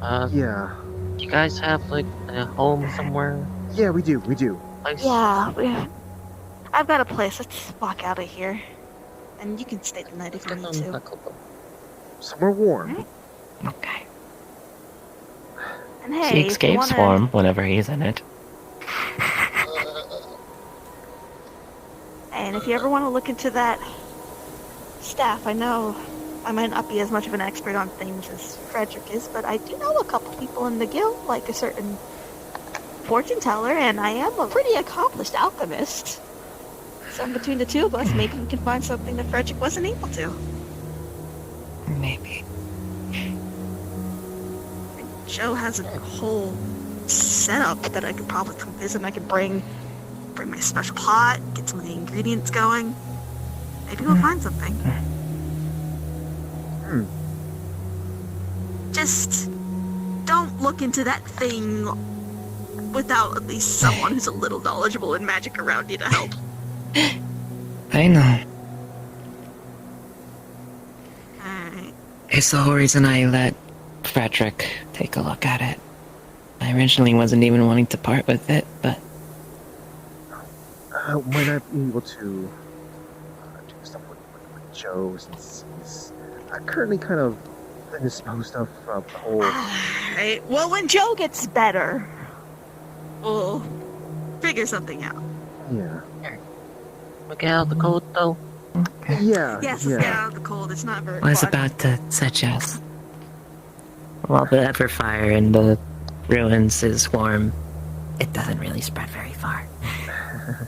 Yeah. Do you guys have like a home somewhere? Yeah, we do. Place? Yeah, I've got a place. Let's walk out of here. And you can stay the night if you need to. Somewhere warm. Okay. And hey, He if you escapes wanna... for him whenever he's in it. And if you ever want to look into that staff, I know I might not be as much of an expert on things as Frederick is, but I do know a couple people in the guild, like a certain fortune teller, and I am a pretty accomplished alchemist. So between the two of us, maybe we can find something that Frederick wasn't able to. Maybe. Joe has a whole setup that I could probably come visit. I could bring my special pot, get some of the ingredients going. Maybe we'll find something. Just don't look into that thing without at least someone who's a little knowledgeable in magic around you to help. I know. Alright. It's the whole reason I let Frederick take a look at it. I originally wasn't even wanting to part with it, but... Might not be able to do stuff with Joe since he's currently kind of indisposed of the whole... Alright, well when Joe gets better, we'll figure something out. Yeah. Look out the cold though. Okay. Yeah. Yes, let's get out of the cold. It's not very I was fun. about to suggest. While the Everfire in the ruins is warm, it doesn't really spread very far. Yeah.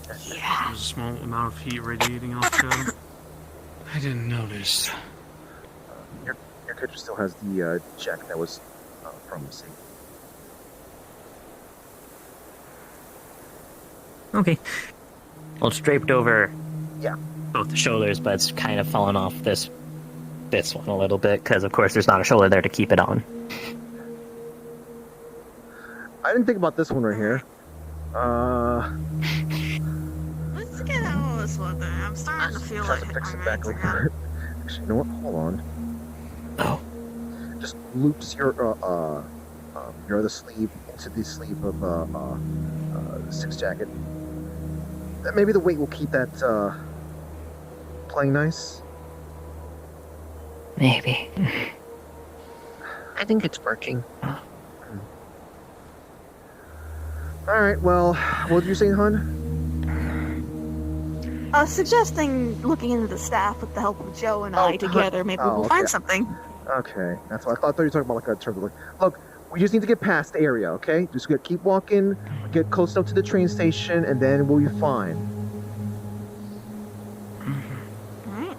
There's a small amount of heat radiating off Joe. I didn't notice. Your character still has the check that was from Sig. Okay. Well, it's draped over Yeah. both the shoulders, but it's kind of fallen off this one a little bit, because of course there's not a shoulder there to keep it on. I didn't think about this one right here. Let's get out of this weather. I'm starting to feel Try like to fix my it back veins are over. Actually, you know what? Hold on. Oh. Just loops your other sleeve into the sleeve of the 6 jacket. Maybe the weight will keep that playing nice. Maybe. I think it's working. All right. Well, what did you say, Hun? Suggesting looking into the staff with the help of Joe and I together. Maybe we'll okay. find something. Okay, that's what I thought you were talking about, like a term. Like, look, we just need to get past the area, okay? Just keep walking, get close enough to the train station, and then we'll be fine. Alright.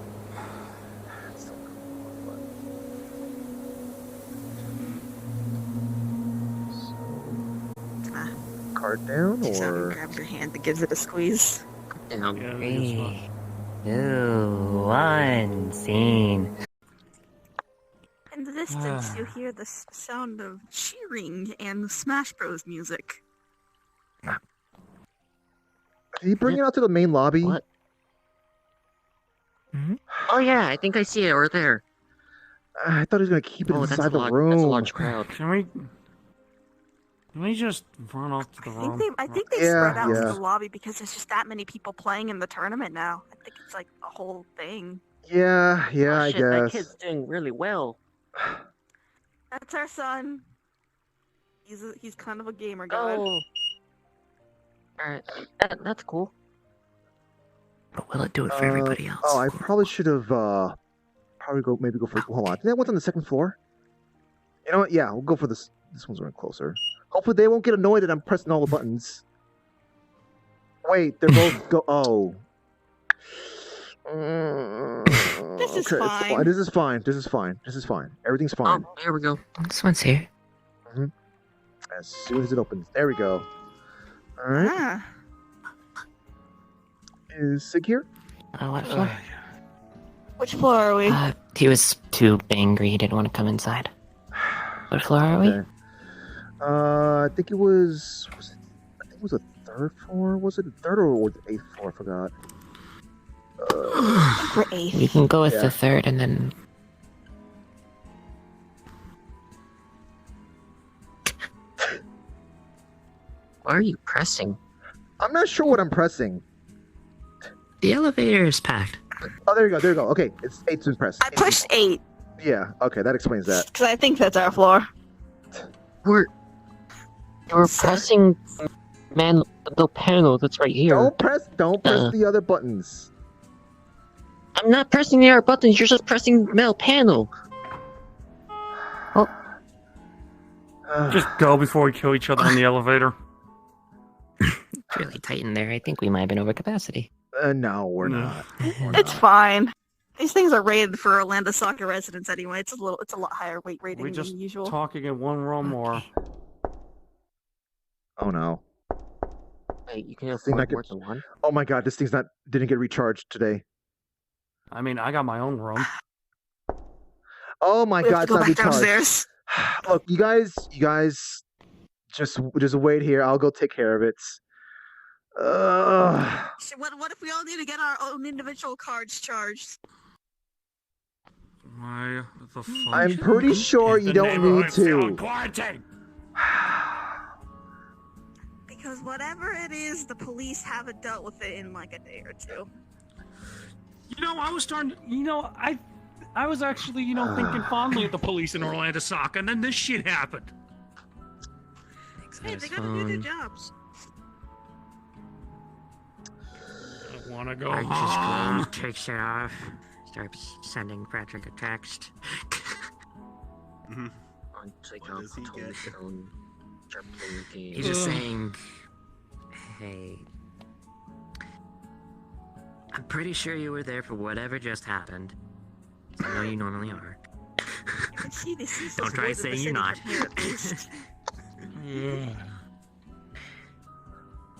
Card down, She or grabs your hand and gives it a squeeze. Down. Yeah, 3, 2, 1, scene. In the distance, you hear the sound of cheering and Smash Bros. Music. did he bring it out to the main lobby? What? Oh yeah, I think I see it over there. I thought he was gonna keep it Oh, inside the That's a room. large crowd. Can we just run off to the room? I think they Yeah, spread out to yeah. the lobby because there's just that many people playing in the tournament now. I think it's like a whole thing. Yeah, Oh, I shit, that guess. kid's doing really well. That's our son. He's kind of a gamer guy. Oh. Alright, that's cool. But will it do it for everybody else? Oh, I probably should have maybe go for. Hold on, I think that one's on the second floor. You know what? Yeah, we'll go for this. This one's running closer. Hopefully, they won't get annoyed that I'm pressing all the buttons. Wait, they're both go. Oh. This is Okay, it's fine. This is fine. This is fine. This is fine. Everything's fine. Oh, here we go. This one's here. As soon as it opens, there we go. All right. Ah. Is Sig here? What floor? Which floor are we? He was too angry. He didn't want to come inside. What floor are we? Okay. I think it was. I think it was the third floor. Was it the third or the 8th floor? I forgot. We're 8th. We can go with Yeah. the third and then. What are you pressing? I'm not sure what I'm pressing. The elevator is packed. Oh, there you go. There you go. Okay, it's 8's been pressed. I pushed 8 Yeah. Okay, that explains that. because I think that's our floor. We're pressing the panel that's right here. Don't press the other buttons. I'm not pressing the other buttons, you're just pressing the metal panel. Just go before we kill each other in the elevator. It's really tight in there. I think we might have been over capacity. No, we're not. We're It's not. fine. These things are rated for Orlando soccer residents anyway. It's a lot higher weight rating We're just than usual. talking in one room more. Oh no. Wait, you can Thing afford I could- more than one? Oh my god, this thing's didn't get recharged today. I mean, I got my own room. Oh my We have god, to it's go not back recharged. downstairs. Look, you guys, just wait here. I'll go take care of it. What if we all need to get our own individual cards charged? Why the fuck? I'm pretty sure you The don't need neighborhood's still to. in quarantine. Because whatever it is, the police haven't dealt with it in like a day or two. You know, I was starting. I was actually, thinking fondly of the police in Orlando soccer, and then this shit happened. Hey, they gotta do their jobs. I want to go I just home. takes it off. Starts sending Patrick a text. What does he get? He's just saying, "Hey, I'm pretty sure you were there for whatever just happened. I know you normally are. You can see this. Don't try saying you're not."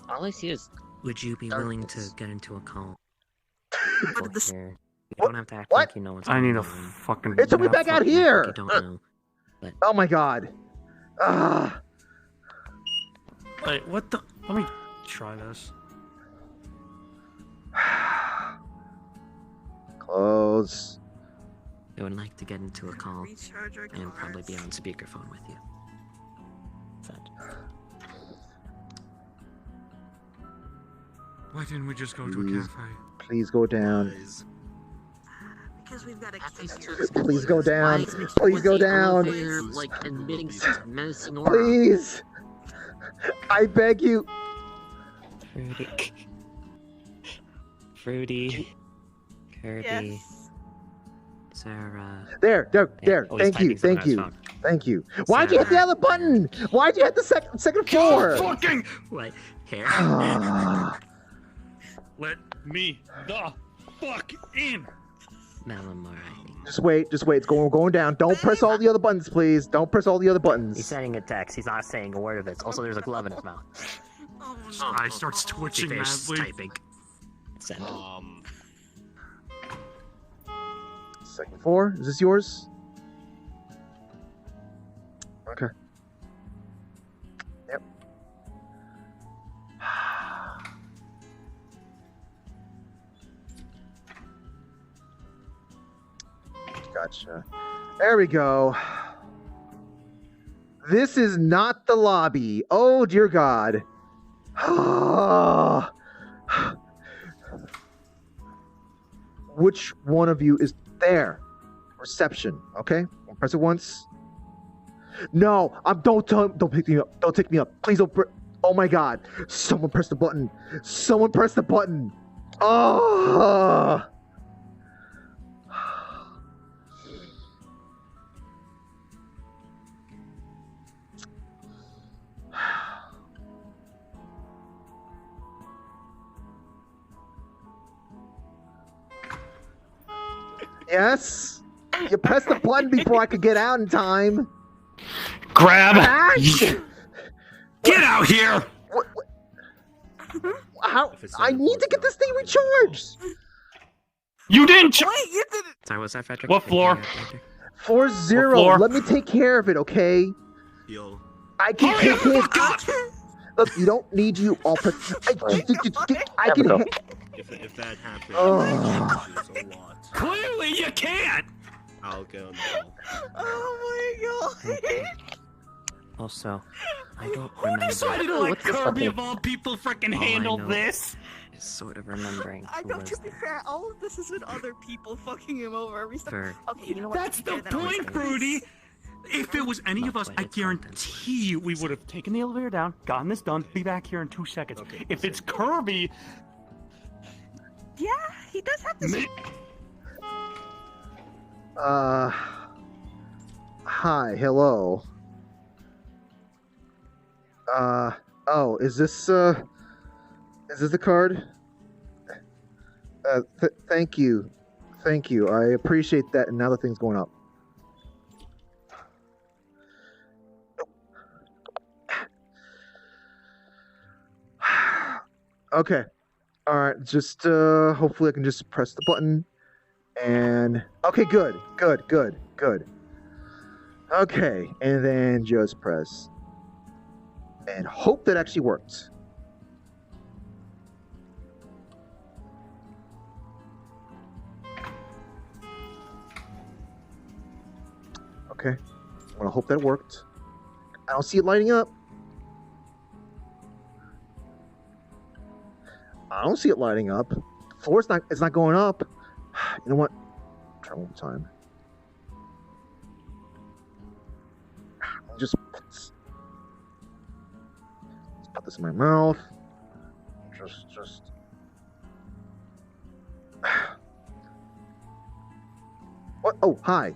All I see is Would you be willing to get into a call? What did this? Here. You don't have to act What? like you know what's I going need a on. fucking. It took me nap. back out Act like here. You don't know. Oh my god. Ah. Wait, what the? Let me try this. Close. I would like to get into a call Recharge our and probably be on cards. speakerphone with you. Said. Why didn't we just go to a Please. cafe? Please go down. Because we've got a At these kid two here. Please go down. Why is Please go the down. elevator, like emitting such a menacing aura? Please. I beg you. Fruity. Fruity. Kirby. Yes. Sarah. There. Oh, he's Thank you. typing something Thank on his you. phone. Thank you. Why'd you hit the other button? Why'd you hit the second floor? Fucking What? Hair? Ah, let me the fuck in. Melamorine. just wait. It's going down. Don't press all the other buttons, please. Don't press all the other He's buttons. sending a text. He's not saying a word of it. Also, there's a glove in his mouth. Oh, I starts twitching There's madly. typing. Send. Second floor. Is this yours? Okay. Yep. Gotcha. There we go. This is not the lobby. Oh, dear God. Which one of you is there? Reception. Okay. I'll press it once. No, don't pick me up. Don't take me up. Please don't. Oh my God! Someone press the button. Someone press the button. Oh. Yes. You pressed the button before I could get out in time. Grab. Ah! Get out here. What? How? I need to get this thing recharged. You didn't. Wait, you didn't. Sorry, what's that, Frederick? What floor? 4-0. floor? Let me take care of it, okay? Yo. I can Hurry take the it. fuck up. Look, you don't need you all. I can. If that happens, Oh. there's a lot. Clearly, you can't. I'll get on the call. Oh my God. Also, I don't Who remember. decided to let What's this Kirby fucking- of all people freaking All I handle know this? is sort of remembering I who know, was to be there. fair, all of this is with other people fucking him over every step. For Okay, you know what? That's to be the fair, then I'll point, say Fruity. If it was any Not of us, quite I its content. guarantee you we would have taken the elevator down, gotten this done, be back here in 2 seconds. Okay, If it's listen. Kirby, Yeah, he does have this. Hi, hello. Oh, is this the card? Thank you. Thank you. I appreciate that, and now the thing's going up. Okay. Alright, just, hopefully I can just press the button. And, okay, good. Okay, and then just press. And hope that actually worked. Okay, I'm gonna hope that worked. I don't see it lighting up. I don't see it lighting up. Floor's not. It's not going up. You know what? Try one more time. Just let's put this in my mouth. Just. What? Oh, hi.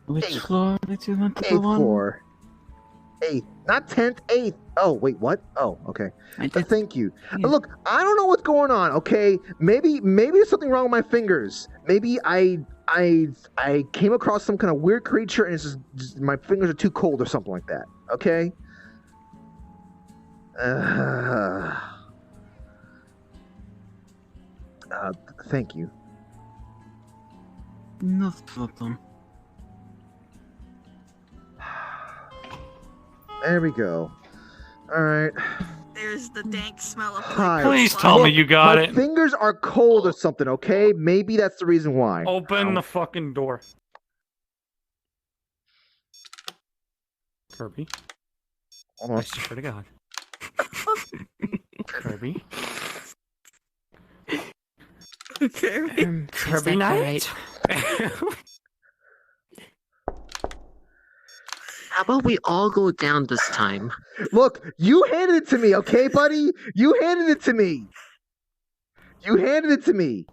Which Eighth. floor did you want to Eighth go on? floor. 8th, not 10th, 8th. Oh, wait, what? Oh, okay. Thank you. Yeah. Look, I don't know what's going on. Okay, maybe there's something wrong with my fingers. Maybe I came across some kind of weird creature, and it's just my fingers are too cold or something like that. Okay. Thank you. No problem. There we go. All right. There's the dank smell of Hi. Please blood. tell me Look, you got my it. fingers are cold or something, okay? Maybe that's the reason why. Open the fucking door. Kirby. Hold on. I swear to God. Kirby. Kirby. Kirby Knight. How about we all go down this time? Look, you handed it to me, okay, buddy? You handed it to me. You handed it to me.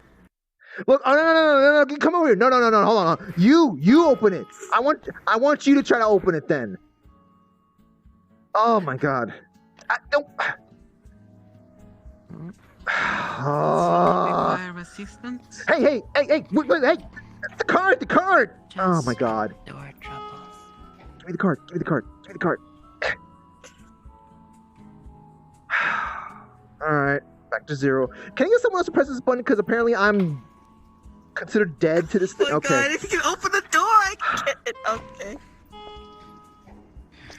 Look, oh, no, come over here. No, hold on. You open it. I want you to try to open it then. Oh my God. Don't. Require assistance? Hey, wait, hey, the card. Oh my God. Door troubles. Give me the card. All right, back to 0. Can I get someone else to press this button? Because apparently I'm considered dead to this thing. Oh my Okay. God, if you can open the door, I can get it. Okay.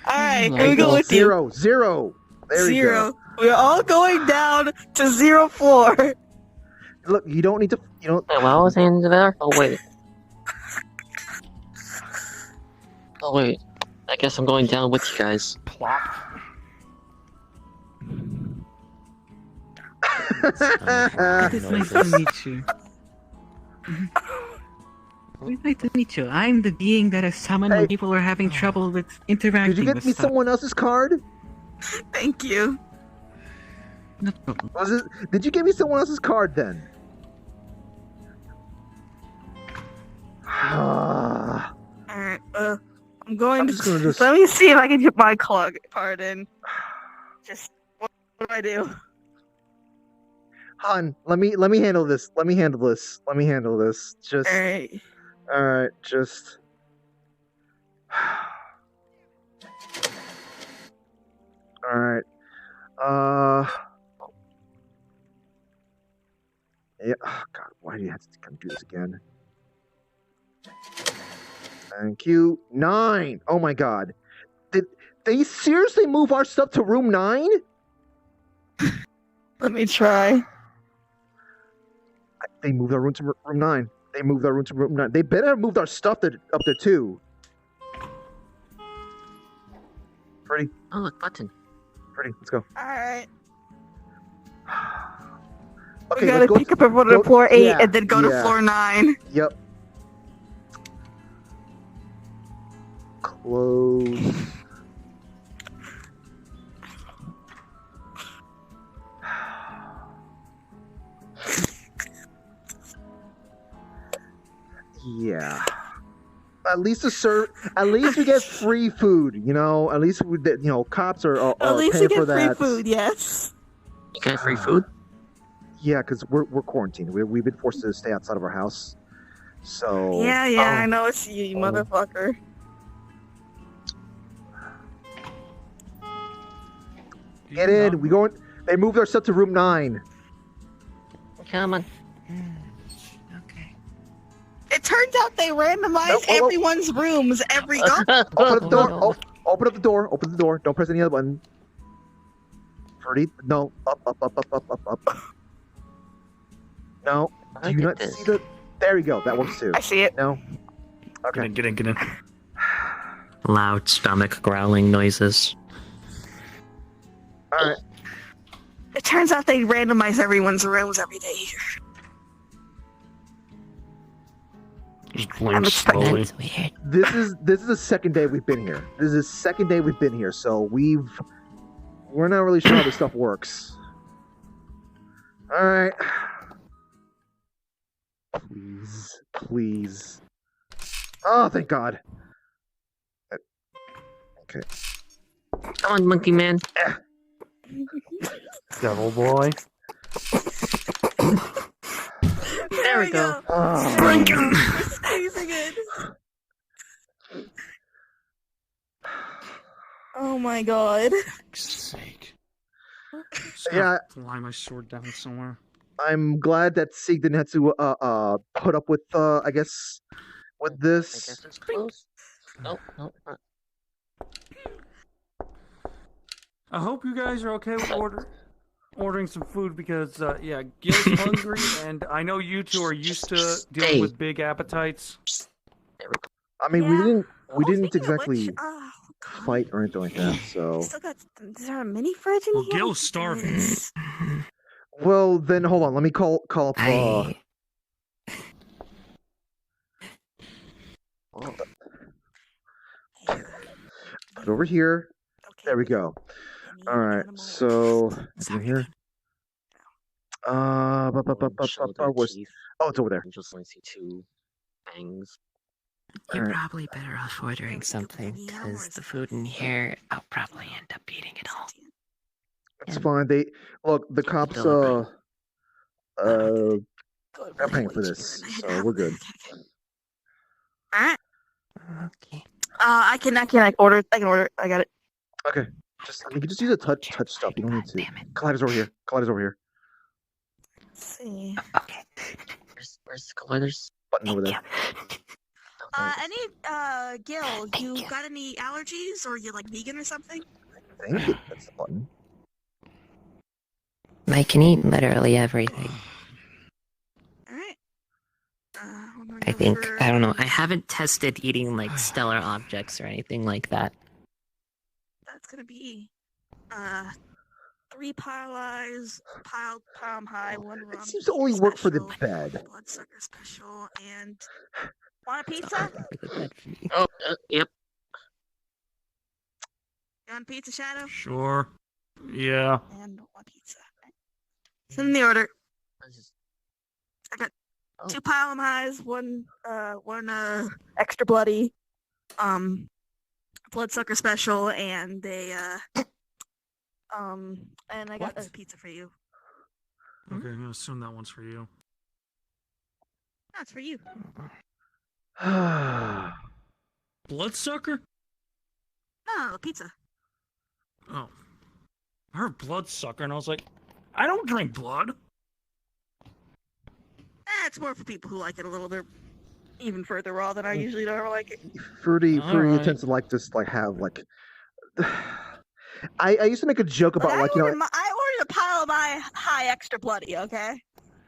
Alright, here we go with you. 0. There you go. 0. We're all going down to 0 floor. Look, you don't need to. You don't. Wait, what was in there? Oh wait. I guess I'm going down with you guys. Plop. It is nice to meet you. It's nice to meet you. I'm the being that is summoned when people are having trouble with interacting Did you get with me stuff. someone else's card? Thank you. No problem. Was it? Did you give me someone else's card then? Alright, I'm going just to. gonna just- Let me see if I can get my card in. Just. What do I do? Han, let me handle this. Let me handle this. Just. Alright. All right. Just. All right. Yeah. Oh, God, why do you have to come do this again? Thank you. 9. Oh my God. Did they seriously move our stuff to room 9? Let me try. They moved our room to room 9. They moved our room to room 9. They better have moved our stuff up there too. Pretty. Oh look, button. Pretty. Let's go. Alright. Okay, We gotta let's go pick up everyone to floor 8 yeah, and then go to yeah. floor 9. Yep. Close. Yeah. At least we get free food, you know. At least cops are At least paying we for get free that. food, yes. You got free food? Yeah, because we're quarantined. We've been forced to stay outside of our house. So Yeah, I know it's you, you motherfucker. Get in. We going. They moved our stuff to room 9. Come on. Okay. It turns out they randomized everyone's rooms every. Open up the door. Open up the door. Open the door. Don't press any other button. Pretty. No. Up. No. Do you not see the? There we go. That works too. I see it. No. Okay. Get in. Loud stomach growling noises. All right. It turns out they randomize everyone's rooms every day here. Just I'm blink expecting- slowly. That's weird. This is the second day we've been here. So we're not really sure how this stuff works. All right. Please. Oh, thank God. Okay. Come on, monkey man. Devil boy. There we go. Oh. We're squeezing it. Oh my God. For sake. Yeah. Lie my sword down somewhere. I'm glad that Sig didn't have to put up with I guess with I this. guess it's close. Nope. I hope you guys are okay with ordering some food because, yeah, Gil's hungry, and I know you two are used to dealing with big appetites. I mean, Yeah. we didn't Speaking of exactly which, fight or anything like that. So, still got. Is there a mini fridge in Well, here? Gil's starving. well, then hold on. Let me call up. Put over here. There we go. All right. So in here. Where's? Oh, it's over there. I just want to see 2 bangs. You're Alright. probably better off ordering something, because the food in here, I'll probably end up eating it all. It's fine. They look. The cops. They're paying for this, so we're good. Alright. Okay. I can order. I can order. I got it. Okay. You can just use a touch stuff. You don't need to. Collider's over here. Let's see. Okay. Where's Collider's Button over there. Gil, you got any allergies, or you like vegan or something? I think that's the button. I can eat literally everything. Alright. I think, I don't know, I haven't tested eating like stellar objects or anything like that. That's gonna be 3 palm high, 1 rum. It seems to only work for the bed. Bloodsucker special, and want a pizza? Oh, yep. You want pizza, Shadow? Sure. Yeah. And 1 pizza. Send the order. I got 2 palm highs, 1 extra bloody, bloodsucker special, and and I got a pizza for you. Okay, I'm gonna assume that one's for you. That's for you. Bloodsucker? No, pizza. Oh. I heard bloodsucker, and I was like, I don't drink blood. It's more for people who like it a little bit even further raw than I usually don't like it. Fruity Alright. tends to like just like have like. I used to make a joke about I ordered a pile of my high extra bloody. Okay.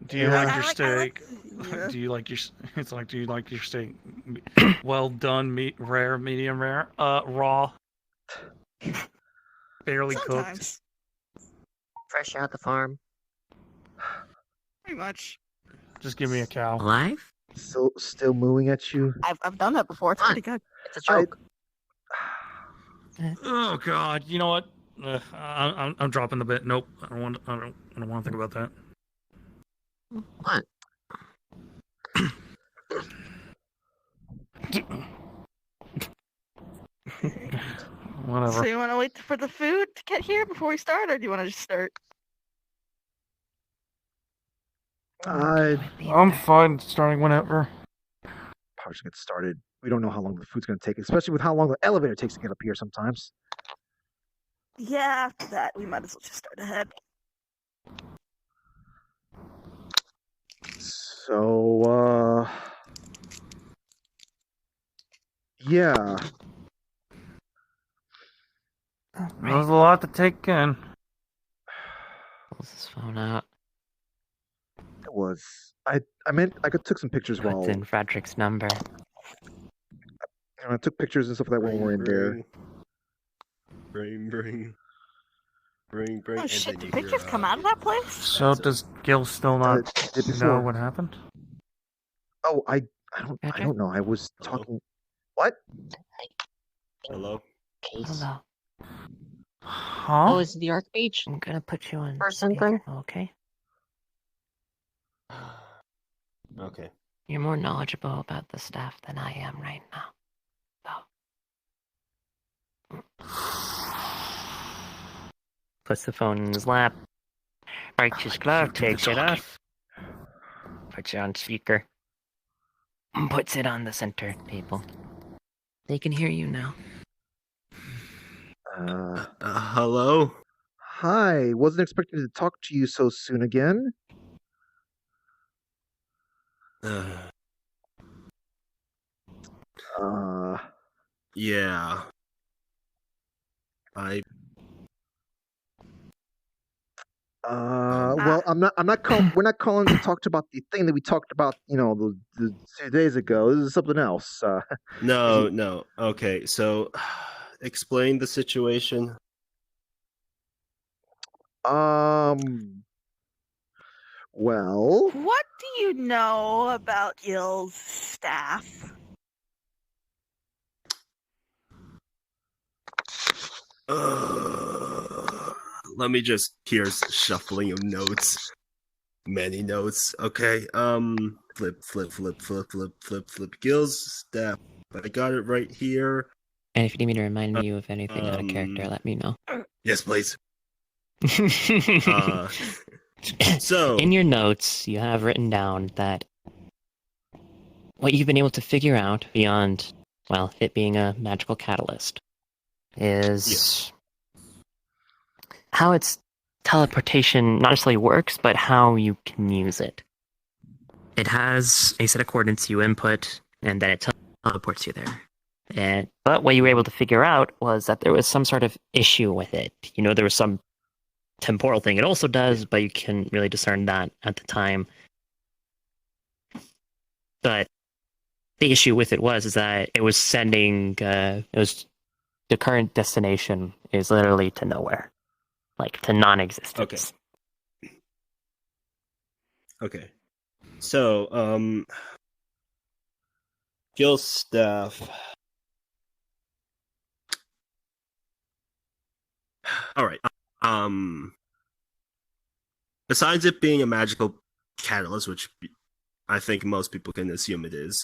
Do you like your steak? Do you like your? It's like, do you like your steak well done, rare, medium rare, raw, barely Sometimes. cooked? Fresh out the farm. Pretty much. Just give me a cow. Alive? Still mooing at you. I've done that before. It's pretty good. It's a joke. Oh God! You know what? I'm dropping the bit. Nope. I don't want to think about that. What? Whatever. So you want to wait for the food to get here before we start, or do you want to just start? I'm fine starting whenever. Probably just get started. We don't know how long the food's going to take, especially with how long the elevator takes to get up here sometimes. Yeah, after that, we might as well just start ahead. So, yeah. That was a lot to take in. Pulls his phone out. It was. I took some pictures while. Puts in Frederick's number. I took pictures and stuff like that when we were in there. Bring. Oh shit! Did pictures come out of that place? So does Gil still not know what happened? Oh, I don't know. I was talking. What? Hello. Case. Hello. Huh? Oh, is it the Archmage? I'm gonna put you on Person speaker, thing? okay? Okay. You're more knowledgeable about the staff than I am right now. Puts the phone in his lap. Righteous glove takes it off. Puts it on speaker. Puts it on the center table. They can hear you now. Hello? Hi. Wasn't expecting to talk to you so soon again. Yeah. I Well, we're not calling to talk about the thing that we talked about, the 2 days ago. This is something else. No. Okay, so explain the situation. Well, What do you know about Gil's staff? Let me just here's shuffling of notes. Many notes. Okay. Flip. Gil's staff. I got it right here. And if you need me to remind you of anything out of character, let me know. Yes, please. So in your notes, you have written down that what you've been able to figure out beyond, well, it being a magical catalyst is how its teleportation not necessarily works, but how you can use it. It has a set of coordinates you input, and then it teleports you there. But what you were able to figure out was that there was some sort of issue with it. There was some temporal thing it also does, but you couldn't really discern that at the time. But the issue with it is that it was sending, the current destination is literally to nowhere. Like, to non-existence. Okay. So, Gil's staff. Alright. Besides it being a magical catalyst, which I think most people can assume it is,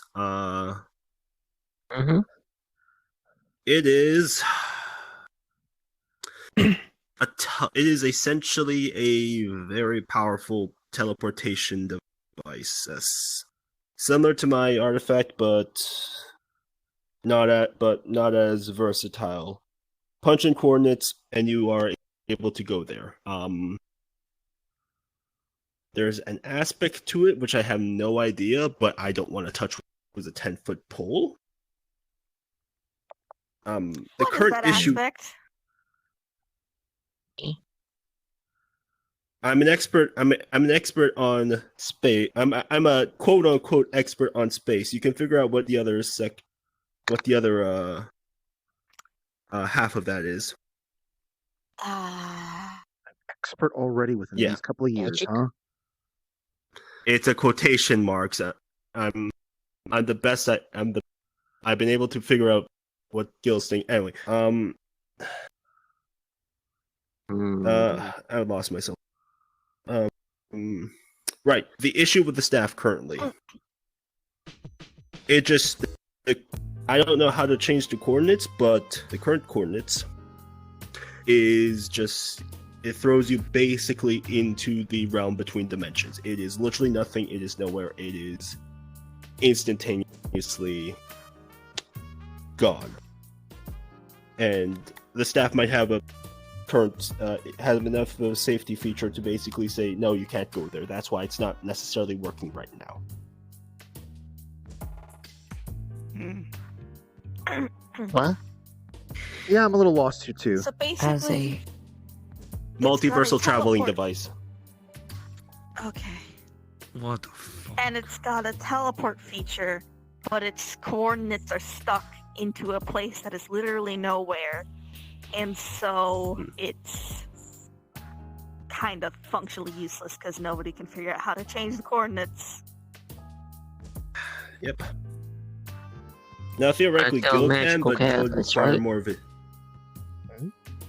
it is it is essentially a very powerful teleportation device, similar to my artifact, but not as versatile. Punch in coordinates, and you are able to go there. There's an aspect to it which I have no idea, but I don't want to touch with a 10-foot pole. The current issue. Aspect? I'm an expert. I'm an expert on space. I'm a quote unquote expert on space. You can figure out what the other half of that is. Expert already within these couple of years, huh? It's a quotation marks. I'm the best. I've been able to figure out what Gil's thing. Anyway, I lost myself. Right. The issue with the staff currently. I don't know how to change the coordinates, but the current coordinates is just, it throws you basically into the realm between dimensions. It is literally nothing. It is nowhere. It is instantaneously gone. And the staff might have have enough of a safety feature to basically say, no, you can't go there. That's why it's not necessarily working right now. What? Yeah, I'm a little lost here too. So basically, multiversal traveling device. Okay. What the fuck? And it's got a teleport feature, but its coordinates are stuck into a place that is literally nowhere. And so it's kind of functionally useless because nobody can figure out how to change the coordinates. Yep. Now, theoretically, Gil can, but that would require more of it.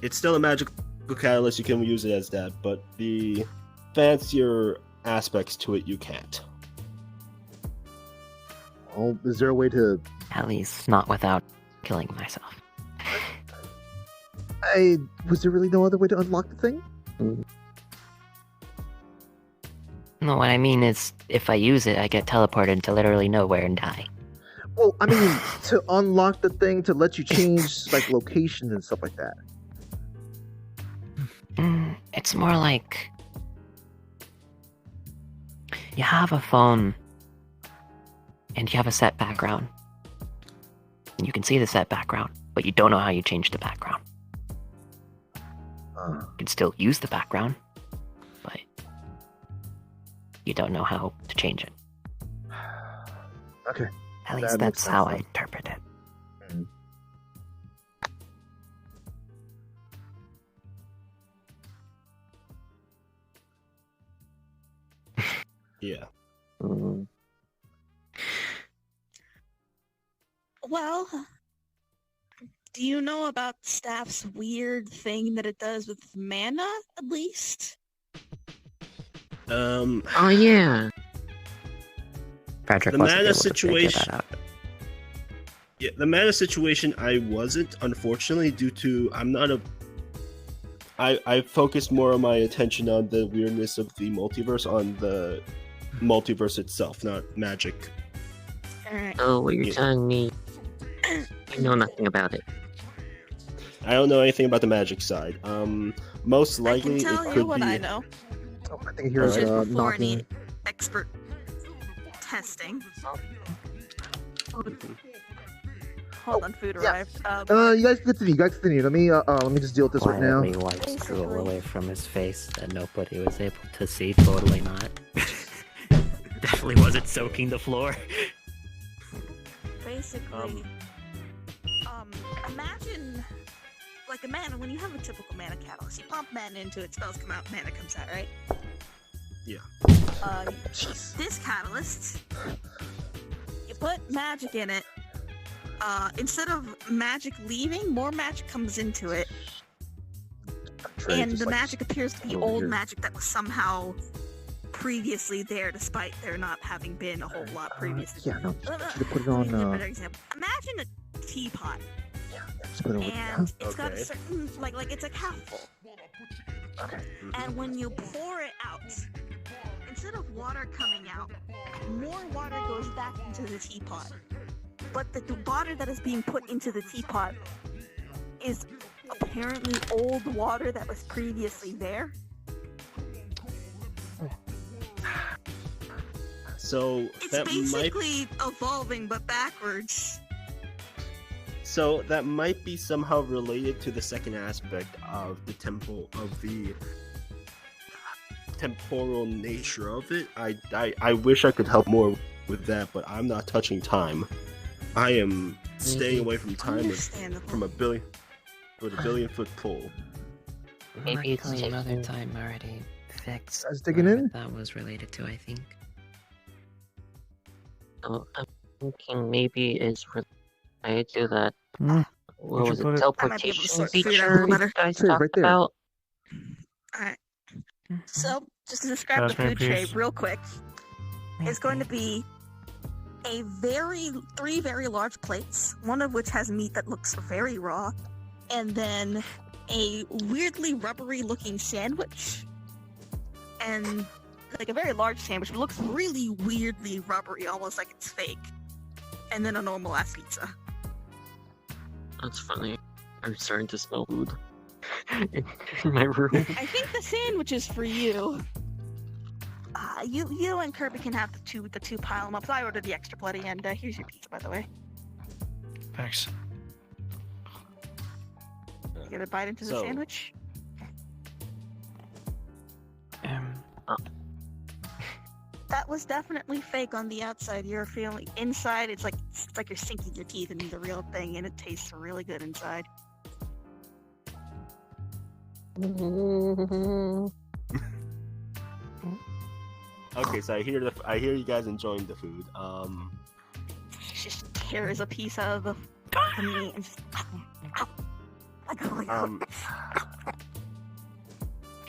It's still a magical catalyst, you can use it as that, but the fancier aspects to it, you can't. Well, is there a way to... At least not without killing myself. Was there really no other way to unlock the thing? No, what I mean is, if I use it, I get teleported to literally nowhere and die. Well, I mean, to unlock the thing, to let you change, like, locations and stuff like that. It's more like... You have a phone, and you have a set background. And you can see the set background, but you don't know how you change the background. You can still use the background, but you don't know how to change it. Okay. At least That makes that's how I sense, interpret it. then. Yeah. Mm. Well, do you know about Staff's weird thing that it does with mana, at least? Oh yeah. Patrick The wasn't mana able to figure situation. that out. Yeah, the mana situation. I wasn't, unfortunately, due to I'm not a. I focused more of my attention on the weirdness of the multiverse, on the multiverse itself, not magic. Alright. Oh, what you're Yeah. telling me? You know nothing about it. I don't know anything about the magic side. Most I likely can tell it you could what be. I know. Oh, I think I hear Which is before knocking. any expert testing. Hold on, food yeah. arrived. You guys continue. Let me just deal with this right now. Quietly wipes drool away from his face that nobody was able to see. Totally not. Definitely wasn't soaking the floor. Basically, imagine like a mana. When you have a typical mana catalyst, you pump mana into it, spells come out, mana comes out, right? Yeah. This catalyst, you put magic in it. Instead of magic leaving, more magic comes into it, and the magic appears to be old magic that was somehow previously there, despite there not having been a whole lot previously. Yeah, no, just put it Let me give you a on. better example. Imagine a teapot, Just put it over. and it's got a Okay. certain, like it's like half full. Okay. And when you pour it out, instead of water coming out, more water goes back into the teapot. But the water that is being put into the teapot is apparently old water that was previously there. So It's that might. basically evolving, but backwards. So that might be somehow related to the second aspect of the temporal nature of it. I wish I could help more with that, but I'm not touching time. I am staying away from time Understandable. from a billion 4 pull. Maybe it's Luckily, Mother taking- Time already fixed. Guys digging whatever in? That was related to, I think. Oh, I'm thinking maybe it's related to that. Hmm. What you was put it? it- I might be able to Teleportation sort food out a feature little you better. guys Sure, talked right there. about? Alright. So, just to describe the Raspberry food tray juice. real quick, it's going to be three very large plates, one of which has meat that looks very raw, and then a weirdly rubbery looking sandwich, and like a very large sandwich, but looks really weirdly rubbery, almost like it's fake, and then a normal ass pizza. That's funny. I'm starting to smell food in my room. I think the sandwich is for you. You and Kirby can have the two pile them up. So I ordered the extra bloody, and here's your pizza, by the way. Thanks. You get a bite into the So- sandwich. That was definitely fake on the outside. You're feeling inside. It's like you're sinking your teeth into the real thing, and it tastes really good inside. Okay, so I hear you guys enjoying the food. Just tears a piece out of the meat and just.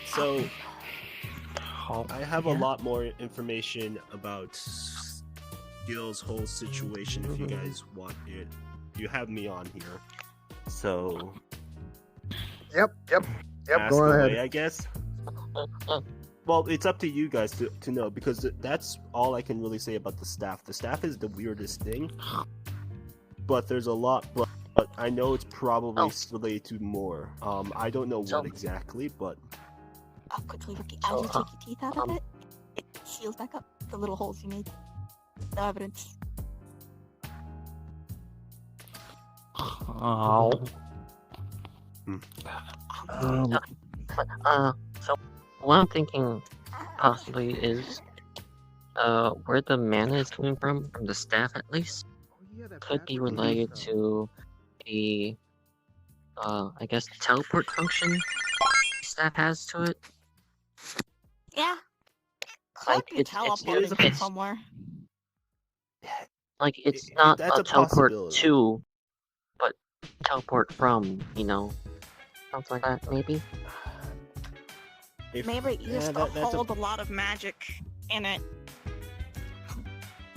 So Oh, I have a lot more information about Gil's whole situation. If you guys want it, you have me on here. So Yep. ask Go away, ahead. I guess. Well, it's up to you guys to know, because that's all I can really say about the staff. The staff is the weirdest thing, but there's a lot. But I know it's probably related to more. I don't know what exactly, but Oh, quickly, Ricky, as you take your teeth out of it, it seals back up the little holes you made. No evidence. Oh. So what I'm thinking possibly is where the mana is coming from the staff at least, could be related to the, I guess, teleport function staff has to it. Yeah. Like, Could be teleporting from somewhere. Like, it's not that's a a teleport possibility. to, but teleport from, something like that, maybe? Maybe it used to hold a lot of magic in it.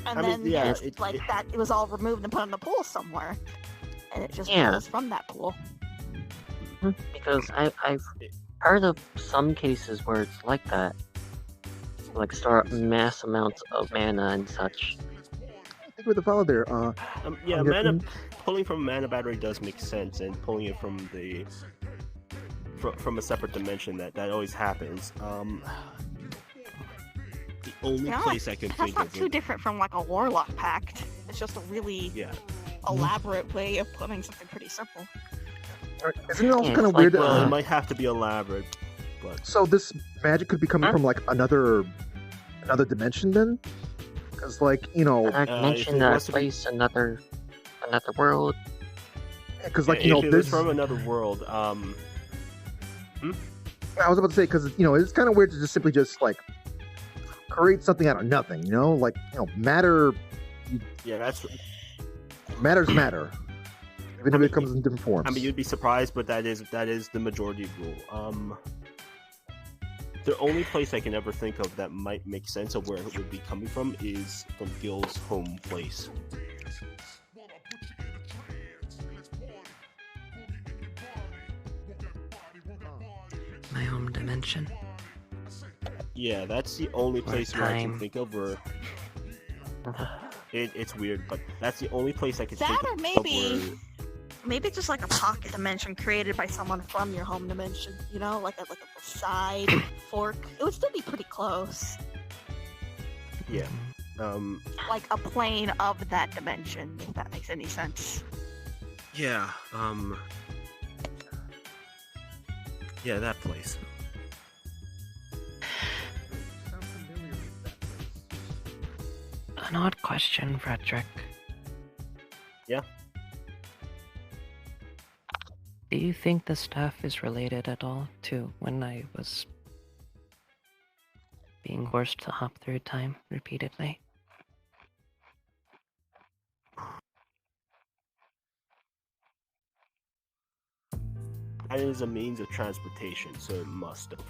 And it was all removed and put in the pool somewhere. And it just pulls from that pool. Because I've heard of some cases where it's like that. Like, store up mass amounts of mana and such. I think we're the follow there. Pulling from a mana battery does make sense, and pulling it from from a separate dimension that always happens. The only place I can think of. That's not too different from like a warlock pact. It's just a really elaborate way of putting something pretty simple. Isn't it also kind of weird? Well, it might have to be elaborate, but so this magic could be coming from like another dimension then, because another dimension, another place, another world. Because if it was from another world. I was about to say because it's kind of weird to just simply create something out of nothing. Matter. Matter's matter. Even if it comes in different forms. I mean, you'd be surprised, but that is the majority rule. The only place I can ever think of that might make sense of where it would be coming from is from Gil's home place. My home dimension. Yeah, that's the only place where I can think of where... It's weird, but that's the only place I can think of. That or maybe just like a pocket dimension created by someone from your home dimension. Like a side fork. It would still be pretty close. Yeah. Like a plane of that dimension, if that makes any sense. Yeah. Yeah, that place. An odd question, Frederick. Yeah? Do you think the staff is related at all to when I was being forced to hop through time repeatedly? That is a means of transportation, so it must have.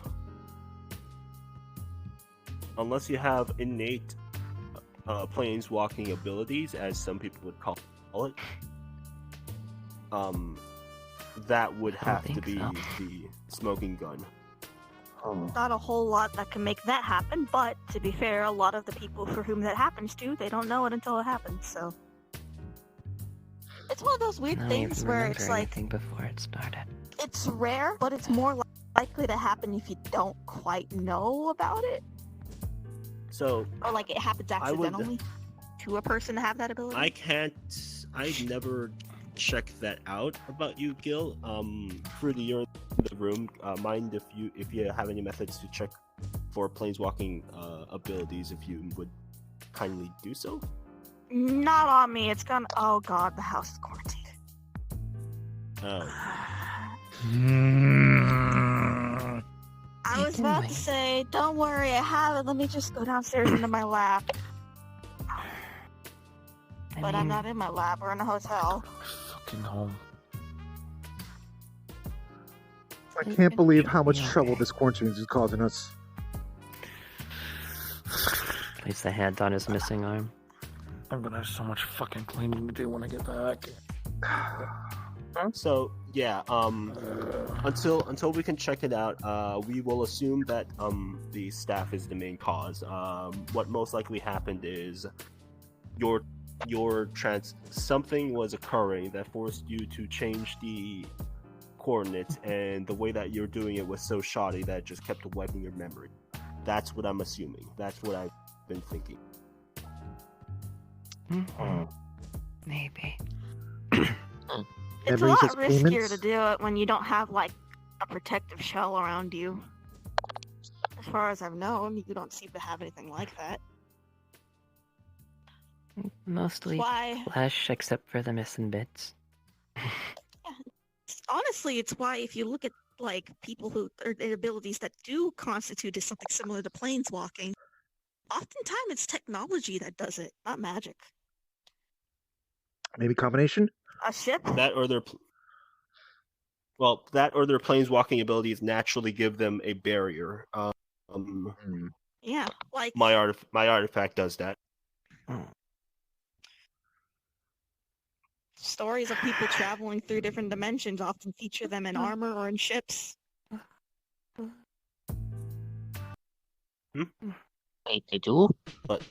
Unless you have innate planeswalking abilities, as some people would call it, that would have to be the smoking gun. Not a whole lot that can make that happen, but to be fair, a lot of the people for whom that happens to, they don't know it until it happens, so... It's one of those weird things where it's like... before it started. It's rare, but it's more likely to happen if you don't quite know about it. So... Or like it happens accidentally to a person to have that ability. I've never checked that out about you, Gil. Fruity, you're in the room. Mind if you have any methods to check for planeswalking abilities, if you would kindly do so? Not on me. It's gonna... Oh god, the house is quarantined. Oh. I was about to say, don't worry, I have it. Let me just go downstairs into my lab. But I'm not in my lab. We're in a hotel. Fucking home. I can't believe how much trouble this quarantine is causing us. Place the hand on his missing arm. I'm gonna have so much fucking cleaning to do when I get back. So yeah, until we can check it out, we will assume that the staff is the main cause. What most likely happened is something was occurring that forced you to change the coordinates, and the way that you're doing it was so shoddy that it just kept wiping your memory. That's what I'm assuming. That's what I've been thinking. Maybe. It's a lot riskier to do it when you don't have like a protective shell around you. As far as I've known, you don't seem to have anything like that. Mostly Why? flesh, except for the missing bits. Honestly, it's why if you look at like people who or their abilities that do constitute as something similar to planeswalking, oftentimes it's technology that does it, not magic. Maybe combination? A ship? That or their planeswalking abilities naturally give them a barrier. Yeah, like my artifact does that. stories of people traveling through different dimensions often feature them in armor or in ships. Wait, they do? But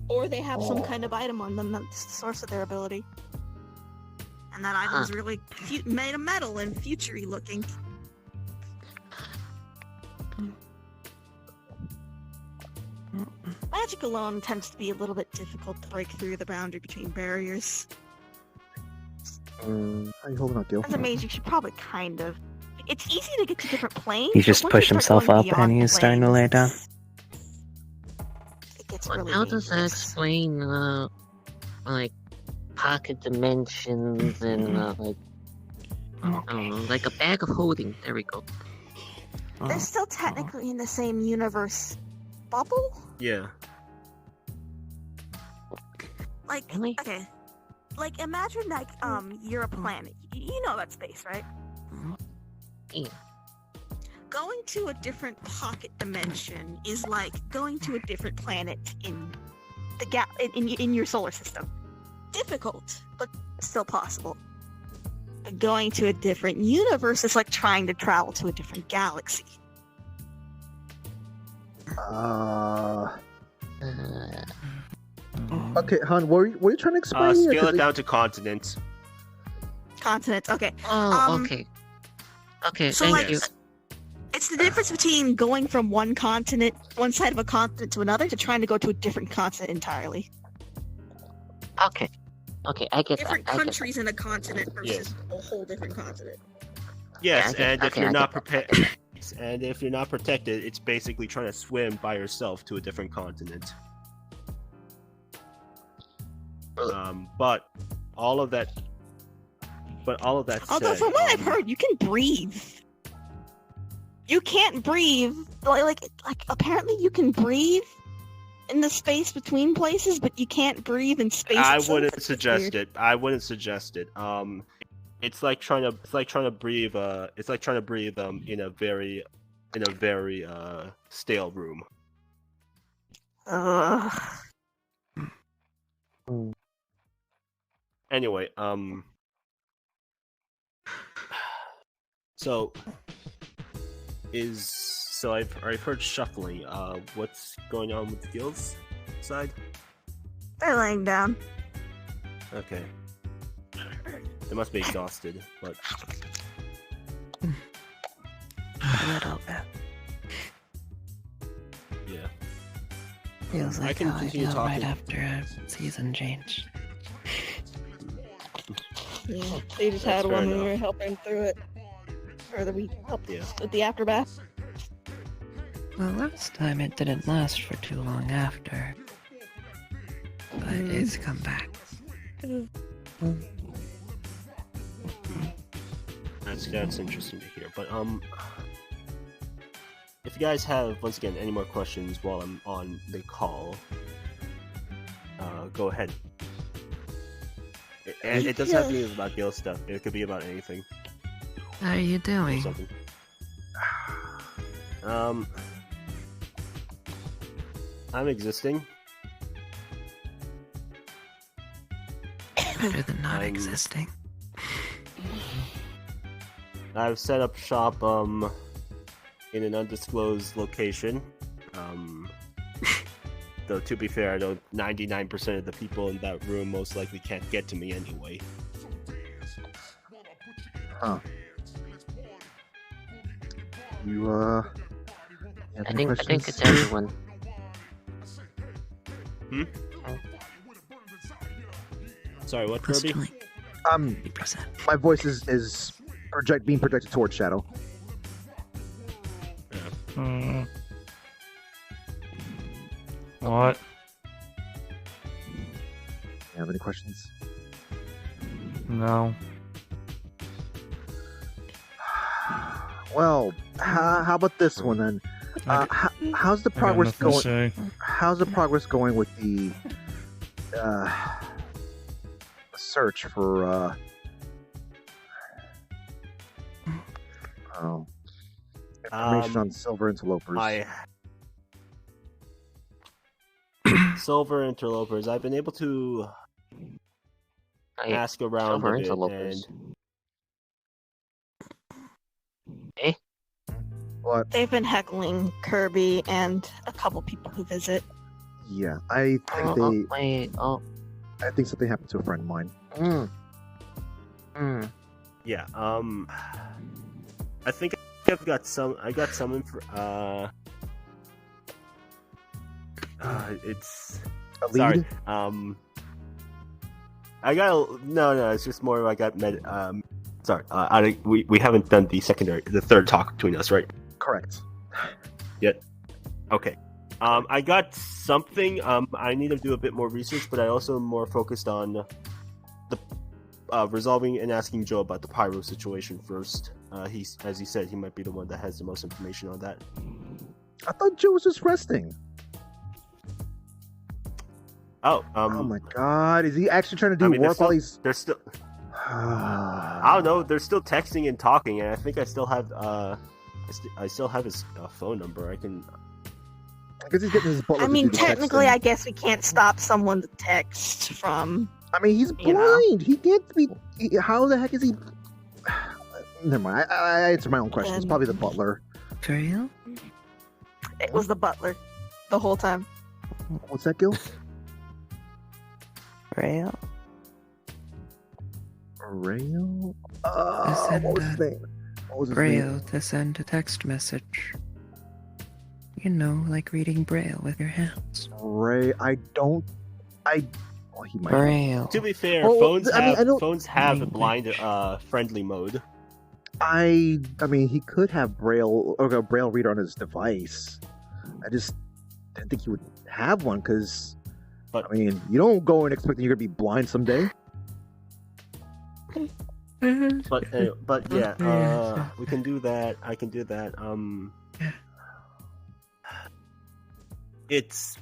Or they have some kind of item on them that's the source of their ability. And that item is really made of metal and futury looking. Magic alone tends to be a little bit difficult to break through the boundary between barriers. How you holding up, Gil? As a mage, you should probably kind of. It's easy to get to different planes. He but just once pushed you start himself going up beyond and he's starting to lay down. It gets But really how does that dangerous. explain, like, pocket dimensions and, like, I don't know, like a bag of holding. There we go. They're still technically in the same universe bubble? yeah, Like, Really? okay. Like, imagine, like, you're a planet. You know about space, right? Yeah. Going to a different pocket dimension is like going to a different planet in the in your solar system. Difficult, but still possible. Going to a different universe is like trying to travel to a different galaxy. Okay, Han, what were you trying to explain here? scale 'Cause it down to continents. Continents, okay. Oh, okay. Okay, So, thank like, you. it's the difference between going from one side of a continent to another, to trying to go to a different continent entirely. Okay. Okay, I get Different that. I get countries in a continent versus a whole different continent. Yes, Yeah, I get- and if okay, you're I not get prepared, and if you're not protected, it's basically trying to swim by yourself to a different continent. But all of that. Although, said, from what I've heard, you can breathe. You can't breathe. Like apparently you can breathe in the space between places, but you can't breathe in space I itself. wouldn't It's suggest weird. it. I wouldn't suggest it. It's like trying to breathe. In a very stale room. Ugh. Anyway, so I've heard shuffling. What's going on with the guilds side? They're laying down. Okay. They must be exhausted, but A little bit. yeah. Feels I like can how I continue feel right talking. after a season change. Yeah, they just That's had fair one when we enough. were helping through it. Or that we helped Yeah. with the aftermath. Well, last time it didn't last for too long after. But it's come back. That's interesting to hear. But if you guys have once again any more questions while I'm on the call, go ahead. It doesn't have to be about guild stuff. It could be about anything. How are you Or doing? something. I'm existing. Better than not I'm- existing. I've set up shop in an undisclosed location. Though to be fair, I know 99% of the people in that room most likely can't get to me anyway. Huh. You have I any think questions? it's everyone. Sorry, what, Plus Kirby? 20%. My voice is being projected towards Shadow. What? You have any questions? No. Well, how about this one then? How's the progress going? How's the progress going with the search for information on silver interlopers? Silver interlopers. I've been able to ask around silver a bit, interlopers. and What? They've been heckling Kirby and a couple people who visit. Yeah, I think I think something happened to a friend of mine. yeah, I think I've got some. I got some info. It's A lead? sorry. I got no. It's just more. I got sorry. We haven't done the third talk between us, right? Correct. Yet. Okay. I got something. I need to do a bit more research, but I also am more focused on the resolving and asking Joe about the pyro situation first. As he said, he might be the one that has the most information on that. I thought Joe was just resting. Oh, oh my God! Is he actually trying to do work while he's? They're still. I don't know. They're still texting and talking, and I think I still have. I still have his phone number. I can. I guess he's getting his butler. I mean, technically, I guess we can't stop someone to text from. I mean, he's blind. He can't be. How the heck is he? Never mind. I answered my own question. It's probably the butler. For real? It was the butler, the whole time. What's that, Gil? Rail? Rail? What was his name? What was his Braille name? to send a text message. You know, like reading Braille with your hands. Well, he might. Braille. To be fair, Well, phones have a blind friendly mode. I mean, he could have Braille or a Braille reader on his device. I just didn't think he would have one because, I mean, you don't go in expecting you're gonna be blind someday. But yeah, we can do that. I can do that. It's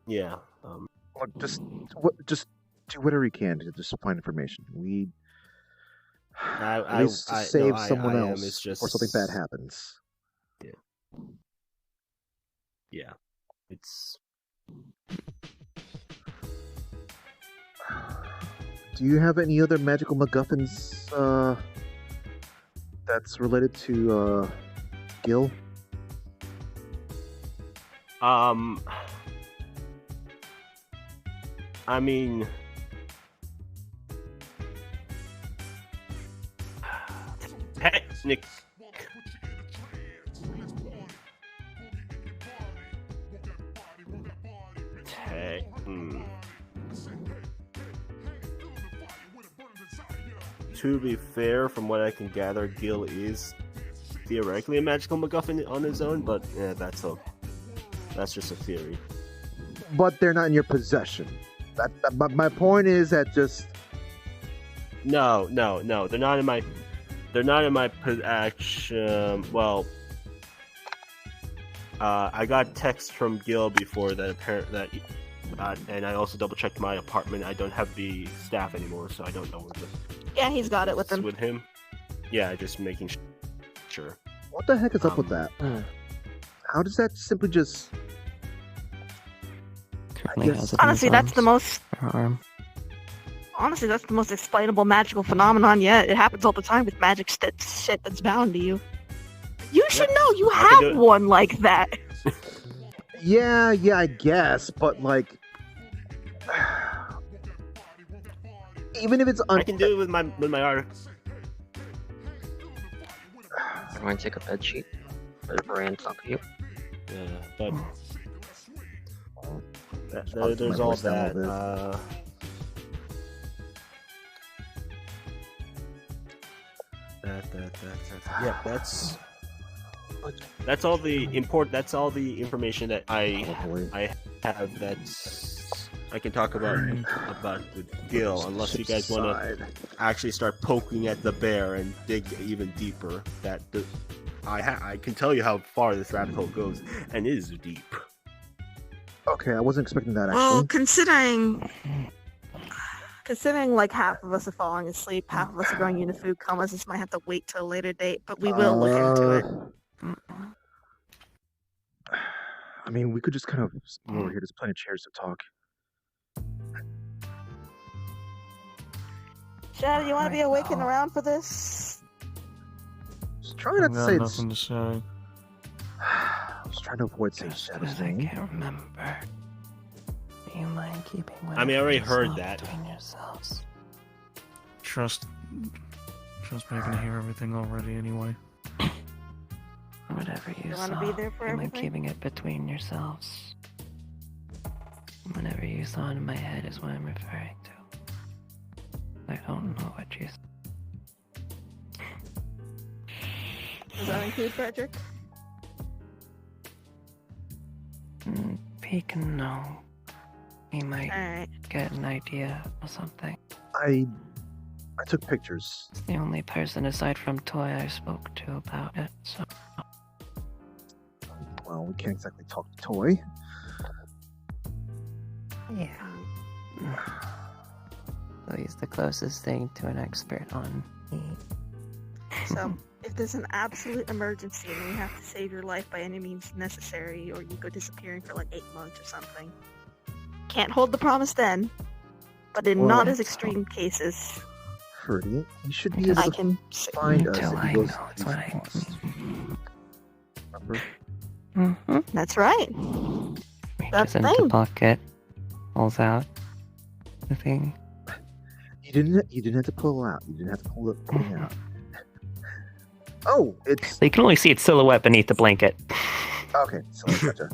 yeah. Just do whatever you can to just find information. We at least to save someone else before something bad happens. Yeah. Yeah. It's. Do you have any other magical MacGuffins that's related to Gil? I mean, Nick. To be fair, from what I can gather, Gil is theoretically a magical MacGuffin on his own, but yeah, that's just a theory. But they're not in your possession. But my point is that just no, they're not in my possession. Well, I got text from Gil before that and I also double checked my apartment. I don't have the staff anymore, so I don't know what Yeah, he's got it with him. With him? Yeah, just making sure. What the heck is up with that? How does that simply just? Honestly, that's the most. Honestly, that's the most explainable magical phenomenon yet. It happens all the time with magic shit that's bound to you. You should know you have one like that. Yeah, I guess, but like, even if it's I can do it with my art. I want to take a bed sheet. Let a brand talk to you. Yeah, but there's all that. Yeah, that's all the information that I have that I can talk about the Gil, unless you guys want to actually start poking at the bear and dig even deeper. I can tell you how far this rabbit hole goes, and it is deep. Okay, I wasn't expecting that actually. Well, considering like half of us are falling asleep, half of us are going into food comas, this might have to wait till a later date, but we will look into it. I mean, we could just kind of move over here. There's plenty of chairs to talk. Shadow, you want to be awake and around for this? Just trying not to say it's... nothing to say. I was trying to avoid saying Shadow's name. I can't remember. Do you mind keeping I mean, I already heard that. between yourselves? Trust me, I can hear everything already anyway. Whatever you You saw, wanna be there for you mind everything? keeping it between yourselves? Whatever you saw in my head is what I'm referring to. I don't know what you said. Does that include Frederick? He can know. He might Alright. get an idea or something. I took pictures. It's the only person aside from Toy I spoke to about it, so... Well, we can't exactly talk to Toy. Yeah. So he's the closest thing to an expert on me. So, if there's an absolute emergency and we have to save your life by any means necessary, or you go disappearing for like 8 months or something, can't hold the promise then, but in Well, not as extreme cases, Ferdy, he should be able I to can find us Until if I he goes know to it's what these I costs. Remember? Mm-hmm. That's right. Reaches That's the into thing. pocket, pulls out the thing. You didn't have to pull out. You didn't have to pull the thing out. Oh, it's You can only see its silhouette beneath the blanket. okay. So gotcha.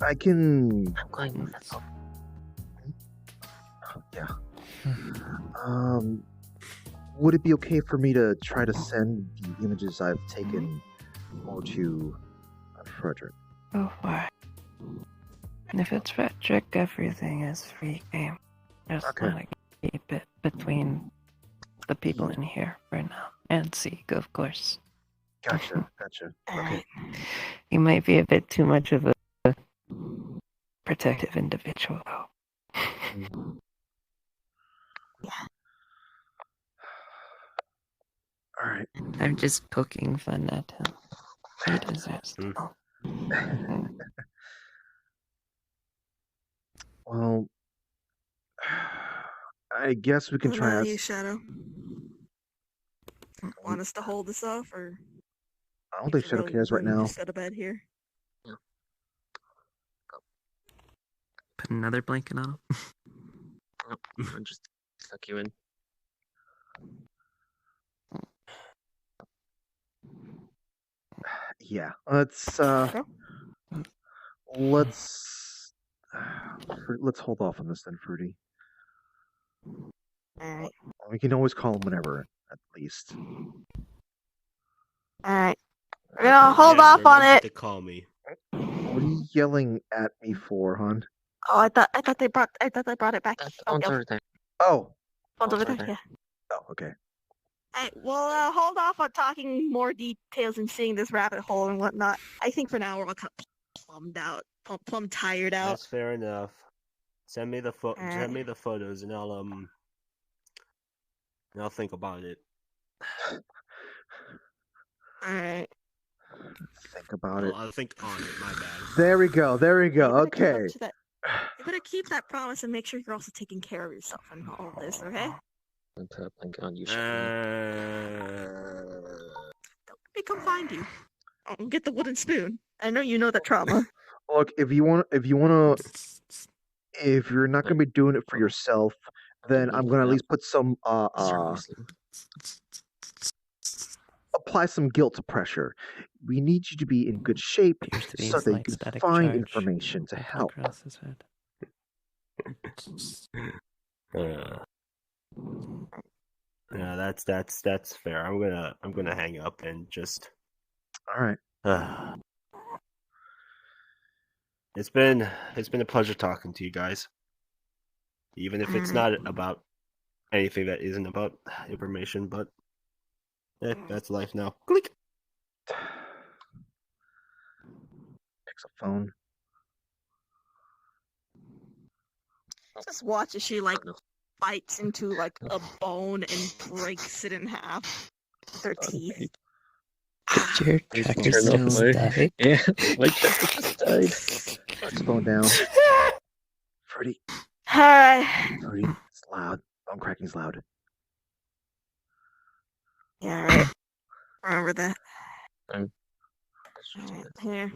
I can. I'm going with it. Yeah. Would it be okay for me to try to send the images I've taken over to Frederick? Go for it. And if it's Frederick, everything is free game. Just Okay. wanna keep it between the people in here for now. And Zeke, of course. Gotcha. Okay. Alright. He might be a bit too much of a protective individual, though. All right. I'm just poking fun at him. He deserves to know. Well, I guess we can What try about out. you, Shadow? Want us to hold this off, or I don't think Shadow cares right now. Just go to bed here. Put another blanket on him. Nope, I'll just suck you in. Yeah. Let's hold off on this then, Fruity. Alright. We can always call him whenever, at least. Alright. We're gonna hold off on remember it. to call me. What are you yelling at me for, hon? Oh, I thought they brought it back. That Oh, phone's yeah, over there. Oh. phone's over over there. there. Yeah. Oh, okay. Alright, well, hold off on talking more details and seeing this rabbit hole and whatnot. I think for now we're all kind of plumb tired out. That's fair enough. Send me the Alright. send me the photos, and I'll think about it. Alright. Think about it. I'll think on it. My bad. There we go. You Okay. better keep that promise and make sure you're also taking care of yourself and all this, okay? I'll put a blanket on you. Don't let me come find you. I'll get the wooden spoon. I know you know that trauma. Look, if you're not gonna be doing it for yourself, then I'm gonna at least put some apply some guilt pressure. We need you to be in good shape Appears to be so a that you slight can static find charge information to passing help. across his head. that's fair. I'm gonna hang up and just. All right. It's been a pleasure talking to you guys. Even if it's not about anything that isn't about information, but that's life now. Click. Picks up phone. Just watch as she like bites into like a bone and breaks it in half with her teeth. Did your tracker Turn off still my- die? Yeah, my checker just died. Puts the phone down. Freddy. Alright. Freddy, it's loud. Phone cracking's loud. Yeah, right. Remember that. Um, Alright, here.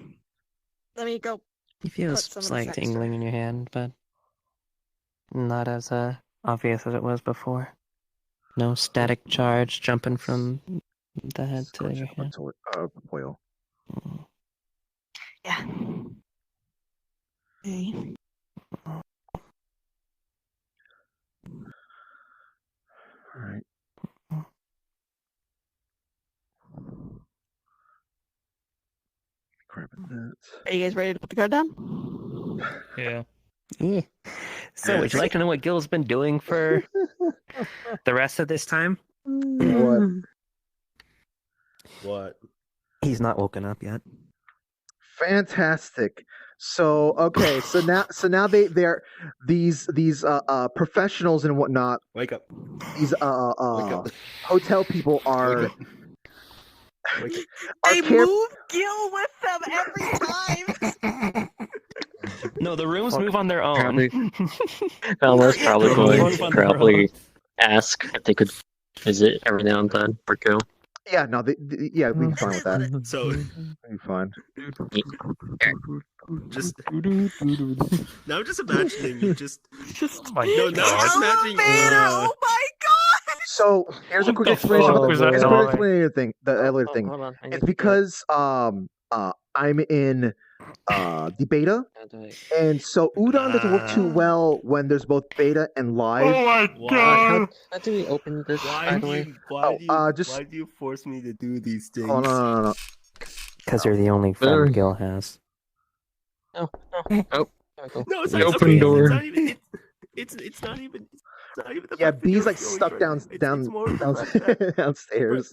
Let me go. You feel a Put some of slight this tingling in your hand, but not as obvious as it was before. No static charge jumping from the head to your hand. Oil. Yeah. Okay. All right. Grabbing that. Are you guys ready to put the card down? Yeah. Yeah. So, would you like to know what Gil's been doing for the rest of this time? What? What? He's not woken up yet. Fantastic. So okay, so now they're these professionals and whatnot. Wake up. These Wake up. hotel people are. Wake up. Wake up. They move Gil with them every time. No, the rooms move on their own. Probably. Valmo's probably Yeah, going move to on their probably ask if they could visit every now and then or go. Yeah, no, yeah, we'd be fine with that. So We'd be fine. just now, I'm just imagining you just. My No, now I'm just imagining. Oh my god! So here's a What quick the explanation fuck about was the that here's a noise? quick explanation thing. The elevator thing. Hold on, I need It's to because I'm in the beta, and so Udon doesn't work too well when there's both beta and live. Oh my how do we open this, Why by do the way? you why just- do you force me to do these things? Oh no. Because you're the only friend Gil has. Oh, there we go. No, it's The not open okay, door. It's not even. It's not even. It's not even the Yeah, fact that B's you're like feeling stuck friends. It's more of the fact that- downstairs.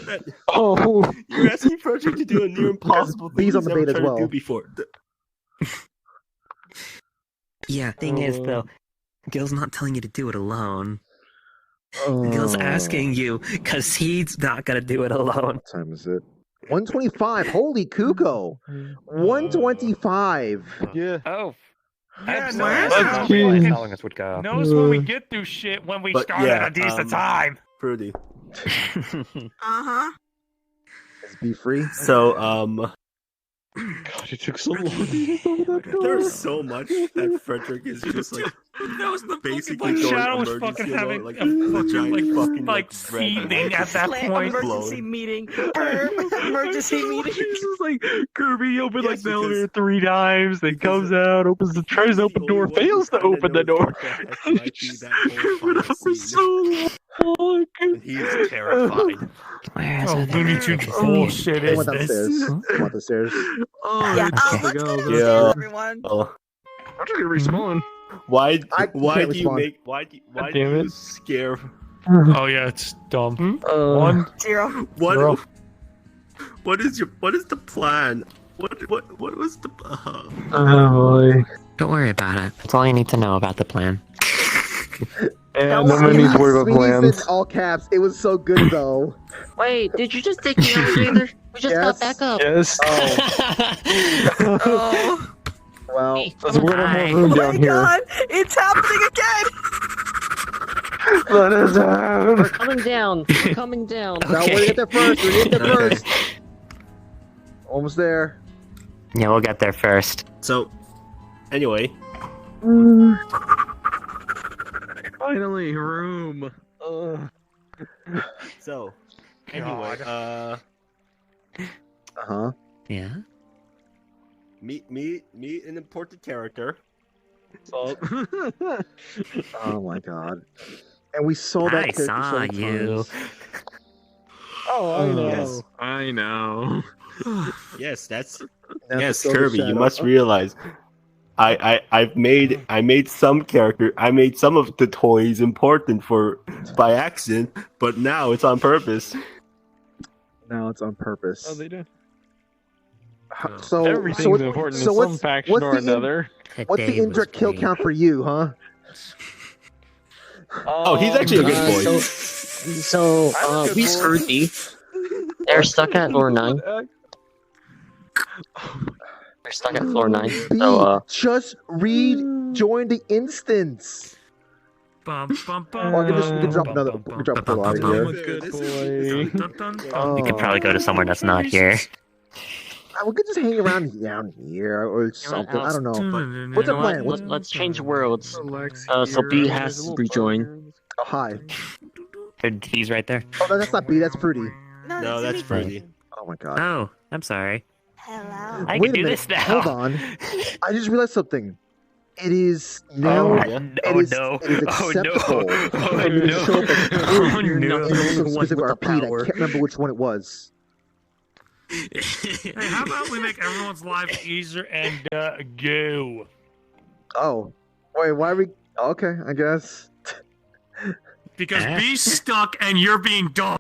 that Oh, you're asking Frederick to do a near impossible thing B's he's on the never bait as tried to well. do before. Yeah, thing is, though, Gil's not telling you to do it alone. Gil's asking you because he's not going to do it alone. What time is it? 125. Holy Kuko. 125. Yeah. Oh. Yeah, I'm no, sorry. that's I not didn't realize good. how long this would go. Knows when we get through shit when we But start yeah, at a decent time. Fruity. Uh-huh. Is B free? So God, it took so long to get over that door. there's so much that Frederick is just like That was the basically like going Shadow was emergency fucking alert, having like a a giant fucking fucking like red seething at that Slam point. emergency meeting. Emergency meeting. It's just like Kirby opened Yes, like the elevator because- 3 times, then because comes out, tries to open the door, fails to open the door. That might be that whole It final was scene. so long. And he is terrified. Where is Oh, it? Looney Tunes bullshit I is went this? upstairs. I went upstairs. Oh, Yeah, it's let's like, get oh, upstairs, Yeah. everyone. Oh, I'm just gonna respawn. why I why can't do you respond. make why do God you damn it. scare Oh yeah, it's dumb. One. 0. what Zero. what is the plan? What was the Oh boy. Don't worry about it. That's all you need to know about the plan. And That no one needs to worry about Sweeney plans. said all caps. It was so good though. Wait, did you just take the elevator? We just got Yes. back up. Yes. Oh, Oh. well. Let's put Hi. more room Oh down my here. god, it's happening again! Let us out. We're coming down. We're coming down. Now we're gonna get there first. We're gonna get there Okay. first. Almost there. Yeah, we'll get there first. So anyway, Finally, room. so anyway, Uh-huh. Yeah? meet an important character. Salt. Oh my god. And we saw that I character saw so many you. times. Oh, I know. Yes. I know. Yes, that's Now yes, to show the Kirby. You shadow. must realize, I made some character. I made some of the toys important for by accident, but now it's on purpose. Now it's on purpose. Oh, they did. So Everything's what- important so in what's- some faction what's or the in- another. What's the Today was indirect kill great. count for you, huh? Oh, he's actually a good boy. So, I'm a good we boy. screwed D. They're stuck at floor 9. They're stuck at floor 9. B, So, just rejoin the instance. Bum, bum, bum, Or we can drop bum, another. bum, We bum, can drop a bum, portal out of bum, here. I'm a good boy. dun, dun, dun. Oh. We could probably go to somewhere that's not here. We could just hang around down here or something. I don't know. What's the you know plan? what? Let's change worlds. Relax So here. B has to rejoin. Oh, hi. He's right there. Oh, that's not B. That's Fruity. No, that's Fruity. Oh my god. Oh, I'm sorry. Hello. I Wait can a do minute. this now. Hold on. I just realized something. It is now. yeah. Oh It is no! acceptable Oh for me to no! show up as Oh Fruity no! in some One specific with the RP. I power. can't remember which one it was. Hey, how about we make everyone's life easier and go? Oh, wait. Why are we? Okay, I guess. Because B's stuck and you're being dumb.